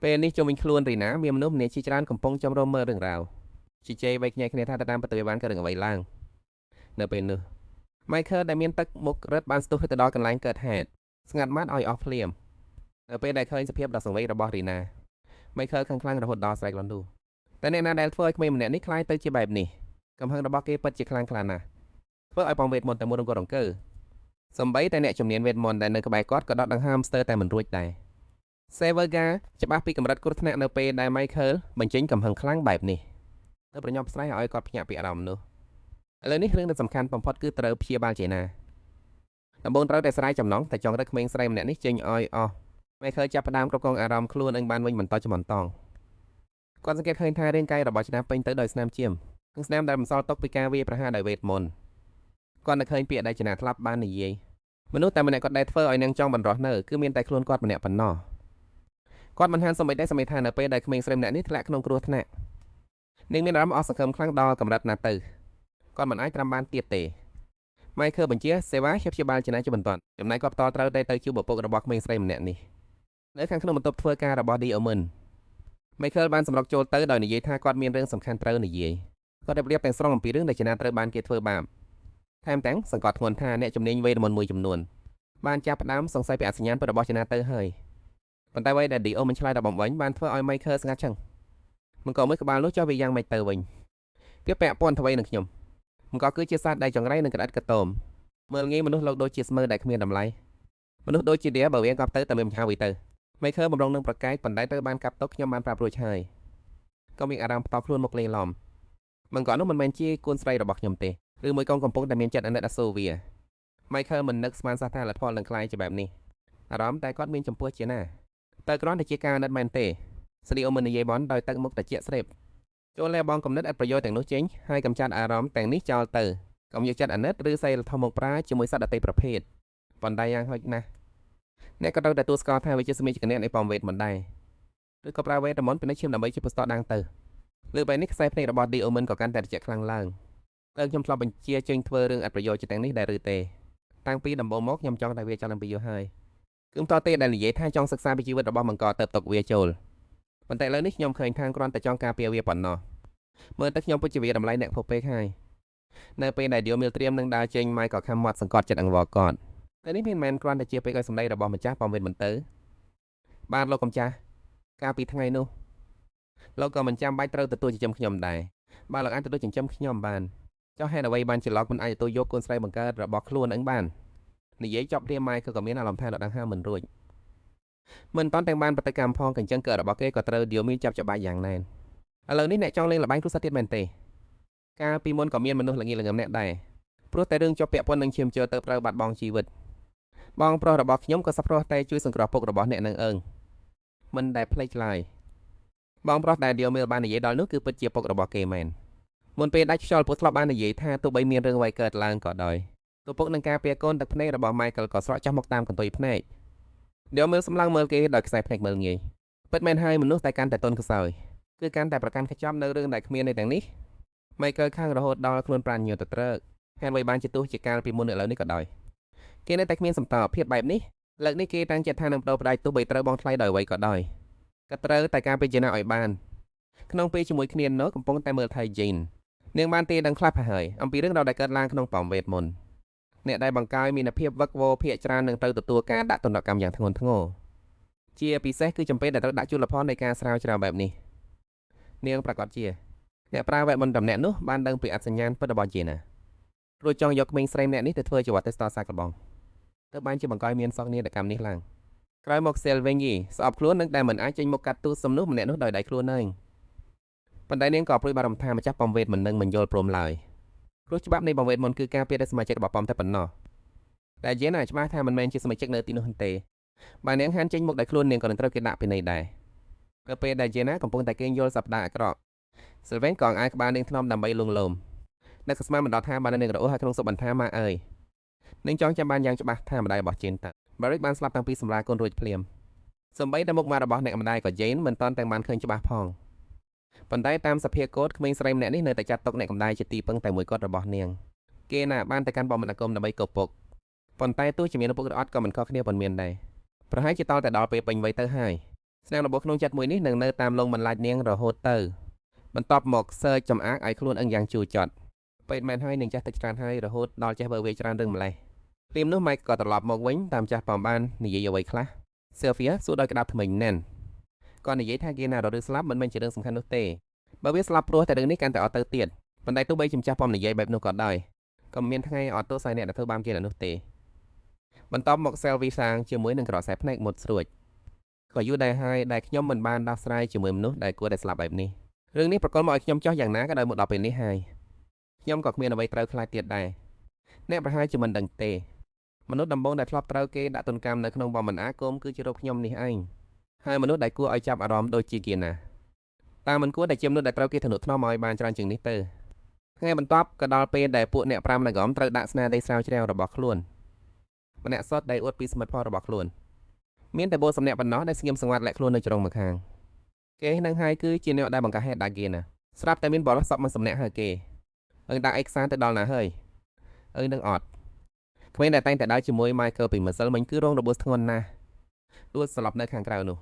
Speaker 1: ពេលនេះជុំវិញខ្លួនរីណាមានមនុស្សម្នាក់ជាច្រើនកំពុងចំរំមើលរឿងរ៉ាវជជែកវែកញែកគ្នាថាតាមពិតវាបានកើតរឿងអ្វីឡើងនៅពេលនោះ Michael ដែលមានទឹកមុខរឹតបានស្ទុះទៅដល់កន្លែងកើតហេតុស្ងាត់ម៉ាត់ឲ្យអស់ភ្លាមនៅពេលដែលឃើញសភាពដ៏សង្វេគរបស់រីណា Michael ខឹងខ្លាំងរហូតដល់ស្រែកលន់ទូតែអ្នកណាដែលធ្វើឲ្យក្មេងម្នាក់នេះខ្លាយទៅជាបែបនេះកំហឹងរបស់គេពិតជាខ្លាំងក្លាណាស់ធ្វើឲ្យបងវេទមន្តតែមួយរង្គរង្គើសំបីតែអ្នកជំនាញវេទមន្តដែលនៅក្បែរគាត់ក៏ដកដង្ហើមស្ទើរតែមិនរួចដែរ Severga ច្បាស់ពីកម្រិតគ្រោះថ្នាក់នៅពេលដែល Michael បញ្ចេញកំហឹងខ្លាំងបែបនេះទៅប្រញាប់ស្រែកឲ្យគាត់ភ្ញាក់ពីអារម្មណ៍នោះឥឡូវនេះរឿងដែលសំខាន់បំផុតគឺត្រូវព្យាបាលចេណាដំបូងត្រូវតែស្រ័យចំណងតែចង់រកក្មេងស្រីម្នាក់នេះចេញឲ្យអស់ Michael ចាប់ផ្ដើមគ្រប់គ្រងអារម្មណ៍ខ្លួននឹងបានវិញបន្តចំបន្តគាត់សង្កេតឃើញថារាងកាយរបស់ចេណាពេញទៅដោយស្នាមជាមនិងស្នាមដែលបន្សល់ទុកពីការវាយប្រហារដោយវេទមន្តគាត់នឹកឃើញពាក្យដែលចេណាធ្លាប់បាននិយាយមនុស្សតែម្នាក់គាត់ដែលធ្វើឲ្យនាងចង់បន្រស់នៅគឺមានតែខ្លួនគាត់ម្នាក់ប៉ុណ្ណោះគាត់មិនហានសូម្បីតែសមិទ្ធថានៅពេលដែលក្មេងស្រីម្នាក់នេះធ្លាក់ក្នុងគ្រោះថ្នាក់នាងមានអារម្មណ៍អស់សង្ឃឹមខ្លាំងដល់កម្រិតណាទៅគាត់មិនអាចត្រាំបានទៀតទេ Michael បញ្ជាសេវាព្យាបាលចេណាជាបន្ទាន់ចំណែកគាត់បន្តត្រូវតែទៅជួបឪពុករបស់ក្មេងស្រីម្នាក់នេះនៅខាងក្នុងបន្ទប់ធ្វើការរបស់ Diomen Michael បានសម្រុកចូលទៅដោយនិយាយថាគាត់មានរឿងសំខាន់ត្រូវនិយាយគាត់រៀបរៀបទាំងស្រុងអំពីរឿងដែលចេណាត្រូវបានគេធ្វើបាបថែមទាំងសង្កត់ធ្ងន់ថាអ្នកជំនាញវេទមន្តមួយចំនួនបានចាប់ផ្ដើមសង្ស័យពីអសញ្ញាណពិតរបស់ចេណាទៅហើយប៉ុន្តែអ្វីដែល Dio មិនឆ្លើយដល់បំវិញបានធ្វើឲ្យ Michael ស្ងាត់ឈឹងមិនក៏មួយក្បាលនោះចុះវាយ៉ាងម៉េចទៅវិញវាពាក់ព័ន្ធអ្វីនឹងខ្ញុំមិនក៏គឺជាសត្វដែលចង្រៃនឹងក្តាត់កតោមមើលងាយមនុស្សលោកដូចជាស្មើដែលគ្មានតម្លៃមនុស្សដូចជាdiaបើវាកាប់ទៅតែមានមហាវិទៅ Michael បំរុងនឹងប្រកែកប៉ុន្តែត្រូវបានកាប់ទុកខ្ញុំបានប្រាប់រួចហើយក៏មានអារម្មណ៍ផ្ដោតខ្លួនមកលេងឡំមិនក៏នោះមិនមែនជាកូនស្រីរបស់ខ្ញុំទេឬមួយកូនកំពុងតែមានចិត្តអាណិតអាសូរវា Michael មិននឹកស្មានសោះថាលទ្ធផលនឹងខ្លាយជាបែបនេះអារម្មណ៍តែគាត់មានចំពោះជាណាតែគ្រាន់តែជាការអាណិតមែនទេស្រីអូមិននិយាយបនដោយទឹកមុខត្រជាក់ស្រេបចូលលែបងកំណត់ឥតប្រយោជន៍ទាំងនោះចេញហើយកំចាត់អារម្មណ៍ទាំងនេះចោលទៅកុំយកចិត្តអាណិតឬសីលធម៌មកប្រាជាមួយសត្វដទៃប្រភេទប៉ុន្តែយ៉ាងហោចណាស់អ្នកក៏ត្រូវតែទូស្គាល់ថាវាជាសមាជិកនៃបំវេទមិនដែរឬក៏ប្រើវេទមន្តពីនេះឈាមដើម្បីជាពុស្តកដាងទៅលើបែបនេះខ្សែភ្នែករបស់ Diomen ក៏កាន់តែត្រជាក់ខ្លាំងឡើងតើខ្ញុំធ្លាប់បញ្ជាចេញធ្វើរឿងអត់ប្រយោជន៍ជាទាំងនេះដែរឬទេតាំងពីដំបូងមកខ្ញុំចង់តែវាចោលឡើងពីយូរហើយគឺមិនតទេដែលនិយាយថាចង់សិក្សាពីជីវិតរបស់មង្គទៅទុកវាចូលប៉ុន្តែឥឡូវនេះខ្ញុំឃើញថាគ្រាន់តែចង់ការពារវាប៉ុណ្ណោះមើលទៅខ្ញុំពិតជាវាតម្លៃអ្នកភពពេកហើយនៅពេលដែល Dio មានត្រៀមនឹងដើរចេញម៉ៃក៏ខំមាត់សង្កត់ចិត្តអង្វរគាត់តែនេះមិនមែនគ្រាន់តែជាពេកឲ្យសម្ដីរបស់ម្ចាស់បំវេទមិនទៅបាទលោកកំចាស់កាលពីថ្ងៃនោះលោកក៏មិនចាំបាច់ត្រូវទទួលចិញ្ចឹមខ្ញុំដែរបើលោកអាចទទួលចិញ្ចឹមខ្ញុំបានចុះហេតុអ្វីបានជាលោកមិនអាចទទួលយកកូនស្រីបង្កើតរបស់ខ្លួនអឹងបាននិយាយចប់ព្រាមម៉ៃក៏មានអារម្មណ៍ថាដកដង្ហើមមិនរួចមិនតាន់ទាំងបានប្រតិកម្មផងកញ្ចឹងកើតរបស់គេក៏ត្រូវ Dio មានចាប់ច្បាស់យ៉ាងណែនឥឡូវនេះអ្នកចង់លេងល្បែងគ្រួសារទៀតមែនទេកាលពីមុនក៏មានមនុស្សល្ងីល្ងឹមអ្នកដែរព្រោះតែរឿងជាប់ពាក់ព័ន្ធនឹងឈាមជើទៅត្រូវបាត់បង់ជីវិតបងប្រុសរបស់ខ្ញុំក៏សប្បុរសតែជួយសង្គ្រោះពុករបស់អ្នកនឹងអើងមិនដែលភ្លេចឡើយបងប្រុសដែល Dio មានបាននិយាយដល់នោះគឺពិតជាពុករបស់គេមែនមុនពេលដាច់ខ្យល់ពួកធ្លាប់បាននិយាយថាទោះបីមានរឿងអ្វីកើតឡើងក៏ដោយទូពុកនឹងការពារកូនទឹកភ្នែករបស់ Michael ក៏ស្រក់ចាស់មកតាមកន្ទុយភ្នែក Dio មើលសម្លឹងមើលគេដោយខ្សែភ្នែកមើលងាយពិតមែនហើយមនុស្សតែកាន់តែទន់ខ្សោយគឺកាន់តែប្រកាន់ខ្ជាប់នៅរឿងដែលគ្មានន័យទាំងនេះ Michael ខាងរហូតដល់ខ្លួនប្រាណញើទៅត្រឹកហេតុអ្វីបានជាទោះជាកាលពីមុនឥឡូវនេះក៏ដោយគេនៅតែគ្មានសំតបភាពបែបនេះលើកនេះគេតាំងចិត្តថានឹងបដូរផ្ដាច់ទោះបីត្រូវបងថ្លៃដោយអ្វីក៏ដោយក៏ត្រូវតែការពិចារណាឲ្យបានក្នុងពេលជាមួយគ្នានោះកំពុងតែមើលថៃជីននាងបានទេដឹងខ្លះហើយអំពីរឿងរ៉ាវដែលកើតឡើងក្នុងប៉មវេទមុនអ្នកដែលបង្កើយមានភាពវឹកវរភាកច្រើននឹងត្រូវទទួលការដាក់ទណ្ឌកម្មយ៉ាងធ្ងន់ធ្ងរជាពិសេសគឺចំពេលដែលត្រូវដាក់ជលផលនៃការស្រាវជ្រាវបែបនេះនាងប្រកាសជាអ្នកប្រើវេទមន្តតំណាក់នោះបានដឹងពីអត្តសញ្ញាណពិតរបស់ជាណារួចចង់យកក្មេងស្រីម្នាក់នេះទៅធ្វើជាវត្តទេស្តសាកល្បងទៅបានជាបង្កើយមានសោកនាដកម្មនេះឡើងក្រោយមកសេលវិញយីស្អប់ខ្លួននឹងដែលមិនអាចចេញមកកាត់ទូសំនោះម្នាក់នោះដោយដៃខ្លួនឯងប៉ុន្តែនាងក៏ព្រួយបារម្ភថាម្ចាស់ប៉មវេទមិននឹងមិនយល់ព្រមឡើយព្រោះច្បាប់នៃប៉មវេទមុនគឺការពារតែសមាជិករបស់ប៉មតែប៉ុណ្ណោះតែយេណាច្បាស់ថាមិនមែនជាសមាជិកនៅទីនោះទេបើនាងហានចេញមកដោយខ្លួននាងក៏នឹងត្រូវគេដាក់ពិន័យដែរក៏ពេលដែលយេណាកំពុងតែគេងយល់សប្តាហ៍អាក្រក់សិលវិញក៏អាយក្បាលនាងថ្នមដើម្បីលងលោមអ្នកក៏ស្មានមិនដល់ថាបាននាងរអ៊ូហើយក្នុងសុបបន្តាម៉ាអើយនាងចង់ចាំបានយ៉ាងច្បាស់ថាម្ដាយរបស់ជេនតាបារិចបានស្លាប់តាំងពីសម្រាលកូនរួចភ្លាមសម្បីតែមុខមាត់របស់អ្នកម្ដាយក៏យេនមិនតាន់តែបានឃើញច្បាស់ផងប៉ុន្តែតាមសភាកូដក្មេងស្រីម្នាក់នេះនៅតែចាត់ទុកអ្នកម្ដាយជាទីពឹងតែមួយគត់របស់នាងគេណាបានតែកាន់បំណអាគមដើម្បីកោពុកប៉ុន្តែទោះជាមានឪពុកឬអត់ក៏មិនខុសគ្នាប៉ុន្មានដែរប្រហែលជាតតែដល់ពេលពេញវ័យទៅហើយស្នាងរបស់ក្នុងចិត្តមួយនេះនឹងនៅតាមលងបន្លាចនាងរហូតទៅបន្ទាប់មកសើចចំអាកឲ្យខ្លួនអឹងយ៉ាងជូរចត់ពេតមែនហើយនឹងចាស់ទឹកច្រើនហើយរហូតដល់ចេះបើវាច្រើនរឿងម្លេះព្រាមនោះម៉ៃក៏ត្រឡប់មកវិញតាមចាស់ប៉មបាននិយាយអ្វីខ្លះសេលហ្វីសួរដោយក្តាប់ថ្មិញណែនក៏និយាយថាគេណារត់ឬស្លាប់មិនមែនជារឿងសំខាន់នោះទេបើវាស្លាប់ព្រោះតែរឿងនេះកាន់តែអត់ទៅទៀតប៉ុន្តែទោះបីចំចាស់ប៉មនិយាយបែបនោះក៏ដោយក៏មានថ្ងៃអត់ទោសឲ្យអ្នកដែលធ្វើបាបជានោះទេបន្ទាប់មកសេលវីសាងជាមួយនឹងក្រសែភ្នែកមុតស្រួចក៏យូរដែរហើយដែលខ្ញុំមិនបានដោះស្រាយជាមួយមនុស្សដែលគួរតែស្លាប់បែបនេះរឿងនេះប្រកល់មកឲ្យខ្ញុំចោះយ៉ាងណាក៏ដោយមកដល់ពេលនេះហើយខ្ញុំក៏គ្មានអ្វីត្រូវខ្លាចទៀតដែរអ្នកប្រហែលជាមិនដឹងទេមនុស្សដំបងដែលធ្លាប់ត្រូវគេដាក់ទណ្ឌកម្មនៅក្នុងបំមិនអាគមគឺជារូបខ្ញុំនេះឯងហើយមនុស្សដែលគួរឲ្យចាប់អារម្មណ៍ដូចជាគេណាតាមមិនគួរតែជាមនុស្សដែលត្រូវគេធ្នុថ្នមឲ្យបានច្រើនជាងនេះទៅថ្ងៃបន្ទាប់ក៏ដល់ពេលដែលពួកអ្នក5នៅក្រមត្រូវដាក់ស្នាដៃស្រាវជ្រាវរបស់ខ្លួនម្នាក់សុទ្ធដែលអួតពីសមិទ្ធផលរបស់ខ្លួនមានតែបូសម្នាក់ប៉ុណ្ណោះដែលស្ងៀមសង្វាត់លាក់ខ្លួននៅជ្រុងម្ខាងគេនឹងហើយគឺជាអ្នកដែលបង្កាហេតុដាក់គេណាស្រាប់តែមានបរិសុទ្ធមួយសម្នាក់ហើយគេដាក់ឯកសារទៅដល់ណាហើយនឹងអត់ក្មេងដែលតែងតែដើរជាមួយ Michael ពីម្សិលមិញគឺរងរបួសធ្ងន់ណាស់ដួលស្លាប់នៅខាងក្រៅនោះ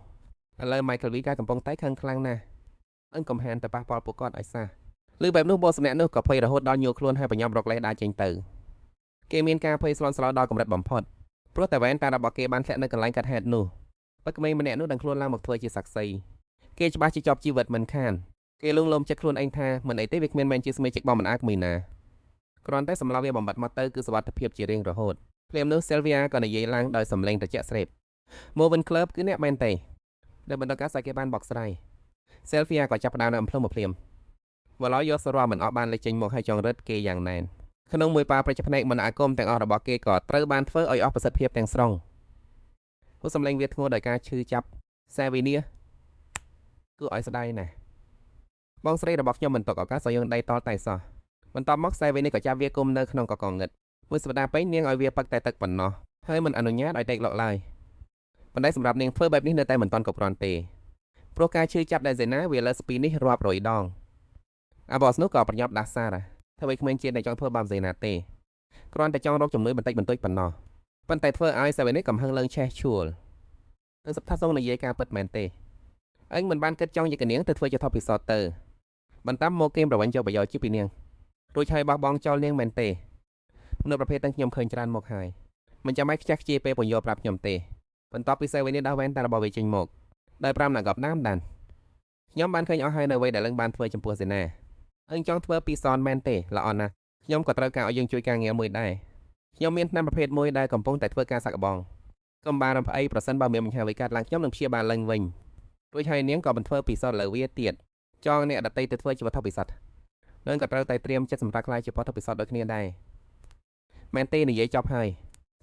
Speaker 1: ឥឡូវ Michael V កំពុងតែខឹងខ្លាំងណាស់កំហានទៅប៉ះពាល់ពួកគាត់ឲ្យសះឬបែបនោះបរិសុទ្ធម្នាក់នោះក៏ភ័យរហូតដល់ញ័រខ្លួនហើយបញ្ញាប់រកលេសដើរចេញទៅគេមានការភ័យស្លន់ស្លោដល់កម្រិតបំផុតព្រោះតែវ៉ែនតារបស់គេបានធ្លាក់នៅកន្លែងកាត់ហេតុនោះបើក្មេងម្នាក់នោះដឹងខ្លួនឡើងមកធ្វើជាសាក្សីគេច្បាស់ជាជាប់ជីវិតមិនខានគេលងលោមចិត្តខ្លួនឯងថាមិនអីទេវាគ្មានមែនជាសមាជិកបងមិនអាក្មួយណាគ្រាន់តែសម្លាប់វាបំបត្តិមកទៅគឺសុវត្ថិភាពជារៀងរហូតភ្លាមនោះ Sylvia ក៏និយាយឡើងដោយសំឡេងត្រជាក់ស្រេប Movin Club គឺអ្នកមែនទេដែលបន្តការសាច់គេបានបកស្រាយ Sylvia ក៏ចាប់ផ្ដើមនៅអំភ្លឹងមកភ្លាមវឡោយកសរមិនអស់បានលេចចេញមកឲ្យចង់រឹតគេយ៉ាងណែនក្នុងមួយប៉ាប្រជាភ្នែកមិនអាគមទាំងអស់របស់គេក៏ត្រូវបានធ្វើឲ្យអស់ប្រសិទ្ធភាពទាំងស្រុងហូរសំឡេងវាធ្ងន់ដោយការឈឺចាប់ Savinia គឺឲ្យស្ដាយណាស់បងស្រីរបស់ខ្ញុំមិនតកឱកាសឲ្យយើងដៃតល់តែសោះបន្ទាប់មកSaviniaក៏ចាប់វាគុំនៅក្នុងកកងងឹតមួយសប្តាហ៍ពេញនាងឲ្យវាពឹកតែទឹកប៉ុណ្ណោះហើយមិនអនុញ្ញាតឲ្យតេកលក់ឡើយប៉ុន្តែសម្រាប់នាងធ្វើបែបនេះនៅតែមិនទាន់គ្រប់គ្រាន់ទេព្រោះការឈឺចាប់ដែលសេណាវាលើសពីនេះរាប់រយដងអាបោះនោះក៏ប្រញាប់ដាស់សារធ្វើឲ្យក្មេងជាតិដែលចង់ធ្វើបាបសេណាទេគ្រាន់តែចង់រកជំនួយបន្តិចបន្តួចប៉ុណ្ណោះប៉ុន្តែធ្វើឲ្យSaviniaកំហឹងឡើងឆេះឈួលនឹងសប្តាហ៍សងនិយាយការពិតមែនទេមិនបានគិតចង់យកនាងទៅធ្វើជាថប់ពិសោធន៍ទៅបន្ទាប់មកគេប្រវញ្ចយកប្រយោជន៍ជាពីនាងរួចហើយបោះបង់ចោលនាងមែនទេមនុស្សប្រភេទទាំងខ្ញុំឃើញច្រើនមកហើយមិនចាំបាច់ខ្ជះខ្ជាយពេលពន្យល់ប្រាប់ខ្ញុំទេបន្ទាប់ពីSaviniaដោះវ៉ែនតារបស់វាចេញមកដោយ5ណាកប់ដានខ្ញុំបានឃើញអស់ហើយនៅអ្វីដែលលឹងបានធ្វើចំពោះសេណាចង់ធ្វើពីសនមែនទេល្អណាស់ខ្ញុំក៏ត្រូវការឲ្យយើងជួយការងារមួយដែរខ្ញុំមានថ្នាំប្រភេទមួយដែលកំពុងតែធ្វើការសាក់កបងកុំបានរំភើយប្រសិនបើមានបញ្ហាអ្វីកើតឡើងខ្ញុំនឹងព្យាបាលឡើងវិញរួចហើយនាងក៏បានធ្វើពីសនលើវាទៀតចង់អ្នកដតីទៅធ្វើជាវត្ថុពិសោធន៍នឹងក៏ត្រូវតែត្រៀមចិត្តសម្រាប់ខ្លាយជាវត្ថុពិសោធន៍ដូចគ្នាដែរមែនទេនិយាយចប់ហើយ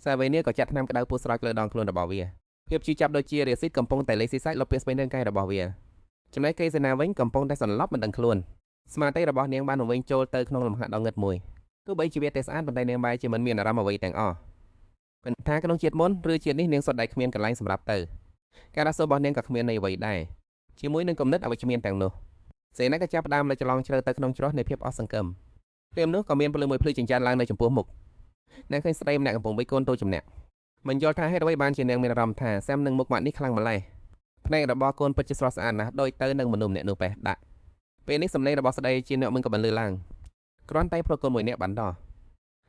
Speaker 1: Saviniaក៏ចាត់ថ្នាំក្តៅពោះស្រោចលើដងខ្លួនរបស់វាភាពជឿចាប់ដូចជារាស៊ីតកំពុងតែលេខស៊ីសាច់លុបពីស្បែកនឹងកាយរបស់វាចំណែកកេសេណាវិញកំពុងតែសន្លប់មិនដឹងខ្លួនស្មារតីរបស់នាងបានវិញចូលទៅក្នុងលំហាត់ដងងឹតមួយទោះបីជាវាតែស្អាតប៉ុន្តែនាងបែរជាមិនមានអារម្មណ៍អ្វីទាំងអស់ប៉ុន្តែក្នុងជាតិមុនឬជាតិនេះនាងសុទ្ធតែគ្មានកន្លែងសម្រាប់ទៅការដាក់សួររបស់នាងក៏គ្មានន័យអ្វីដែរជាមួយនឹងគំនិតអវិជ្ជមានទាំងនោះ សេណាក៏ចាប់ផ្ដើមលើច្រឡងជ្រៅទៅក្នុងច្រោះនៃភាពអស់សង្ឃឹមព្រាមនោះក៏មានពលិមួយភ្លឺចិញ្ចានឡើងនៅចំពោះមុខអ្នកឃើញស្រីម្នាក់កំពុងវេកូនតូចចំណាក់មិនយល់ថាហេតុអ្វីបានជានាងមានអារម្មណ៍ថាសាំនឹងមុខម៉ាក់នេះខ្លាំងម្ល៉េះភ្នែករបស់កូនពិតជាស្រស់ស្អាតណាស់ដូចទៅនឹងមនុស្សម្នាក់នោះបេះដាក់ពេលនេះសម្លេងរបស់ស្ដីជាអ្នកមិនក៏បានលឺឡើងគ្រាន់តែប្រកូនមួយនាក់បានដោះ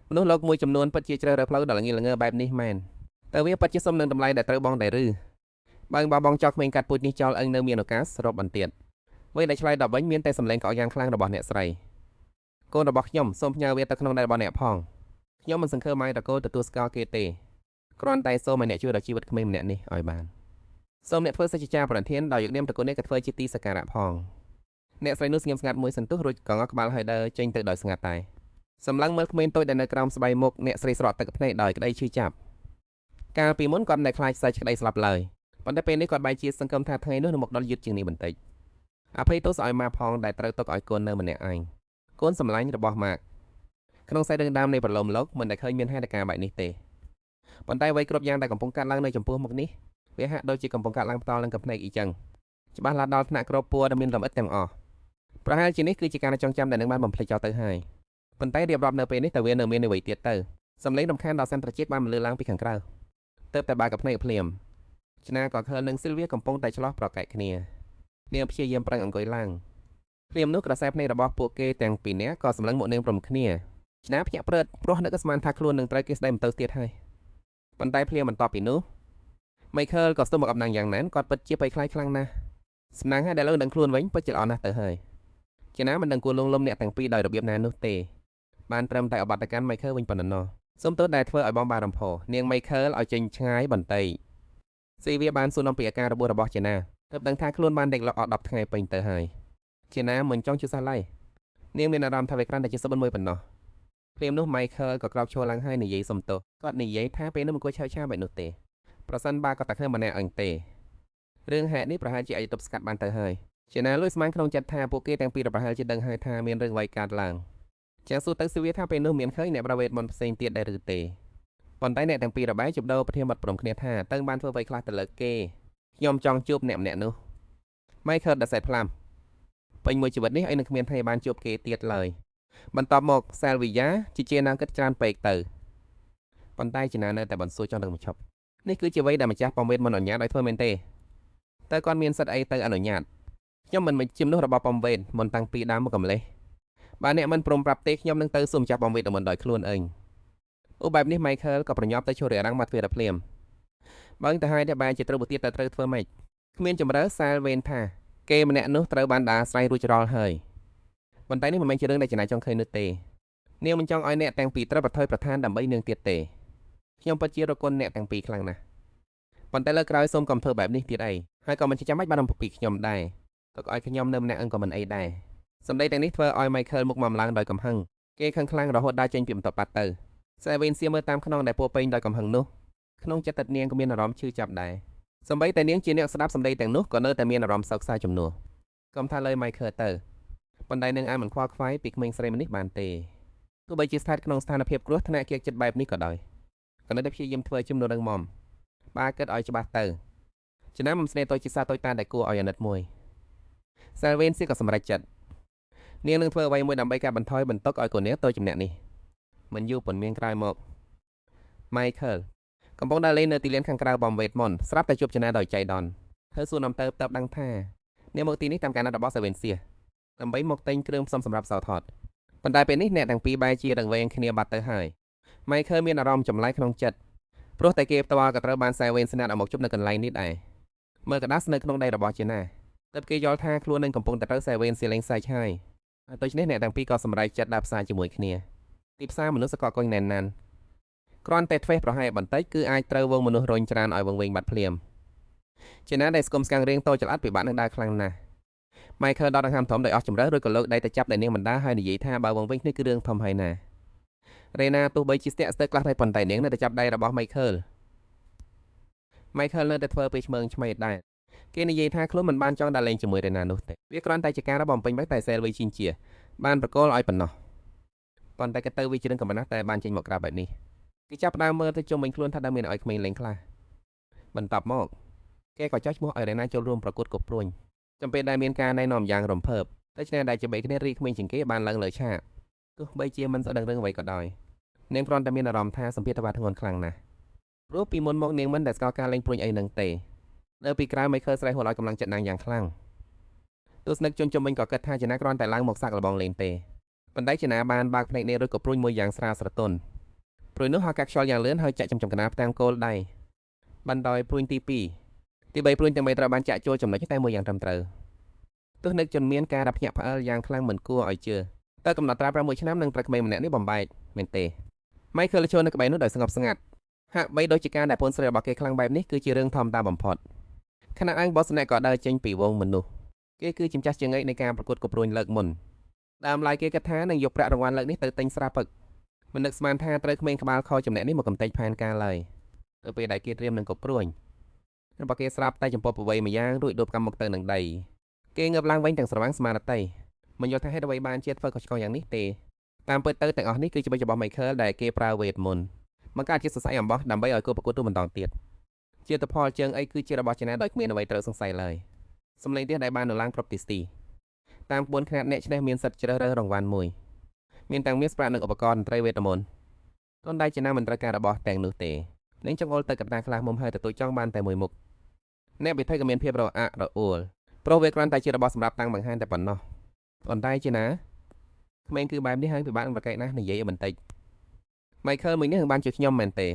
Speaker 1: មនុស្សលោកមួយចំនួនពិតជាជ្រើសរើសផ្លូវដល់ល្ងិលល្ងើបែបនេះមែនតើវាពិតជាសុំនឹងតម្លៃដែលត្រូវបងដែរឬបើបងចោលក្មេងកាត់ពូជនេះចោលអឹងនៅមានឱកាសសរុបបន្ទាត់អ្វីដែលឆ្លើយដល់វិញមានតែសម្លេងកោកយ៉ាងខ្លាំងរបស់អ្នកស្រីកូនរបស់ខ្ញុំសូមផ្ញើវាទៅក្នុងដៃរបស់អ្នកផងខ្ញុំមិនសង្ឃឹមឲ្យតកូលទទួលស្គាល់គេទេគ្រាន់តែសូមឲ្យអ្នកជួយដល់ជីវិតក្មេងម្នាក់នេះឲ្យបានសូមអ្នកធ្វើសេចក្ដីប្រធានដោយយកនាមតកូលនេះក៏ធ្វើជាទីសក្ការៈផងអ្នកស្រីនោះស្ងៀមស្ងាត់មួយសន្ទុះរួចក៏ងក់ក្បាលហើយដើរចេញទៅដោយស្ងាត់តែសម្លឹងមើលក្មេងតូចដែលនៅក្រោមស្បៃមុខអ្នកស្រីស្រក់ទឹកភ្នែកដោយក្តីឈឺចាប់កាលពីមុនគាត់មិនដែលខ្លាចសាច់ក្តីស្លាប់ឡើយប៉ុន្តែពេលនេះគាត់បែរជាសង្ឃឹមថាថ្ងៃនោះនឹងមកដល់យឺតជាងនេះបន្តិចអភ័យទោសឲ្យម៉ាផងដែលត្រូវទុកឲ្យកូននៅម្នាក់ឯងកូនសម្លាញ់របស់ម៉ាក់ក្នុងសាច់រឿងដើមនៃប្រឡំលោកមិនដែលឃើញមានហេតុការណ៍បែបនេះទេប៉ុន្តែអ្វីគ្រប់យ៉ាងដែលកំពុងកាត់ឡើងនៅចំពោះមុខនេះវាហាក់ដូចជាកំពុងកាត់ឡើងផ្ទាល់នឹងកំភ្នែកអ៊ីចឹងច្បាស់ឡាស់ដល់ថ្នាក់ក្របពួរដែលមានលម្អិតទាំងអស់ប្រហែលជានេះគឺជាការចងចាំដែលនឹងបានបំភ្លេចចោលទៅហើយប៉ុន្តែរៀបរាប់នៅពេលនេះតើវានៅមានអ្វីទៀតទៅសំឡេងរំខានដល់សន្តិជាតិបានបន្លឺឡើងពីខាងក្រៅទើបតែបើកភ្នែកភ្លាមឆ្នាក៏ឃើញនឹងស៊ីលវីកំពុងតែឆ្លោះប្រកែកគ្នានាងព្យាយាមប្រឹងអង្គុយឡើងភ្លាមនោះក្រសែភ្នែករបស់ពួកគេទាំងពីរនាក់ក៏សម្លឹងមកនាងព្រមគ្នាឆ្នាភ្ញាក់ព្រឹតព្រោះនឹកស្មានថាខ្លួននឹងត្រូវគេស្ដីមិនទៅទៀតហើយប៉ុន្តែភ្លាមបន្ទាប់ពីនោះមីខើលក៏ស្ទុះមកអំណាងយ៉ាងណានគាត់ពិតជាភ័យខ្លាចខ្លាំងណាស់ស្នាងហើយដែលលោកដឹងខ្លួនវិញពិតជាល្អណាស់ទៅហើយជាណាមិនដឹងគួរលងលំអ្នកទាំងពីរដោយរបៀបណានោះទេបានត្រឹមតែអបតកម្មមីខើលវិញប៉ុណ្ណោះសូមទោសដែលធ្វើឲ្យបងបានរំភើនាងមីខើលឲ្យចេញឆ្ងាយបន្តិចស៊ីវាបានសួរនាំពីអាការរបួសរបស់ជាណាទើបដឹងថាខ្លួនបានដេកលក់អស់10ថ្ងៃពេញទៅហើយជាណាមិនចង់ជឿសោះឡើយនាងមានអារម្មណ៍ថាវាក្រាន់តែជាសុបិនមួយប៉ុណ្ណោះព្រាមនោះម៉ៃខើលក៏ក្រោកឈរឡើងហើយនិយាយសុំទោសគាត់និយាយថាពេលនោះមិនគួរឆៅឆាបែបនោះទេប្រសិនបើគាត់តែឃើញម្នាក់អញទេរឿងហេតុនេះប្រហែលជាអាចទប់ស្កាត់បានទៅហើយជាណាលួយស្មានក្នុងចិត្តថាពួកគេទាំងពីរប្រហែលជាដឹងហើយថាមានរឿងអ្វីកើតឡើងចាំសួរទៅស៊ីវាថាពេលនោះមានឃើញអ្នកប្រវេទមន្តផ្សេងទៀតដែរឬទេប៉ុន្តែអ្នកទាំងពីររបែកជប់ដោប្រធានបាត់ព្រមគ្នាថាតើបានធ្វើអ្វីខ្លះទៅលើគេខ្ញុំចង់ជួបអ្នកម្នាក់នោះម៉ៃខើលដសេតផ្លាំពេញមួយជីវិតនេះអីនឹងគ្មានថ្ងៃបានជួបគេទៀតឡើយបន្ទាប់មកសាលវីយ៉ាជាណាគិតច្រើនពេកទៅប៉ុន្តែជាណានៅតែបន្សួរចង់នឹងឈប់នេះគឺជាអ្វីដែលម្ចាស់ប៉មវេតមិនអនុញ្ញាតឲ្យធ្វើមែនទេតើគាត់មានសិទ្ធិអីទៅអនុញ្ញាតខ្ញុំមិនជាមនុស្សរបស់ប៉មវេតមិនតាំងពីដើមមកកម្លេះបើអ្នកមិនព្រមប្រាប់ទេខ្ញុំនឹងទៅសួរម្ចាស់ប៉មវេតឲ្យមិនដោយខ្លួនឯងអូបែបនេះម៉ៃខើលក៏ប្រញាប់ទៅចូលរារាំងមាត់ទ្វារភ្លាមបើទៅហើយតែបែរជាត្រូវបុទៀតទៅត្រូវធ្វើម៉េចគ្មានចម្រើសាលវេនថាគេម្នាក់នោះត្រូវបានដាស្រ័យរួចរាល់ហើយប៉ុន្តែនេះមិនមែនជារឿងដែលចំណាយចង់ឃើញនោះទេនាងមិនចង់ឲ្យអ្នកទាំងពីរត្រូវប្រថុយប្រឋានដើម្បីនាងទៀតទេខ្ញុំពិតជារកគុណអ្នកទាំងពីរខ្លាំងណាស់ប៉ុន្តែលើក្រោយសូមកុំធ្វើបែបនេះទៀតអីហើយក៏មិនចាំបាច់បានអំពីខ្ញុំដែរទុកឲ្យខ្ញុំនៅម្នាក់ក៏មិនអីដែរសម្ដីទាំងនេះធ្វើឲ្យម៉ៃខើលមុខមកឡើងដោយកំហឹងគេខឹងខ្លាំងរហូតដល់ចេញពីបន្ទប់បាត់ទៅសាវេនសៀមើលតាមខ្នងដែលពោពេញដោយកំហឹងនោះក្នុងចិត្តទឹកនាងក៏មានអារម្មណ៍ឈឺចាប់ដែរសម្បីតែនាងជាអ្នកស្ដាប់សម្ដីទាំងនោះក៏នៅតែមានអារម្មណ៍សោកសៅជំនួសកុំថាលើម៉ៃខើលទៅប៉ុន្តែនាងអាចមិនខ្វល់ខ្វាយពីក្មេងស្រីម្នាក់បានទេទោះបីជាស្ថិតក្នុងស្ថានភាពគ្រោះថ្នាក់គៀកចិត្តបែបនេះក៏ដោយក៏នៅតែព្យាយាមធ្វើជំនួសរឹងមាំបើគិតឲ្យច្បាស់ទៅចំណាំមិនស្នេហ៍តូចជាសាតូចតាដែលគួរឲ្យអាណិតមួយសាវេនសៀក៏សម្រេចចិត្តនាងនឹងធ្វើអ្វីមួយដើម្បីកាត់បន្ថយបន្ទុកឲ្យកូននាងតូចចំណែកនេះមិនយូរប៉ុន្មានក្រោយមកម៉ៃខើលកំពុងដើរលេងនៅទីលានខាងក្រៅបំវេតមុនស្រាប់តែជួបចំណាដោយចៃដន្យធ្វើសួរនាំទៅដឹងថានាងមកទីនេះតាមការណាត់របស់សាវេនសៀដើម្បីមកទិញគ្រឿងផ្សំសម្រាប់សោថតប៉ុន្តែពេលនេះអ្នកទាំងពីរបែរជារង្វេងគ្នាបាត់ទៅហើយម៉ៃខើលមានអារម្មណ៍ចម្លែកក្នុងចិត្តព្រោះតែគេផ្ទាល់ក៏ត្រូវបានសាវេនស្នាត់ឲ្យមកជប់នៅកន្លែងនេះដែរមើលកដាស់នៅក្នុងដៃរបស់ជាណាទើបគេយល់ថាខ្លួននឹងកំពុងតែត្រូវសាវេនសៀលេងសាច់ហើយដូច្នេះអ្នកទាំងពីរក៏សម្រេចចិត្តដើរផ្សារជាមួយគ្នាទីផ្សារមនុស្សក៏កុញណែនណាន់គ្រាន់តែធ្វេសប្រហែលបន្តិចគឺអាចត្រូវវងមនុស្សរុញច្រានឲ្យវងវែងបាត់ភ្លាមជាណាដែលស្គមស្កាំងរៀងតូចចល័តពិបាកនឹងដើរខ្លាំងណាស់ម៉ៃខើលដកដង្ហើមធំដោយអស់ជម្រៅរួចក៏លើកដៃទៅចាប់ដៃនាងបណ្ដាហើយនិយាយថាបើវងវែងនេះគឺរឿងធំហើយណារេណាទោះបីជាស្ទាក់ស្ទើរខ្លះដែរប៉ុន្តែនាងនៅតែចាប់ដៃរបស់ម៉ៃខើលនៅតែធ្វើពេលឆ្មើងឆ្មៃដែរគេនិយាយថាខ្លួនមិនបានចង់ដើរលេងជាមួយរេណានោះទេវាគ្រាន់តែជាការរបស់បំពេញបែបតែសែលវីជីងជាបានប្រកល់ឲ្យប៉ុណ្ណោះប៉ុន្តែក៏ទៅវាជារឿងកំណាស់តែបានចេញមកក្រៅបែបនេះគេចាប់ដើមមើលទៅជុំវិញខ្លួនថាដើមមានឲ្យក្មេងលេងខ្លះបន្ទាប់មកគេក៏ចោះឈ្មោះឲ្យរេណាចូលរួមប្រកួតគប់ព្រួញចំពេលដែលមានការណែនាំយ៉ាងរំភើប ដូច្នេះដែលជាបីគ្នារីក្មេងជាងគេបានឡើងលើឆាកទោះបីជាមិនស្ដឹងរឿងអ្វីក៏ដោយនាងគ្រាន់តែមានអារម្មណ៍ថាសម្ពាធរបស់ធ្ងន់ខ្លាំងណាស់ព្រោះពីមុនមកនាងមិនដែលស្គាល់ការលេងព្រួញអីនឹងទេនៅពីក្រៅមិនឃើញស្រែហួរឲ្យកម្លាំងចិត្តនាងយ៉ាងខ្លាំងទស្សនិកជនជំនាញក៏គិតថាចនាគ្រាន់តែឡើងមកសាក់លបងលេងទេប៉ុន្តែចនាបានបើកភ្នែកនាងរួចក៏ព្រួញមួយយ៉ាងស្រាលស្រទន់ព្រួយនោះហៅកាត់ខ្យល់យ៉ាងលឿនហើយចាក់ចំចំកណ្ដាលផ្ទាំងគោលដៃបានដោយព្រួញទី2ទី3ព្រួញទាំង3ត្រូវបានចាក់ចូលចំណុចតែមួយយ៉ាងត្រឹមត្រូវទស្សនិកជនមានការរ៉ាប់ភ្ញាក់ផ្អើលយ៉ាងខ្លាំងមិនគួរឲ្យជឿតើកំណត់ត្រា6ឆ្នាំនឹងត្រូវក្មេងម្នាក់នេះបំបែកមែនទេម៉ៃឃើលឈរនៅក្បែរនោះដោយស្ងប់ស្ងាត់ហាក់បីដូចជាការដែលពូនស្រីរបស់គេខ្លាំងបែបនេះគឺជារឿងធម្មតាបំផុតខណៈអង្គបោសនៈក៏ដើរចេញពីវងមនុស្សគេគឺជាម្ចាស់ជាងឯកនៃការប្រកួតគប់ព្រួញលើកមុនដើមឡើយគេគិតថានឹងយកប្រាក់រង្វាន់លើកនេះទៅទិញស្រាពឹកមិននឹកស្មានថាត្រូវក្មេងក្បាលខចំណែកនេះមកកំទេចផែនការឡើយទៅពេលដែលគេត្រៀមនឹងគប់ព្រួញរបស់គេស្រាប់តែចំពោះប្រវ័យម្យ៉ាងរួចដួបកម្មមកទៅនឹងដីគេងើបឡើងវិញទាំងស្រវាំងស្មារតីមិនយល់ថាហេតុអ្វីបានជាធ្វើខុសឆ្គងយ៉ាងនេះទេតាមពិតទៅទាំងអស់នេះគឺជាបិចរបស់ Michael ដែលគេប្រើវេទមន្តមកកាត់ជាសរសៃអំបោះដើម្បីឲ្យគូប្រកួតទូបន្តទៀតជាតផលជើងអីគឺជារបស់ចនាដោយគ្មានអ្វីត្រូវសង្ស័យឡើយសម្លេងទៀតដែលបាននៅឡើងគ្រប់ទីស្ទីតាមក្បួនខ្នាតអ្នកឈ្នះមានសិទ្ធិជ្រើសរើសរង្វាន់មួយមានទាំងមាសប្រាក់និងឧបករណ៍តន្ត្រីវេទមន្តទន់ដៃចនាមិនត្រូវការរបស់ទាំងនោះទេនឹងចង្អុលទៅកណ្ដាលខ្លះមុំហើយទទួលចង់បានតែមួយមុខអ្នកវិថីក៏មានភាពរអាក់រអួលព្រោះវាគ្រាន់តែជារបស់សម្រាប់តាំងបង្ហាញតែប៉ុណ្ណោះប៉ុន្តែចនាក្មេងគឺបែបនេះហើយពិបាកនឹងប្រកែកណាស់និយាយឲ្យបន្តិច Michael មួយនេះនឹងបានជាខ្ញុំមែនទេ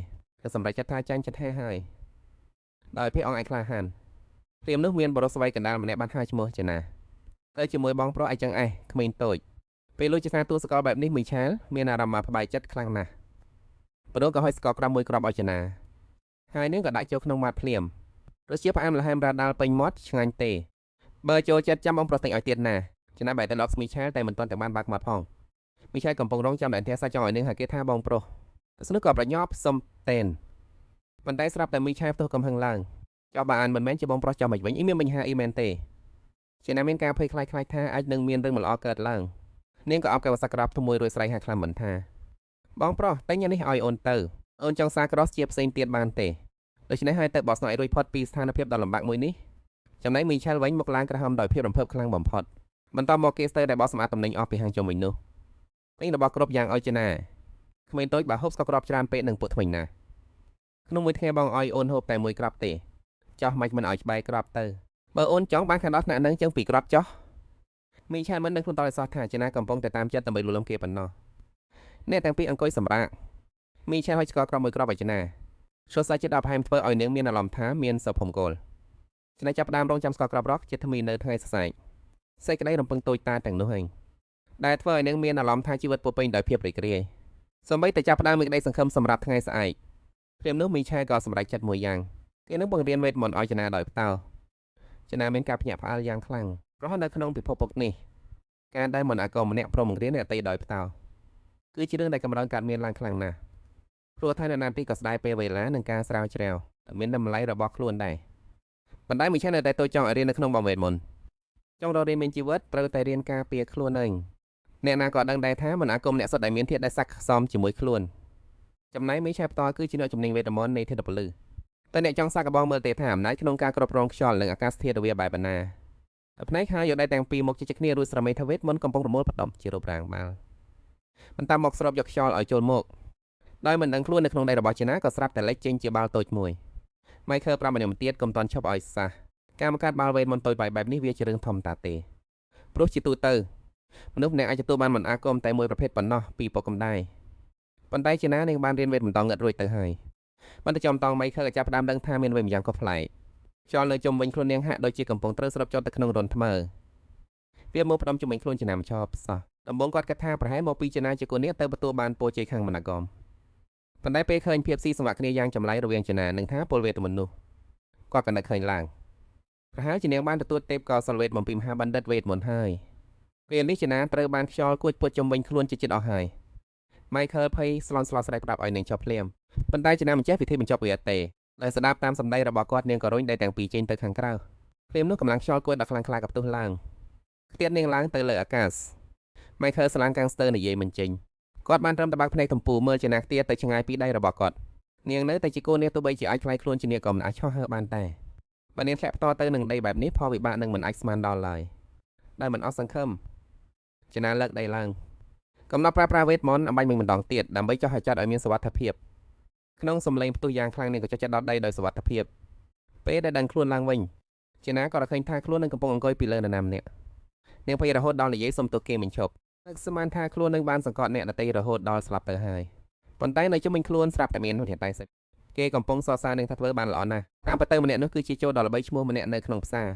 Speaker 1: ក៏សម្រេចចិត្តថាចាញ់ចិត្តហើយដោយភាពអង្អែលក្លាហានព្រាមនោះមានបរិសុទ្ធស្វ័យកណ្ដាលម្នាក់បានហៅឈ្មោះចនាទៅជាមួយបងប្រុសឯចឹងឯងក្មេងតូចពេលលោកជាថាតួសកលបែបនេះមីឆាលមានអារម្មណ៍ប្បាយចិត្តខ្លាំងណាស់ព្រោះក៏ហុចស្ករក្រាមមួយគ្រាប់ឲ្យចនាហើយនឹងក៏ដាក់ចូលក្នុងមាត់ភ្លាមរសជាតិផ្អែមល្ហែមរ៉ាដាល់ពេញមាត់ឆ្ងាញ់ទេបើចូលចិត្តចាំបងប្រុសទិញឲ្យទៀតណាចនាបែរទៅលោកមីឆាលតែមិនទាន់តែបានបើកមាត់ផងមីឆាលកំពុងរងចាំតែអន្ទះសាច់ចង់ឲ្យនឹងហៅគេថាបងប្រុសតែស្នោះក៏ប្រញាប់សុំតែនប៉ុន្តែស្រាប់តែមីឆាលផ្ទុះកំហឹងឡើងចោះបើអានមិនមែនជាបងប្រុសចោះមិនវិញមានបញ្ហាអីមែនទេជាណាមានការភ័យខ្លាចថាអាចនឹងមានរឿងមិនល្អកើតឡើងនាងក៏អបកែវសាក្រាបថ្មួយរួចស្រែកហាខ្លាំងមិនថាបងប្រុសតែញ៉ានេះឲ្យអូនទៅអូនចង់សាក្រោះជាផ្សេងទៀតបានទេដូច្នេះហើយទៅបោះស្នោឲ្យរួចផុតពីស្ថានភាពដ៏លំបាកមួយនេះចំណែកមីឆាលវិញមកឡើងក្រហមដោយភាពរំភើបខ្លាំងបំផុតបន្តមកគេស្ទើរតែបោះសម្អាតតំណែងអស់ពីហាងជុំវិញនោះពេញរបស់គ្រប់យ៉ាងឲ្យចនាក្មេងតូចបើហូបស្ករគ្រាប់ច្រើនពេកនឹងពួកថ្មិញណាក្នុងមួយថ្ងៃបងឲ្យអូនហូបតែមួយគ្រាប់ទេចោះមិនឲ្យច្បាយគ្រាប់ទៅបើអូនចង់បានខាងដល់ថ្នាក់នឹងចឹងពីគ្រាប់ចោះមីឆានមិនដឹងខ្លួនតើសោះថាចនាកំពុងតែតាមចិត្តដើម្បីលួលលំគេប៉ុណ្ណោះអ្នកទាំងពីរអង្គុយសម្រាកមីឆានហុចស្ករគ្រាប់មួយគ្រាប់ឲ្យចនាឈុសសាច់ចិត្តដល់ផែមធ្វើឲ្យនាងមានអារម្មណ៍ថាមានសុភមង្គលចនាចាប់ផ្ដើមរងចាំស្ករគ្រាប់រកចិត្តថ្មីនៅថ្ងៃសរសៃសេចក្តីរំពឹងតូចតាចទាំងនោះឯងដែលធ្វើឲ្យនាងមានអារម្មណ៍ថាជីវិតពោពេញដោយភាពរីករាយសម្បីតែចាប់ផ្ដើមមានក្តីសង្ឃឹមសម្រាប់ថ្ងៃស្អែកព្រាមនោះមីឆានក៏សម្រេចចិត្តមួយយ៉ាងគេនឹងបង្រៀនវេទមន្តឲ្យចនាដោយផ្ទាល់ចនាមានការភ្ញាក់ផ្អើលយ៉ាងខ្លាំងព្រោះនៅក្នុងពិភពពុកនេះការដែលមន្តអាគមម្នាក់ព្រមបង្រៀនអ្នកតីដោយផ្ទាល់គឺជារឿងដែលកម្រិតកើតមានឡើងខ្លាំងណាស់ព្រោះថានៅណាទីក៏ស្ដាយពេលវេលានឹងការស្រាវជ្រាវតែមានតម្លៃរបស់ខ្លួនដែរប៉ុន្តែមិនឆាននៅតែតូចចង់ឲ្យរៀននៅក្នុងបំវេតមន្តចង់រករៀនមានជីវិតត្រូវតែរៀនការពារខ្លួនឯងអ្នកណាក៏ដឹងដែរថាមន្តអាគមអ្នកសុទ្ធតែមានធាតុដែលស័ក្តិសមជាមួយខ្លួនចំណែកមីឆាផ្ទាល់គឺជាអ្នកជំនាញវេទមន្តនៃធាតុពលឺតែអ្នកចង់សាកល្បងមើលទេថាអំណាចក្នុងការគ្រប់គ្រងខ្យល់និងអាកាសធាតុវាបែបណាតែផ្នែកហើយយកដៃទាំងពីរមកជិះគ្នារួចស្រមេថាវេទមន្តកំពុងប្រមូលផ្ដុំជារូបរាងបាល់បន្តមកស្របយកខ្យល់ឲ្យចូលមកដោយមិនដឹងខ្លួននៅក្នុងដៃរបស់ចេណាក៏ស្រាប់តែលេចចេញជាបាល់តូចមួយ Michael ប្រាប់ម្នាក់ទៀតកុំតន់ឈប់ឲ្យសះការបង្កើតបាល់វេទមន្តតូចបែបនេះវាជារឿងធម្មតាទេព្រោះជាទូទៅមនុស្សម្នាក់អាចទទួលបានមន្តអាគមតែមួយប្រភេទប៉ុណ្ណោះពីពុកកំដាយប៉ុន្តែចេណានឹងបានរៀនវេទមន្តងឹតរួចទៅហើយបន្តចំតង់ Michael ក៏ចាប់ផ្ដើមដឹងថាមានអ្វីម្យ៉ាងខុសប្លែកខ្យល់នៅជុំវិញខ្លួននាងហាក់ដូចជាកំពុងត្រូវស្រូបចុះទៅក្នុងរន្ធថ្មើរវាមកផ្ដុំជុំវិញខ្លួនចេណាម្ចប់សោះដំបូងគាត់គិតថាប្រហែលមកពីចេណាជាកូននេះទៅទទួលបានពរជ័យខាងមន្តអាគមប៉ុន្តែពេលឃើញភាពស៊ីសង្វាក់គ្នាយ៉ាងចម្លែករវាងចេណានិងថាពលវេទមន្តនោះគាត់ក៏នឹកឃើញឡើងប្រហែលជានាងបានទទួលទេពកោសលវេទបំពីមហាបណ្ឌិតវេទមន្តហើយពេលនេះចេណាត្រូវបានខ្យល់គួចពុតជុំវិញខ្លួនជាចិត្តអស់ហើយ Michael ភ័យស្លន់ស្លោស្រែកប្រាប់ឲ្យនាងចុះភ្លាមប៉ុន្តែចេណាមិនចេះវិធីបញ្ចប់វាអត់ទេដោយស្ដាប់តាមសម្ដីរបស់គាត់នាងក៏រុញដៃទាំងពីរចេញទៅខាងក្រៅភ្លាមនោះកម្លាំងខ្យល់គួចដល់ខ្លាំងក្លាក៏ផ្ទុះឡើងខ្ទាតនាងឡើងទៅលើអាកាស Michael ស្លាងកាំងស្ទើរនិយាយមិនចេញគាត់បានត្រឹមតែបើកភ្នែកទំពូមើលចេណាខ្ទាតទៅឆ្ងាយពីដៃរបស់គាត់នាងនៅតែជាកូននាងទោះបីជាអាចខ្លាយខ្លួនជានាងក៏មិនអាចឆោះហើបានតែបើនាងធ្លាក់ផ្ទាល់ទៅនឹងដីបែបនេះផលវិបាកនឹងមិនអាចស្មានដល់ឡើយដែលមិនអស់សង្ឃឹម ចំណាលើកដៃឡើងកំណត់ប្រើប្រាស់វេទមន្តអំបញ្ញមិនម្ដងទៀតដើម្បីចោះឲ្យចាត់ឲ្យមានសុវត្ថិភាពក្នុងសំឡេងផ្ទុះយ៉ាងខ្លាំងនេះក៏ចុះចិត្តដល់ដៃដោយសុវត្ថិភាពពេលដែលដឹងខ្លួនឡើងវិញចំណាក៏រកឃើញថាខ្លួននឹងកំពុងអង្គុយពីលើនរណាម្នាក់នាងភ័យរហូតដល់និយាយសុំទោសគេមិនឈប់នឹកស្មានថាខ្លួននឹងបានសង្កត់អ្នកដតីរហូតដល់ស្លាប់ទៅហើយប៉ុន្តែនៅជុំវិញខ្លួនស្រាប់តែមានអ្នកតែសិតគេកំពុងសរសើរនឹងថាធ្វើបានល្អណាស់តាមពិតទៅម្នាក់នោះគឺជាចូលដល់ល្បីឈ្មោះម្នាក់នៅក្នុងផ្សា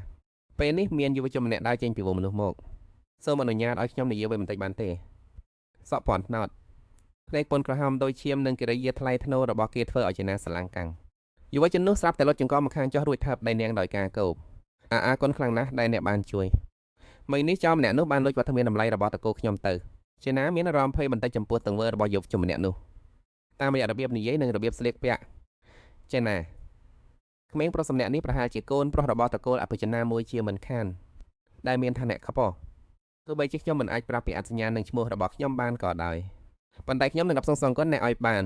Speaker 1: រពេលនេះមានយុវជនម្នាក់ដើរចេញពីវងមនុស្សមកសូមអនុញ្ញាតឲ្យខ្ញុំនិយាយវិញបន្តិចបានទេសក់ពាន់ថ្នោតភ្នែកពន្ធក្រហមដូចឈាមនិងកិរិយាថ្លៃថ្នូររបស់គេធ្វើឲ្យចេណាស្រឡាំងកាំងយុវជននោះស្រាប់តែលុតចង្កមកខាងចុះរួចថាបដៃនាងដោយការគោបអាគុណខ្លាំងណាស់ដែលអ្នកបានជួយមីនេះចោលម្នាក់នោះបានលុចវត្តមានតម្លៃរបស់តកូខ្ញុំទៅចេណាមានអារម្មណ៍ភ័យបន្តិចចំពោះទង្វើរបស់យុវជនម្នាក់នោះតាមរយៈរបៀបនិយាយនិងរបៀបស្លៀកពាក់ចេណាក្មេងប្រុសសម្នាក់នេះប្រហែលជាកូនប្រុសរបស់តកូលអភិជនាមួយជាមិនខានដែលមានឋានៈខ្ពស់ទោះបីជាខ្ញុំមិនអាចប្រាប់ពីអត្តសញ្ញាណនិងឈ្មោះរបស់ខ្ញុំបានក៏ដោយប៉ុន្តែខ្ញុំនឹងសង្កត់អ្នកឲ្យបាន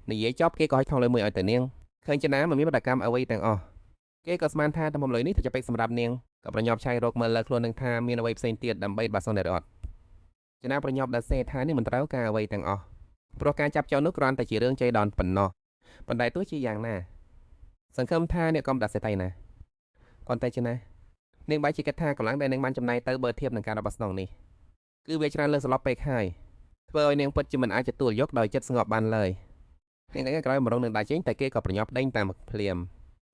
Speaker 1: និយាយចប់គេក៏ឲ្យថងលើមួយឲ្យទៅនាងឃើញចេណាមិនមានបដកម្មអ្វីទាំងអស់គេក៏ស្មានថាទំហំលុយនេះទៅជាពេកសម្រាប់នាងក៏ប្រញាប់ឆាយរកមើលលើខ្លួននឹងថាមានអ្វីផ្សេងទៀតដើម្បីបាសនរអត់ចេណាប្រញាប់ដល់សេថានេះមិនត្រូវការអ្វីទាំងអស់ព្រោះការចាប់ចោលនោះគ្រាន់តែជារឿងចៃដន្យប៉ុណ្ណោះប៉ុន្តែទោះជាយ៉ាងណាសង្ឃឹមថាអ្នកកុំដាក់សេតៃណាប៉ុន្តែចេណានាងបាយជាគិតថាកម្លាំងដែលនាងបានចំណាយទៅបើធៀបនឹងការរបស់ស្នងនេះគឺវាច្រើនលើសសន្លប់ពេកហើយធ្វើឲ្យនាងពិតជាមិនអាចទទួលយកដោយចិត្តស្ងប់បានឡើយនាងតែក្រោយមករងនឹងដៃចេញតែគេក៏ប្រញាប់ដេញតាមភ្លាម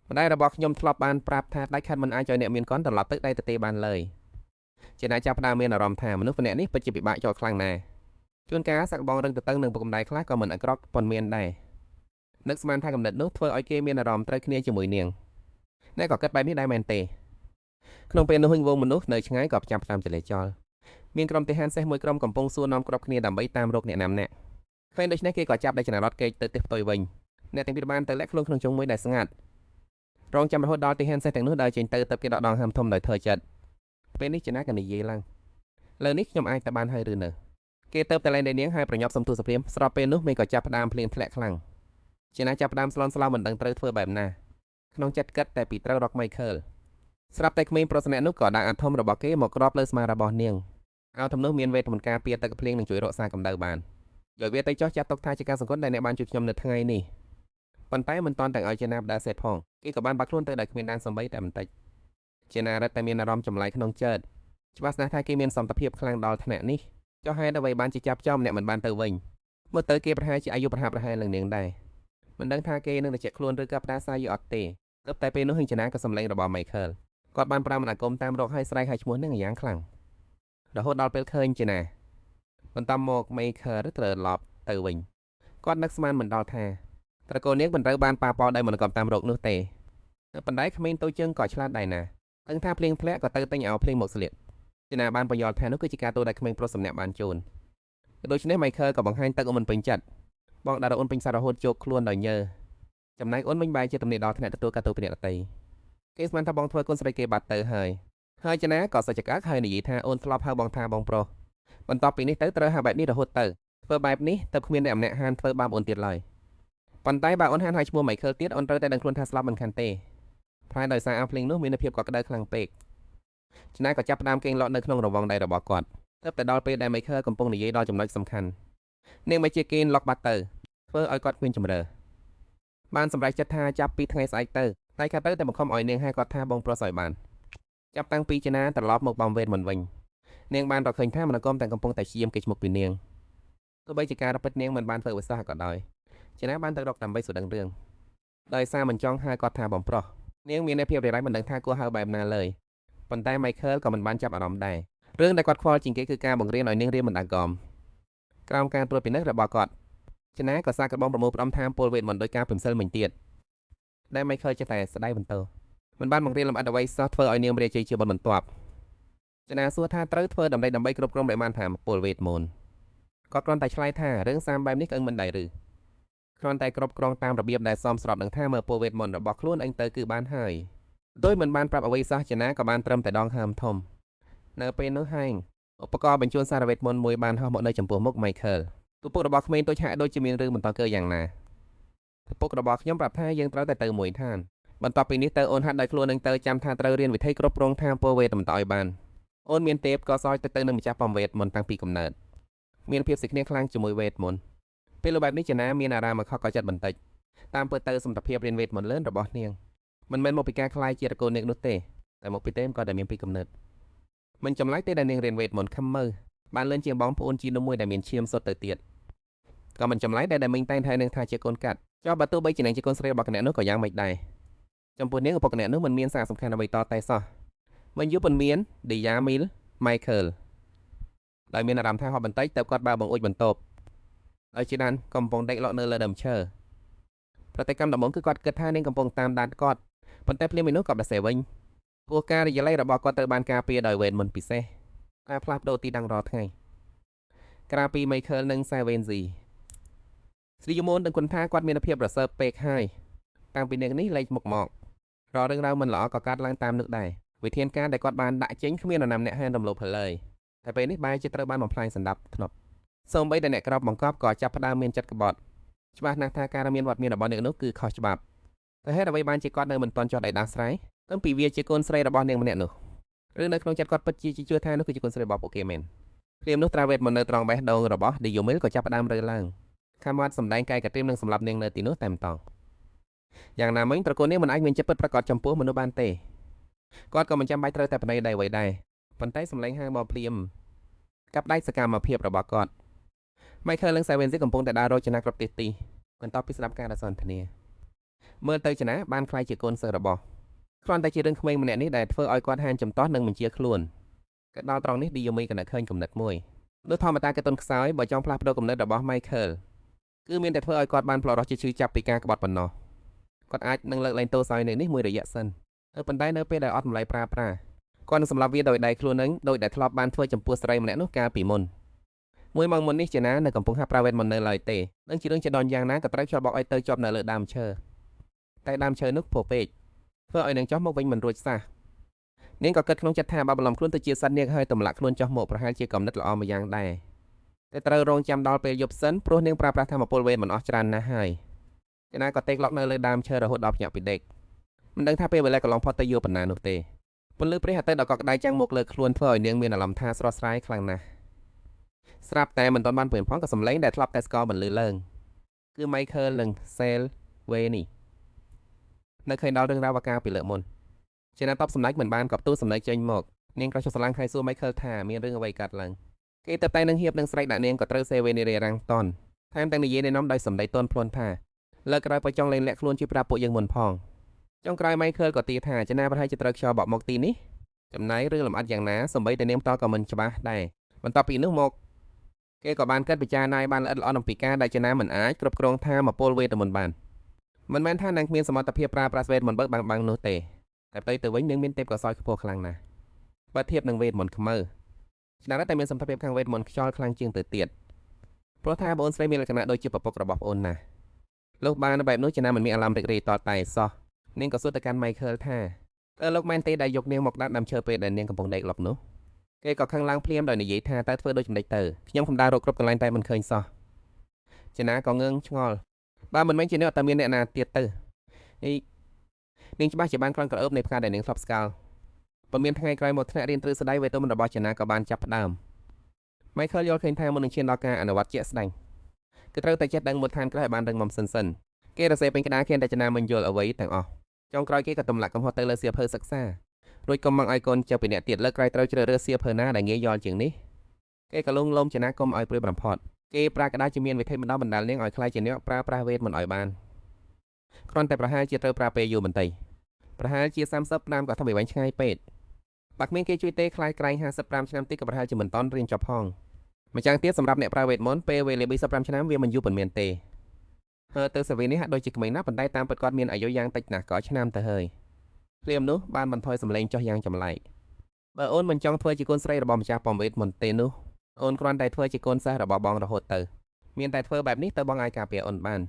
Speaker 1: ម្ដាយរបស់ខ្ញុំធ្លាប់បានប្រាប់ថាដៃខាត់មិនអាចឲ្យអ្នកមានកន់ត្រឡប់ទៅដៃទៅទេបានឡើយចេណាចាប់ផ្ដើមមានអារម្មណ៍ថាមនុស្សម្នាក់នេះពិតជាពិបាកចូលខ្លាំងណាស់ជួនកាលសាក់បងរឹងទៅតឹងនឹងពុកម្ដាយខ្លះក៏មិនអាក្រក់ប៉ុនមានដែរនឹកស្មានថាកំណត់នោះធ្វើឲ្យគេមានអារម្មណ៍ត្រូវគ្នាជាមួយនាងអ្នកក៏គិតបែបនេះដែរមែនទេក្នុងពេលនោះវិញវងមនុស្សនៅឆ្ងាយក៏ចាប់ផ្ដើមចលេចចលមានក្រុមទាហានសេះមួយក្រុមកំពុងសួរនាំគ្រប់គ្នាដើម្បីតាមរកអ្នកណាម្នាក់ឃើញដូច្នេះគេក៏ចាប់ដៃចនារត់កេកទៅទិសផ្ទុយវិញអ្នកទាំងពីរបានទៅលាក់ខ្លួនក្នុងជុំមួយដែលស្ងាត់រងចាំរហូតដល់ទាហានសេះទាំងនោះដើរចេញទៅទៅគេដកដងហាមធំដោយធ្វើចិត្តពេលនេះចនាក៏និយាយឡើងលើនេះខ្ញុំអាចទៅបានហើយឬនៅគេទៅតែលែងដៃនាងហើយប្រញាប់សំទូសព្រាមស្របពេលនោះមេក៏ចាប់ផ្ដើមភ្លៀងធ្លាក់ខ្លាំងចនាចាប់ផ្ដើមស្លន់ស្លោមិនដឹងត្រូវធ្វើបែបណាក្នុងចិត្តគិតតែពីត្រូវរកMichaelស្រាប់តែក្មេងប្រុសម្នាក់នោះក៏ដាក់អាធំរបស់គេមកគ្របលើស្មារបស់នាងអាធំនោះមានវេទមន្តការពារទឹកភ្លៀងនិងជួយរក្សាកម្ដៅបានយកវាទៅចោះចាត់ទុកថាជាការសង្កត់ដែលអ្នកបានជួយខ្ញុំនៅថ្ងៃនេះប៉ុន្តែមិនតាន់ទាំងឲ្យចេណាបដាសេតផងគេក៏បានបាក់ខ្លួនទៅដោយគ្មានដានសំបីតែបន្តិចចេណារត់តែមានអារម្មណ៍ចម្លែកក្នុងចិត្តច្បាស់ណាស់ថាគេមានសមត្ថភាពខ្លាំងដល់ថ្នាក់នេះចុះហេតុអ្វីបានជាចាប់ចំអ្នកមិនបានទៅវិញមើលទៅគេប្រហែលជាអាយុប្រហាក់ប្រហែលនឹងនាងដែរមិនដឹងថាគេនឹងតែជាខ្លួនឬក៏ផ្ដាសាយឬអត់ទេទើបតែពេលនោះហិញចេណាក៏សម្លេងរបស់Michaelគាត់បានប្រាំអាគមតាមរកឲ្យស្រែកឲ្យឈ្មោះនឹងយ៉ាងខ្លាំងរហូតដល់ពេលឃើញចេណាបន្តមកMichaelត្រឡប់ទៅវិញគាត់នឹកស្មានមិនដល់ថាត្រកូលនាងមិនត្រូវបានប៉ាប៉ោដោយមិនកំតាមរកនោះទេប៉ុន្តែក្មេងតូចជើងក៏ឆ្លាតដែរណាដឹងថាភ្លៀងធ្លាក់ក៏ទៅទិញឲ្យភ្លៀងមកស្លៀកចេណាបានបញ្យល់ថានោះគឺជាការទូដែលក្មេងប្រុសសម្នាក់បានជូនដូច្នេះMichaelក៏បង្ហាញទឹកអូនមិនពេញចិត្តបងដាក់អូនពេញសាររហូតជោគខ្លួនដោយញើចំណែកអូនវិញបែរជាទំនេរដល់ថ្នាក់ទទួលការទូពីអ្នកដទៃគេស្មានថាបងធ្វើកូនស្រីគេបាត់ទៅហើយចេណាក៏សច្ចកាកហើយនិយាយថាអូនធ្លាប់ហៅបងថាបងប្រុសបន្ទាប់ពីនេះទៅត្រូវហៅបែបនេះរហូតទៅធ្វើបែបនេះទៅគ្មានអ្នកម្នាក់ហានធ្វើបាបអូនទៀតឡើយប៉ុន្តែបើអូនហានឲ្យឈ្មោះMichaelទៀតអូនត្រូវតែដឹងខ្លួនថាស្លាប់មិនខានទេផ្លែដោយសារអាភ្លៀងនោះមានភាពកក់ក្ដៅខ្លាំងពេកចេណាក៏ចាប់ផ្ដើមគេងលក់នៅក្នុងរង្វង់ដៃរបស់គាត់ទើបតែដល់ពេលដែលMichaelកំពុងនិយាយដល់ចំណុចសំខាន់នាងមកជាគេលុកបាត់ទៅធ្វើឲ្យគាត់គ្មានជំរឿបានសម្រេចចិត្តថាចាប់ពីថ្ងៃស្អែកទៅតែគាត់ទៅតែបង្ខំឲ្យនាងហៅគាត់ថាបងប្រុសឲ្យបានចាប់តាំងពីចេណាត្រឡប់មកបំវេតមិនវិញនាងបានរកឃើញថាមនគមទាំងកំពុងតែឈាមគេឈ្មោះពីនាងទោះបីជាការរពិតនាងមិនបានធ្វើវិសាក៏ដោយចេណាបានទៅរកដើម្បីសួរដឹងរឿងដោយសារមិនចង់ហៅគាត់ថាបងប្រុសនាងមានភាពរាយមិនដឹងថាគួរហៅបែបណាឡើយប៉ុន្តែMichaelក៏មិនបានចាប់អារម្មណ៍ដែររឿងដែលគាត់ខ្វល់ជាងគេគឺការបង្រៀនឲ្យនាងរៀនមិនអាកំក្រោមការត្រួតពិនិត្យរបស់គាត់ចេណាក៏សាកក្បងប្រមូលផ្ដំតាមពលវេទមន្តដោយការពិមសិលមិញទៀតដែល Michael ចេះតែស្ដាយបន្តមិនបានបង្រៀនលម្អិតអ្វីសោះធ្វើឲ្យនាងរាជ័យជាបន្ទាប់ចេណាសួរថាត្រូវធ្វើដើម្បីគ្រប់គ្រងបរិមាណថាមពលវេទមន្តគាត់គ្រាន់តែឆ្លើយថារឿងសាមបែបនេះគឺមិនដែរឬគ្រាន់តែគ្រប់គ្រងតាមរបៀបដែលសមស្របនឹងថាមើលពលវេទមន្តរបស់ខ្លួនអញទៅគឺបានហើយដោយមិនបានប្រាប់អ្វីសោះចេណាក៏បានត្រឹមតែដងហើមធំនៅពេលនោះហែងឧបករណ៍បញ្ជូនសារវេទមន្តមួយបានហោះមកនៅចំពោះមុខMichaelឪពុករបស់ក្មេងតូចហាក់ដូចជាមានរឿងបន្តកើយ៉ាងណាឪពុករបស់ខ្ញុំប្រាប់ថាយើងត្រូវតែទៅមួយឋានបន្ទាប់ពីនេះទៅអូនហាត់ដោយខ្លួននឹងទៅចាំថាត្រូវរៀនវិធីគ្រប់គ្រងថាពលវេទមន្តឲ្យបាន អូនមានទេពក៏សោយទៅនឹងម្ចាស់បំវេតមុនតាំងពីកំណើតមានភាពសិគ្នាខ្លាំងជាមួយវេតមុនពេលបែបនេះចំណាមានអារម្មណ៍មកខកក៏ចិត្តបន្តិចតាមពិតទៅសមត្ថភាពរៀនវេតមុនលឿនរបស់នាងមិនមែនមកពីការខ្លាយជាតកូលនាងនោះទេតែមកពីទេពក៏តែមានពីកំណើតមិនចម្លែកទេដែលនាងរៀនវេតមុនខំមើបានលឿនជាងបងប្អូនជីនោះមួយដែលមានឈាមសុទ្ធទៅទៀតក៏មិនចម្លែកដែរដែលមិញតែងថានាងថាជាកូនកាត់ចុះបើទោះបីជានាងជាកូនស្រីរបស់គណៈនោះក៏យ៉ាងមិនដែរចំពោះនាងឪពុកគណៈនោះមិនមានសារសំខាន់អ្វីតតែសោះមិនយូរប៉ុន្មានឌីយ៉ាមីលម៉ៃខឺលដោយមានអារម្មណ៍ថាហត់បន្តិចទៅគាត់បើបង្អួចបន្ទប់ហើយជីដានកំពុងដេកលក់នៅលើដើមឈើប្រតិកម្មដំបូងគឺគាត់គិតថានាងកំពុងតាមដានគាត់ប៉ុន្តែភ្លាមនោះក៏ប្រសេវិញព្រោះការរីករាយរបស់គាត់ត្រូវបានការពារដោយវេនមុនពិសេសការផ្លាស់ប្ដូរទីតាំងរាល់ថ្ងៃក្រៅពីម៉ៃខឺលនិងសាវេនស៊ីស្រីយមូនដឹងគុណថាគាត់មានភាពរសើបពេកហើយតាំងពីនាងនេះលេចមុខមករករឿងរ៉ាវមិនល្អក៏កើតឡើងតាមនឹកដែរវិធានការដែលគាត់បានដាក់ចេញគ្មាននរណាម្នាក់ហ៊ានរំលោភឡើយតែពេលនេះបែរជាត្រូវបានបំផ្លាញសន្តាប់ធ្នាប់សូម្បីតែអ្នកក្រោបបង្កប់ក៏ចាប់ផ្ដើមមានចិត្តក្បត់ច្បាស់ណាស់ថាការមានវត្តមានរបស់នាងនោះគឺខុសច្បាប់តែហេតុអ្វីបានជាគាត់នៅមិនទាន់ចោះដៃដោះស្រាយតាំងពីវាជាកូនស្រីរបស់នាងម្នាក់នោះឬនៅក្នុងចិត្តគាត់ពិតជាជឿថានោះគឺជាកូនស្រីរបស់ពួកគេមែនព្រាមនោះត្រាវេតមកនៅត្រង់បេះដូងរបស់ឌីយូមីលក៏ចាប់ផ្ដើមរើឡើងខាំវត្តសម្ដែងកាយកត្រៀមនឹងសម្រាប់នាងនៅទីនោះតែម្ដងយ៉ាងណាមិញប្រកូននាងមិនអាចមានចិត្តពិតប្រាកដចំពោះមនុស្សបានទេគាត់ក៏មិនចាំបាច់ត្រូវតែបណៃដែរអ្វីដែរប៉ុន្តែសម្លេងហាងមកព្រាមកាប់ដាច់សកម្មភាពរបស់គាត់ម៉ៃខឺលនិងសាវេនស៊ីកំពុងតែដើររកចំណាគ្រប់ទីបន្ទាប់ពីស្ដាប់ការសន្ទនាមើលទៅចំណាបានខ្លាយជាកូនសិស្សរបស់គ្រាន់តែជារឿងក្មេងម្នាក់នេះដែលធ្វើឲ្យគាត់ហានចំទាស់និងបញ្ជាខ្លួនក៏ដល់ត្រង់នេះឌីយូមីក៏នឹកឃើញគំនិតមួយដូចធម្មតាគេតុនខ្សោយបើចង់ផ្លាស់ប្ដូរគំនិតរបស់ម៉ៃខឺលគឺមានតែធ្វើឲ្យគាត់បានផ្លោះរស់ជាឈឺចាប់ពីការក្បត់ប៉ុណ្ណោះគាត់អាចនឹងលើកលែងទោសឲ្យនៅនេះមួយរយៈសិនប៉ុន្តែនៅពេលដែលអត់ម្ល៉េះប្រើប្រាស់គាត់នឹងសម្លាប់វាដោយដៃខ្លួននឹងដោយដែលធ្លាប់បានធ្វើចំពោះស្រីម្នាក់នោះកាលពីមុនមួយម៉ោងមុននេះជាណានៅកំពុងហាត់ប្រាវេតមិននៅឡើយទេនឹងជារឿងជាដនយ៉ាងណាក៏ត្រូវឆ្លបបឲ្យទៅជាប់នៅលើដើមឈើតែដើមឈើនោះពោពេកធ្វើឲ្យនឹងចោះមកវិញមិនរួចសោះនាងក៏គិតក្នុងចិត្តថាបើបន្លំខ្លួនទៅជាសត្វនាងហើយទម្លាក់ខ្លួនចោះមកប្រហែលជាកំណត់ល្អមួយយ៉ាងដែរតែត្រូវរងចាំដល់ពេលយប់សិនព្រោះនាងប្រើប្រាស់ធម្មពលវេទមិនអស់ច្រើនណាស់ហើយជាណាក៏តេកឡុកនៅលើដើមឈើរហូតដល់ភ្ញាក់ពីដេកមិនដឹងថាពេលវេលាកន្លងផុតទៅយូរប៉ុណ្ណានោះទេពន្លឺព្រះអាទិត្យដ៏កក់ក្ដៅចាំងមកលើខ្លួនធ្វើឲ្យនាងមានអារម្មណ៍ថាស្រស់ស្រាយខ្លាំងណាស់ស្រាប់តែមិនទាន់បានព្រៀនផងក៏សម្លេងដែលធ្លាប់តែស្គាល់បន្លឺឡើងគឺម៉ៃខឺលនិងសេលវេនេះនៅឃើញដល់រឿងរ៉ាវកាលពីលើកមុនជាណាតបសម្ដេចមិនបានកប់ទូសម្លេងចេញមកនាងក៏ចុះស្រឡាំងខៃសួរម៉ៃខឺលថាមានរឿងអ្វីកើតឡើងគេទៅតែនឹងហៀបនឹងស្រែកដាក់នាងក៏ត្រូវសេវេនីរេរាំងតន់ថែមទាំងនិយាយណែនាំដោយសម្ដីទន់ភ្លន់ថាលើកក្រោយបើចង់លេងលាក់ខ្លួនជាប្រាប់ពួកយើងមុនផងចុងក្រោយម៉ៃខឺលក៏ទាថាជាណាប្រហែលជាត្រូវខ្យល់បក់មកទីនេះចំណាយរឿងលម្អិតយ៉ាងណាសម្បីតែនាងតក៏មិនច្បាស់ដែរបន្ទាប់ពីនោះមកគេក៏បានកាត់ពិចារណាបានល្អិតល្អន់អំពីការដែលជាណាមិនអាចគ្រប់គ្រងថាមកពលវេទមន្តបានមិនមែនថានាងគ្មានសមត្ថភាពប្រើប្រាស់វេទមន្តបើបាំងនោះទេតែផ្ទុយទៅវិញនាងមានទេពកោសល្យខ្ពស់ខ្លាំងណាស់បើធៀបនឹងវេទមន្តខ្មៅឆ្នាំតែមានសមត្ថភាពខាងវេទមន្តខ្យល់ខ្លាំងជាងទៅទៀតព្រោះថាបងស្រីមានលក្ខណៈដូចជាប្រពុករបស់បងណាលុះបានបែបនោះជាណាមិនមានអារម្មណ៍រីករាយតតែសោះនាងក៏សួរទៅកាន់ម៉ៃខឺលថាតើលោកមែនទេដែលយកនាងមកដាក់ដើមឈើពេលដែលនាងកំពុងដេកលប់នោះគេក៏ខឹងឡើងភ្លាមដោយនិយាយថាតើធ្វើដូចចំណេចទៅខ្ញុំកំដៅរកគ្រប់កន្លែងតែមិនឃើញសោះជាណាក៏ងឿងឆ្ងល់បើមិនមែនជាអ្នកតែមានអ្នកណាទៀតទៅនាងច្បាស់ជាបានក្លន់ក្រអើបនៃផ្កាដែលនាងធ្លាប់ស្គាល់ប៉ុន្មានថ្ងៃក្រោយមកថ្នាក់រៀនទ្រឹស្ដីវេទមន្តរបស់ជាណាក៏បានចាប់ផ្ដើមម៉ៃខឺលយល់ឃើញថាមុននឹងឈានដល់ការអនុវត្តជាក់ស្ដែងគឺត្រូវតែចេះដឹងមូលដ្ឋានគ្រឹះឲ្យបានរឹងមាំសិនគេរសេពេញក្តារគេតែជាណាមិនយល់អ្វីទាំងអស់ចុងក្រោយគេក៏ទម្លាក់កំហុសទៅលើសៀវភៅសិក្សារួចក៏មកឲ្យកូនចៅពីអ្នកទៀតលើកក្រោយត្រូវជ្រើសរើសសៀវភៅណាដែលងាយយល់ជាងនេះគេក៏លងលោមជាណាកុំឲ្យព្រួយបំផុតគេប្រាកដៅជាមានវិធីបណ្ដោះបណ្ដាលនាងឲ្យខ្លាយជាអ្នកប្រើប្រាស់វេទមិនឲ្យបានគ្រាន់តែប្រហែលជាត្រូវប្រើពេលយូរបន្តិចប្រហែលជា35ក៏ធ្វើឲ្យវែងឆ្ងាយពេកបាក់មានគេជួយទេខ្លាយក្រែង55ឆ្នាំទៀតក៏ប្រហែលជាមិនតន់រៀនចប់ផងម្យ៉ាងទៀតសម្រាប់អ្នកប្រើវេទមន្តពេលវេលា25ឆ្នាំវាមិនយូរប៉ុន្មានទេហើយទៅសាវីនេះហាក់ដូចជាក្មេងណាស់ប៉ុន្តែតាមពិតគាត់មានអាយុយ៉ាងតិចណាស់ក៏ឆ្នាំទៅហើយភ្លាមនោះបានបន្ថយសម្លេងចុះយ៉ាងចម្លែកបើអូនមិនចង់ធ្វើជាកូនស្រីរបស់ម្ចាស់បំវេតមន្តទេនោះអូនគ្រាន់តែធ្វើជាកូនសិស្សរបស់បងរហូតទៅមានតែធ្វើបែបនេះទៅបងអាចការពារអូនបាន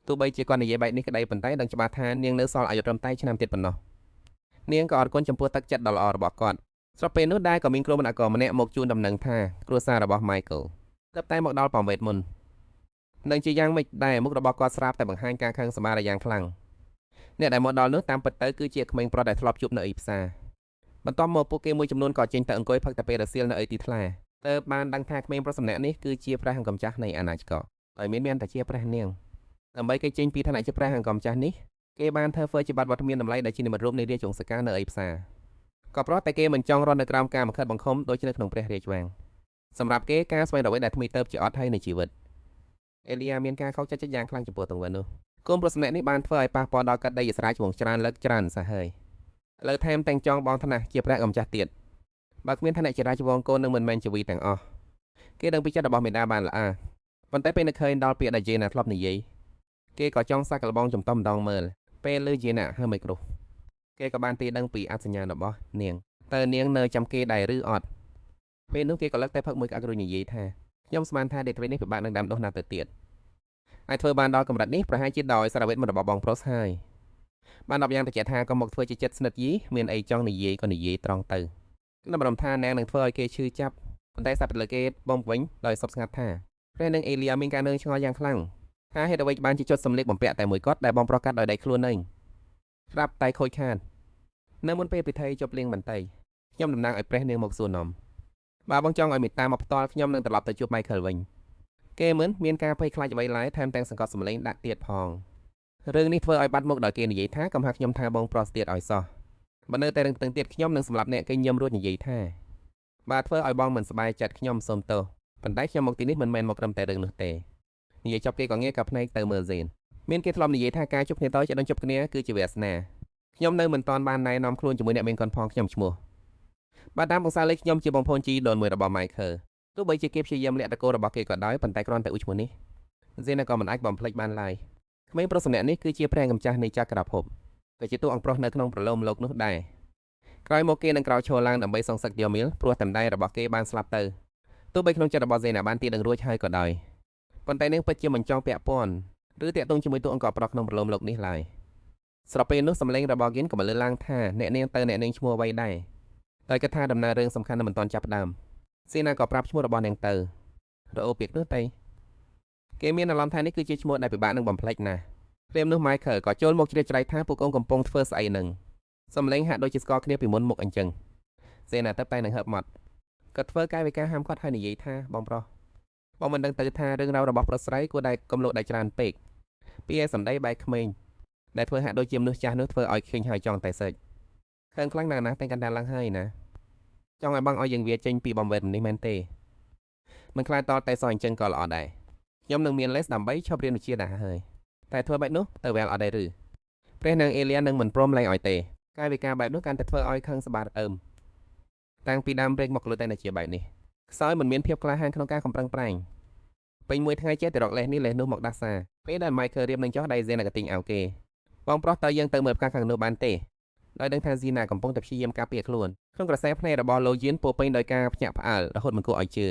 Speaker 1: ទោះបីជាគាត់និយាយបែបនេះក្តីប៉ុន្តែដឹងច្បាស់ថានាងនៅសល់អាយុត្រឹមតែឆ្នាំទៀតប៉ុណ្ណោះនាងក៏អរគុណចំពោះទឹកចិត្តដ៏ល្អរបស់គាត់ស្របពេលនោះដែរក៏មានគ្រូបណ្ឌិតម្នាក់មកជូនដំណឹងថាគ្រួសាររបស់ Michael ទើបតែមកដល់បំវេតមន្តនឹងជាយ៉ាងម៉េចដែរមុខរបស់គាត់ស្រាប់តែបង្ហាញការខឹងសម្បារយ៉ាងខ្លាំងអ្នកដែលមកដល់នោះតាមពិតទៅគឺជាក្មេងប្រុសដែលធ្លាប់ជួបនៅឯផ្សារ បន្ទាប់មកពួកគេមួយចំនួនក៏ចេញទៅអង្គុយផឹកតែពេលរសៀលនៅឯទីថ្លាទើបបានដឹងថាក្មេងប្រុសសម្នាក់នេះគឺជាព្រះអង្គម្ចាស់នៃអាណាចក្រដោយមានតែជាព្រះនាងដើម្បីគេចេញពីឋានៈជាព្រះអង្គម្ចាស់នេះគេបានធ្វើជាបាត់វត្តមានតម្លៃដែលជានិមិត្តរូបនៃរាជវង្សការនៅឯផ្សារក៏ប្រោះតែគេមិនចង់រស់នៅក្រោមការបង្ខិតបង្ខំដូចនៅក្នុងព្រះរាជវាំងសម្រាប់គេការស្វែងរកអ្វីដែលថ្មីទៅជាអត់ហើយនៃជីវិតអេលីយ៉ាមានការខកចិត្តយ៉ាងខ្លាំងចំពោះទង្វើនោះកូនប្រុសម្នាក់នេះបានធ្វើឲ្យប៉ះពាល់ដល់កាត់ដីឥស្រាជវង្សច្រើនលើកច្រើនសោះហើយឥឡូវថែមទាំងចង់បងថ្នាក់ជាព្រះអង្គម្ចាស់ទៀតបើគ្មានឋានៈជារាជវង្សកូននឹងមិនមែនជាវីទាំងអស់គេដឹងពីចិត្តរបស់មេដាបានល្អប៉ុន្តែពេលនឹកឃើញដល់ពាក្យដែលយេណាធ្លាប់និយាយគេក៏ចង់សាកល្បងចំតំម្ដងមើលពេលលើយេណាហើយមិនគ្រោះគេក៏បានទីដឹងពីអត្តសញ្ញាណរបស់នាងតើនាងនៅចាំគេដែរឬអត់ពេលនោះគេក៏លើកតែផឹកមួយក្អាក់រួចនិយាយថាខ្ញុំស្មានថាដេតវេនេះពិបាកនឹងដាំដុះណាស់ទៅទៀតហើយធ្វើបានដល់កម្រិតនេះប្រហែលជាដោយសារអ្វីមិនរបស់បងប្រុសហើយបាន10យ៉ាងទៅជាថាក៏មកធ្វើជាចិត្តស្និទ្ធយីមានអីចង់និយាយក៏និយាយត្រង់ទៅខ្ញុំបារម្ភថានាងនឹងធ្វើឲ្យគេឈឺចាប់ប៉ុន្តែសាប់ទៅលើគេបំវិញដោយសពស្ងាត់ថាព្រះនាងអេលីយ៉ាមានការនឹងឆ្ងល់យ៉ាងខ្លាំងថាហេតុអ្វីបានជាចុចសម្លៀកបំពាក់តែមួយគាត់ដែលបងប្រុសកាត់ដោយដៃខ្លួនឯងស្រាប់តែខូចខាតនៅមុនពេលពិធីជប់លៀងបន្តិចខ្ញុំតំណាងឲ្យព្រះនាងមកសួរនាំបើបងចង់ឲ្យមេត្តាមកផ្ទាល់ខ្ញុំនឹងត្រឡប់ទៅជួប Michael វិញគេមិនមានការភ័យខ្លាចអ្វីឡើយថែមទាំងសង្កត់សម្លេងដាក់ទៀតផងរឿងនេះធ្វើឲ្យបាត់មុខដោយគេនិយាយថាកំហឹកខ្ញុំថាបងប្រុសទៀតឲ្យសោះបើនៅតែរឹងតឹងទៀតខ្ញុំនឹងសម្លាប់អ្នកគេញឹមរួចនិយាយថាបើធ្វើឲ្យបងមិនសប្បាយចិត្តខ្ញុំសូមទោសប៉ុន្តែខ្ញុំមកទីនេះមិនមែនមកត្រឹមតែរឿងនោះទេនិយាយចប់គេក៏ងាកកាប់ភ្នែកទៅមើលហ្សេនមានគេធ្លាប់និយាយថាការជួបគ្នាតជាដងជួបគ្នាគឺជាវាសនាខ្ញុំនៅមិនទាន់បានណែនាំខ្លួនជាមួយអ្នកមានកូនផងខ្ញុំឈ្មោះបាទតាមបងសាលេខ្ញុំជាបងប្អូនជីដូនមួយរបស់ Michael ទោះបីជាគេព្យាយាមលាក់តកូលរបស់គេក៏ដោយប៉ុន្តែគ្រាន់តែឧឈ្មោះនេះហ្សេនក៏មិនអាចបំភ្លេចបានឡើយក្មេងប្រុសម្នាក់នេះគឺជាព្រះអង្គម្ចាស់នៃចក្រភពក៏ជាតួអង្គប្រុសនៅក្នុងប្រឡោមលោកនោះដែរក្រោយមកគេនឹងក្រោកឈរឡើងដើម្បីសងសឹកយូមីលព្រោះតែម្ដាយរបស់គេបានស្លាប់ទៅទោះបីក្នុងចិត្តរបស់ហ្សេនបានទីដឹងរួចហើយក៏ដោយប៉ុន្តែនាងពិតជាមិនចង់ពាក់ព័ន្ធឬតាក់ទងជាមួយតួអង្គប្រុសក្នុងប្រឡោមលោកនេះឡើយស្របពេលនោះសម្លេងរបស់ហ្គិនក៏បានលើកឡើងថាអ្នកនាងទៅអ្នកនាងឈ្មោះអ្វីដែរដោយគិតថាដំណើររឿងសំខាន់នៅមិនទាន់ចាប់ផ្ដើមសេណាក៏ប្រាប់ឈ្មោះរបស់នាងទៅរអូពាក្យនោះទៅគេមានអារម្មណ៍ថានេះគឺជាឈ្មោះដែលពិបាកនឹងបំភ្លេចណាស់ព្រាមនោះ Michael ក៏ចូលមកជ្រាបច្រែកថាពួកកូនកំពុងធ្វើស្អីនឹងសម្លេងហាក់ដូចជាស្គាល់គ្នាពីមុនមុខអញ្ចឹងសេណាទៅតែនឹងហឹបមាត់ក៏ធ្វើកាយវិការហាមឃាត់ហើយនិយាយថាបងប្រុសបងមិនដឹងទៅថារឿងរ៉ាវរបស់ប្រុសស្រីគួរតែកំលោតតែច្រើនពេកពីឯសម្ដីបែកក្មេងដែលធ្វើហាក់ដូចជាមនុស្សចាស់នោះធ្វើឲ្យឃើញហើយចង់តែសេចខឹងខ្លាំងណាស់តែកណ្ដាលឡើងហើយណាចង់ឲ្យបងឲ្យយើងវាចេញពីបំវេតនេះមែនទេមិនខ្លាចតតែសអញ្ចឹងក៏ល្អដែរខ្ញុំនឹងមានលេសដើម្បីឈប់រៀនវិជ្ជាដែរហើយតែធ្វើបែបនោះទៅវែលអត់ដែរឬព្រះនាងអេលីយ៉ានឹងមិនព្រមលែងឲ្យទេកាយវិការបែបនោះកាន់តែធ្វើឲ្យខឹងស្បាតអើមតាំងពីដើមព្រេងមកលើតែជាបែបនេះខ្សោយមិនមានភាពក្លាហានក្នុងការខំប្រឹងប្រែងពេញមួយថ្ងៃចេះតែរកលេសនេះលេសនោះមកដាស់សាពេលដែល Michael រៀបនឹងចោះដៃ Zena ក៏ទិញអោគេបងប្រុសតើយើងទៅមើលផ្កាខាងនោះបានទេដោយដឹងថា Zena កំពុងតែព្យាយាមការពារខ្លួនក្នុងក្រសែភ្នែករបស់លោកយានពោពេញដោយការភ្ញាក់ផ្អើលរហូតមិនគួរឲ្យជឿ